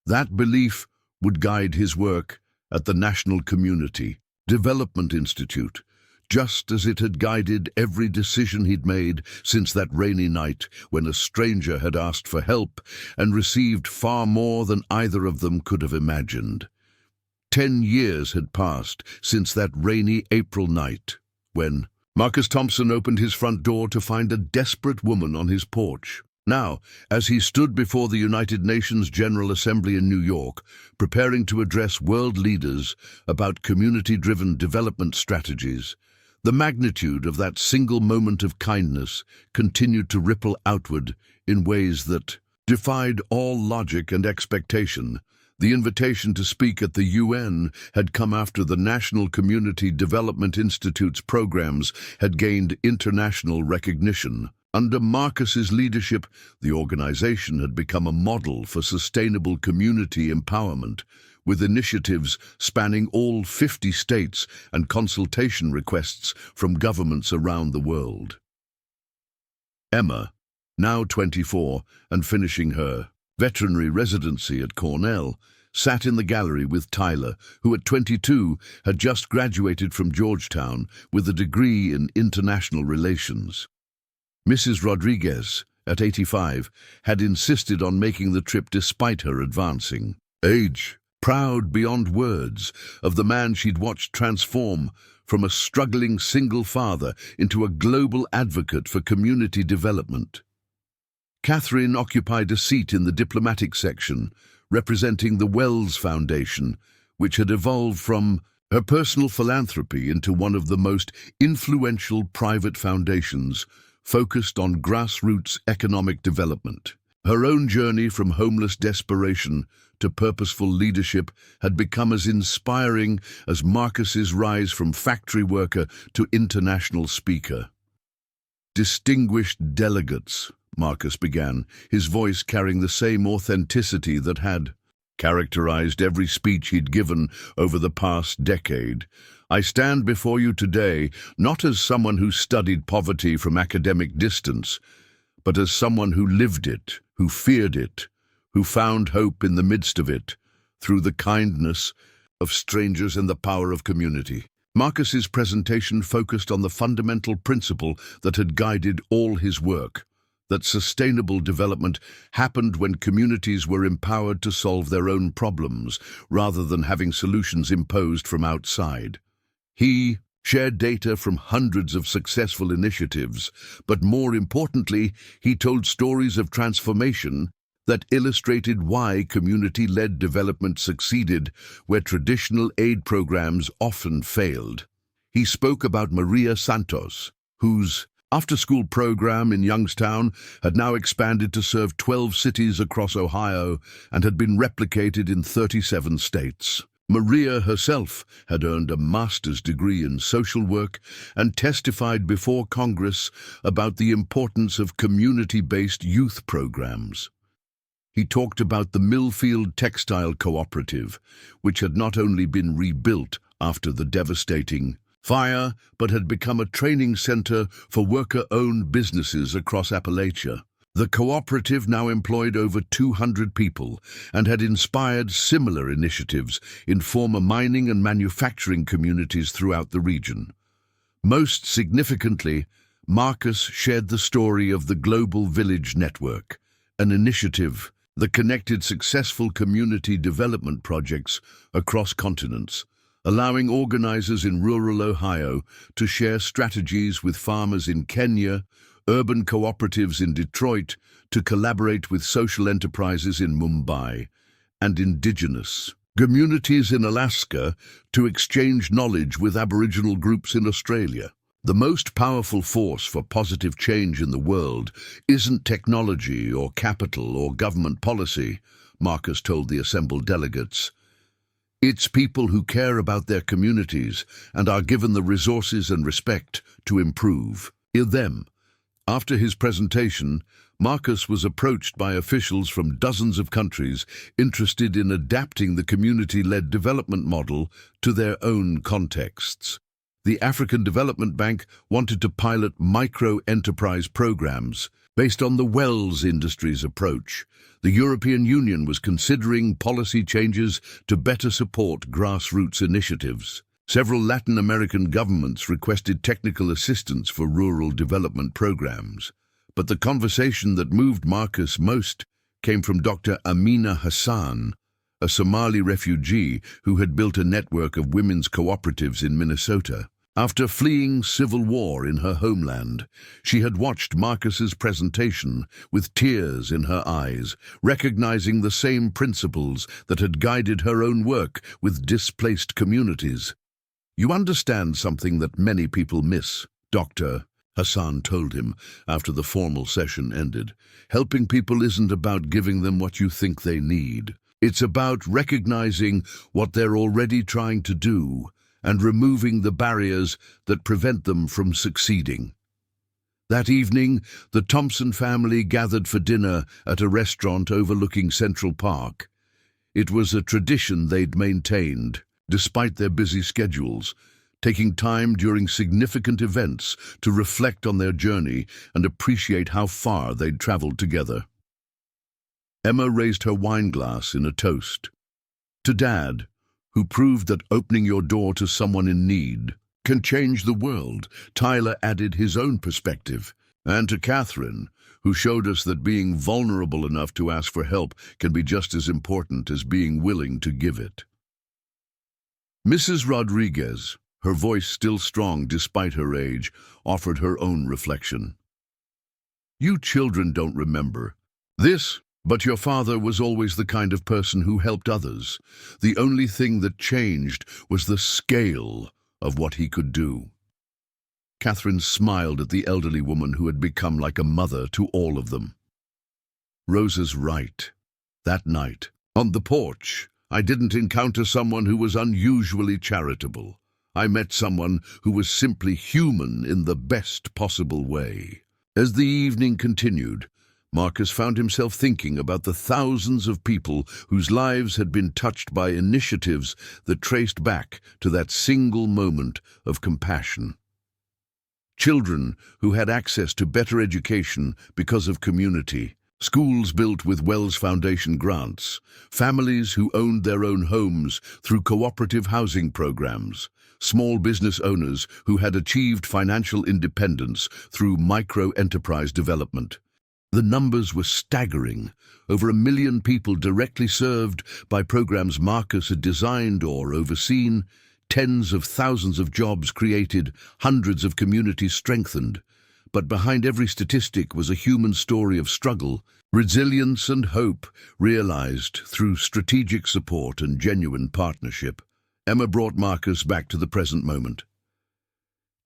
That belief would guide his work at the National Community Development Institute, just as it had guided every decision he'd made since that rainy night when a stranger had asked for help and received far more than either of them could have imagined. 10 years had passed since that rainy April night, when Marcus Thompson opened his front door to find a desperate woman on his porch. Now, as he stood before the United Nations General Assembly in New York, preparing to address world leaders about community-driven development strategies, the magnitude of that single moment of kindness continued to ripple outward in ways that defied all logic and expectation. The invitation to speak at the UN had come after the National Community Development Institute's programs had gained international recognition. Under Marcus's leadership, the organization had become a model for sustainable community empowerment, with initiatives spanning all 50 states and consultation requests from governments around the world. Emma, now 24 and finishing her veterinary residency at Cornell, sat in the gallery with Tyler, who at 22 had just graduated from Georgetown with a degree in international relations. Mrs. Rodriguez, at 85, had insisted on making the trip despite her advancing age, proud beyond words of the man she'd watched transform from a struggling single father into a global advocate for community development. Catherine occupied a seat in the diplomatic section, representing the Wells Foundation, which had evolved from her personal philanthropy into one of the most influential private foundations focused on grassroots economic development. Her own journey from homeless desperation to purposeful leadership had become as inspiring as Marcus's rise from factory worker to international speaker. "Distinguished delegates," Marcus began, his voice carrying the same authenticity that had characterized every speech he'd given over the past decade. "I stand before you today not as someone who studied poverty from academic distance, but as someone who lived it, who feared it, who found hope in the midst of it, through the kindness of strangers and the power of community." Marcus's presentation focused on the fundamental principle that had guided all his work: that sustainable development happened when communities were empowered to solve their own problems, rather than having solutions imposed from outside. He shared data from hundreds of successful initiatives, but more importantly, he told stories of transformation that illustrated why community-led development succeeded where traditional aid programs often failed. He spoke about Maria Santos, whose after-school program in Youngstown had now expanded to serve 12 cities across Ohio and had been replicated in 37 states. Maria herself had earned a master's degree in social work and testified before Congress about the importance of community-based youth programs. He talked about the Millfield Textile Cooperative, which had not only been rebuilt after the devastating fire, but had become a training center for worker-owned businesses across Appalachia. The cooperative now employed over 200 people and had inspired similar initiatives in former mining and manufacturing communities throughout the region. Most significantly, Marcus shared the story of the Global Village Network, an initiative that connected successful community development projects across continents, allowing organizers in rural Ohio to share strategies with farmers in Kenya, urban cooperatives in Detroit, to collaborate with social enterprises in Mumbai, and indigenous communities in Alaska to exchange knowledge with Aboriginal groups in Australia. The most powerful force for positive change in the world isn't technology or capital or government policy, Marcus told the assembled delegates. It's people who care about their communities and are given the resources and respect to improve them. After his presentation, Marcus was approached by officials from dozens of countries interested in adapting the community-led development model to their own contexts. The African Development Bank wanted to pilot micro-enterprise programs based on the Wells Industries approach. The European Union was considering policy changes to better support grassroots initiatives. Several Latin American governments requested technical assistance for rural development programs. But the conversation that moved Marcus most came from Dr. Amina Hassan, a Somali refugee who had built a network of women's cooperatives in Minnesota. After fleeing civil war in her homeland, she had watched Marcus's presentation with tears in her eyes, recognizing the same principles that had guided her own work with displaced communities. "You understand something that many people miss," Dr. Hassan told him after the formal session ended. "Helping people isn't about giving them what you think they need. It's about recognizing what they're already trying to do and removing the barriers that prevent them from succeeding." That evening, the Thompson family gathered for dinner at a restaurant overlooking Central Park. It was a tradition they'd maintained, despite their busy schedules, taking time during significant events to reflect on their journey and appreciate how far they'd traveled together. Emma raised her wine glass in a toast. "To Dad, who proved that opening your door to someone in need can change the world," Tyler added his own perspective. "And to Catherine, who showed us that being vulnerable enough to ask for help can be just as important as being willing to give it." Mrs. Rodriguez, her voice still strong despite her age, offered her own reflection. "You children don't remember this, but your father was always the kind of person who helped others. The only thing that changed was the scale of what he could do." Catherine smiled at the elderly woman who had become like a mother to all of them. "Rosa's right. That night, on the porch, I didn't encounter someone who was unusually charitable. I met someone who was simply human in the best possible way." As the evening continued, Marcus found himself thinking about the thousands of people whose lives had been touched by initiatives that traced back to that single moment of compassion. Children who had access to better education because of community, schools built with Wells Foundation grants, families who owned their own homes through cooperative housing programs, small business owners who had achieved financial independence through micro-enterprise development. The numbers were staggering. Over 1 million people directly served by programs Marcus had designed or overseen, tens of thousands of jobs created, hundreds of communities strengthened. But behind every statistic was a human story of struggle, resilience and hope realized through strategic support and genuine partnership. Emma brought Marcus back to the present moment.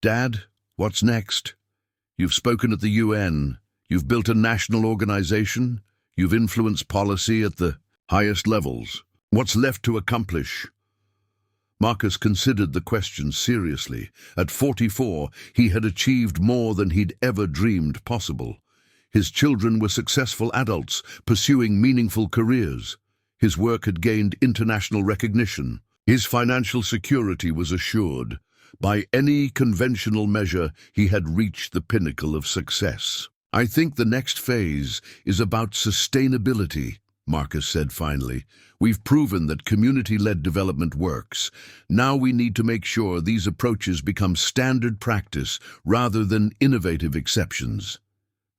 "Dad, what's next? You've spoken at the UN. You've built a national organization. You've influenced policy at the highest levels. What's left to accomplish?" Marcus considered the question seriously. At 44, he had achieved more than he'd ever dreamed possible. His children were successful adults, pursuing meaningful careers. His work had gained international recognition. His financial security was assured. By any conventional measure, he had reached the pinnacle of success. "I think the next phase is about sustainability," Marcus said finally. "We've proven that community-led development works. Now we need to make sure these approaches become standard practice rather than innovative exceptions."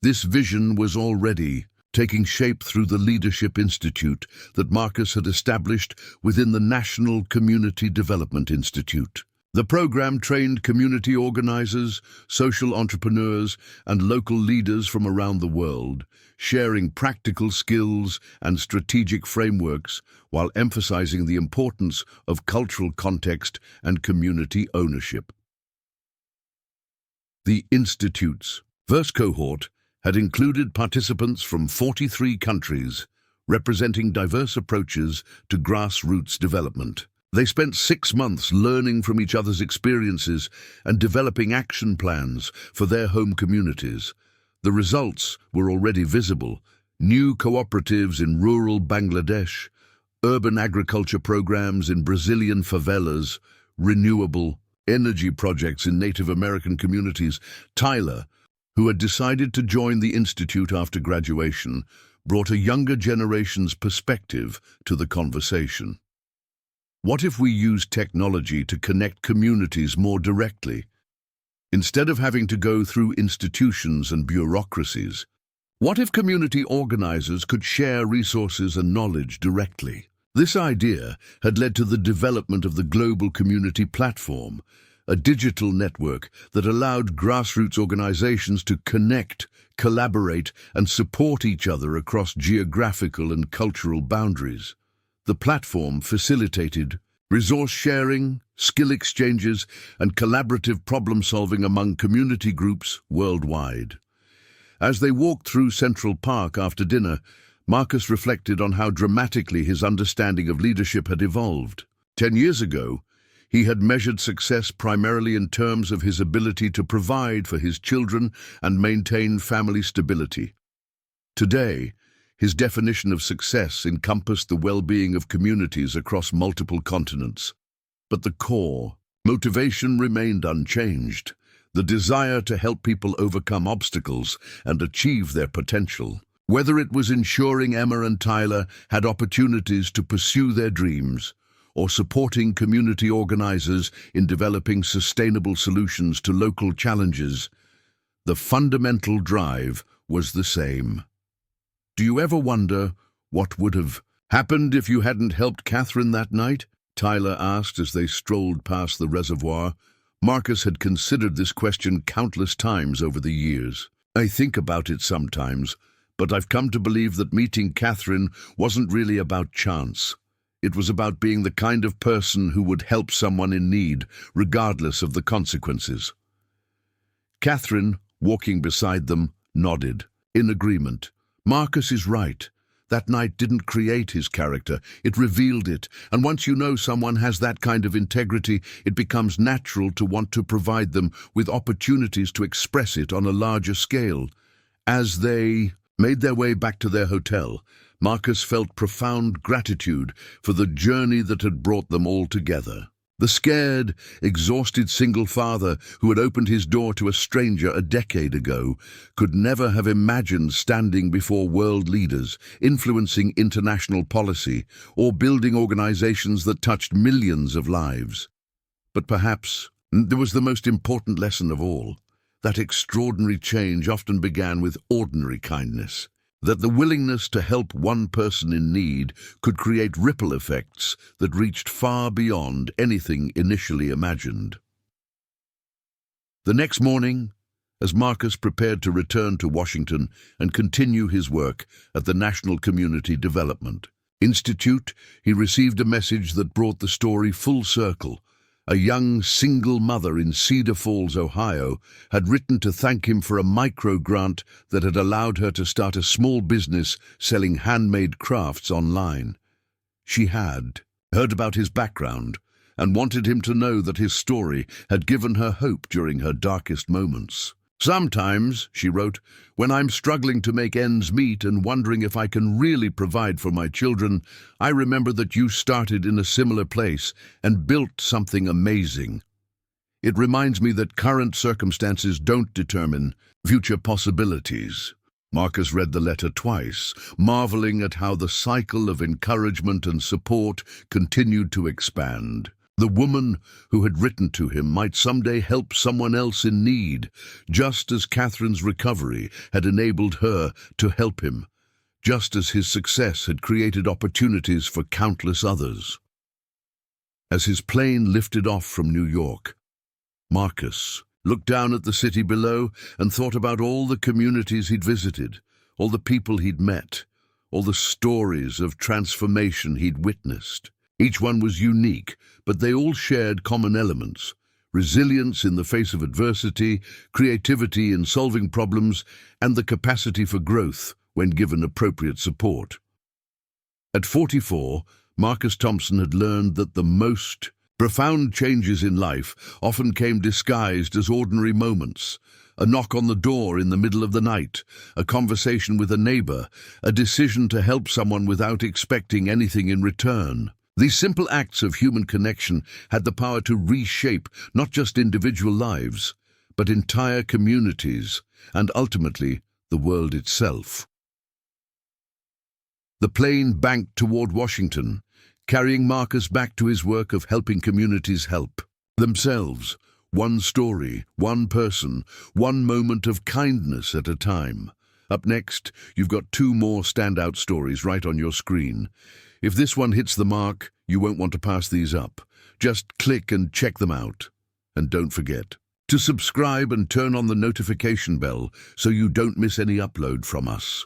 This vision was already taking shape through the Leadership Institute that Marcus had established within the National Community Development Institute. The program trained community organizers, social entrepreneurs, and local leaders from around the world, sharing practical skills and strategic frameworks while emphasizing the importance of cultural context and community ownership. The Institute's first cohort had included participants from 43 countries, representing diverse approaches to grassroots development. They spent 6 months learning from each other's experiences and developing action plans for their home communities. The results were already visible: new cooperatives in rural Bangladesh, urban agriculture programs in Brazilian favelas, renewable energy projects in Native American communities. Tyler, who had decided to join the Institute after graduation, brought a younger generation's perspective to the conversation. What if we use technology to connect communities more directly? Instead of having to go through institutions and bureaucracies, what if community organizers could share resources and knowledge directly? This idea had led to the development of the Global Community Platform, a digital network that allowed grassroots organizations to connect, collaborate, and support each other across geographical and cultural boundaries. The platform facilitated resource sharing, skill exchanges, and collaborative problem-solving among community groups worldwide. As they walked through Central Park after dinner, Marcus reflected on how dramatically his understanding of leadership had evolved. 10 years ago, he had measured success primarily in terms of his ability to provide for his children and maintain family stability. Today, his definition of success encompassed the well-being of communities across multiple continents. But the core motivation remained unchanged: the desire to help people overcome obstacles and achieve their potential. Whether it was ensuring Emma and Tyler had opportunities to pursue their dreams, or supporting community organizers in developing sustainable solutions to local challenges, the fundamental drive was the same. "Do you ever wonder what would have happened if you hadn't helped Catherine that night?" Tyler asked as they strolled past the reservoir. Marcus had considered this question countless times over the years. "I think about it sometimes, but I've come to believe that meeting Catherine wasn't really about chance. It was about being the kind of person who would help someone in need, regardless of the consequences." Catherine, walking beside them, nodded, in agreement. Marcus is right. That night didn't create his character, it revealed it. And once you know someone has that kind of integrity, it becomes natural to want to provide them with opportunities to express it on a larger scale. As they made their way back to their hotel, Marcus felt profound gratitude for the journey that had brought them all together. The scared, exhausted single father who had opened his door to a stranger a decade ago could never have imagined standing before world leaders, influencing international policy, or building organizations that touched millions of lives. But perhaps there was the most important lesson of all: that extraordinary change often began with ordinary kindness. That the willingness to help one person in need could create ripple effects that reached far beyond anything initially imagined. The next morning, as Marcus prepared to return to Washington and continue his work at the National Community Development Institute, he received a message that brought the story full circle. A young single mother in Cedar Falls, Ohio, had written to thank him for a micro-grant that had allowed her to start a small business selling handmade crafts online. She had heard about his background, and wanted him to know that his story had given her hope during her darkest moments. "Sometimes," she wrote, "when I'm struggling to make ends meet and wondering if I can really provide for my children, I remember that you started in a similar place and built something amazing. It reminds me that current circumstances don't determine future possibilities." Marcus read the letter twice, marveling at how the cycle of encouragement and support continued to expand. The woman who had written to him might someday help someone else in need, just as Catherine's recovery had enabled her to help him, just as his success had created opportunities for countless others. As his plane lifted off from New York, Marcus looked down at the city below and thought about all the communities he'd visited, all the people he'd met, all the stories of transformation he'd witnessed. Each one was unique, but they all shared common elements: resilience in the face of adversity, creativity in solving problems, and the capacity for growth when given appropriate support. At 44, Marcus Thompson had learned that the most profound changes in life often came disguised as ordinary moments: a knock on the door in the middle of the night, a conversation with a neighbor, a decision to help someone without expecting anything in return. These simple acts of human connection had the power to reshape not just individual lives, but entire communities, and ultimately the world itself. The plane banked toward Washington, carrying Marcus back to his work of helping communities help themselves, one story, one person, one moment of kindness at a time. Up next, you've got 2 more standout stories right on your screen. If this one hits the mark, you won't want to pass these up. Just click and check them out. And don't forget to subscribe and turn on the notification bell so you don't miss any upload from us.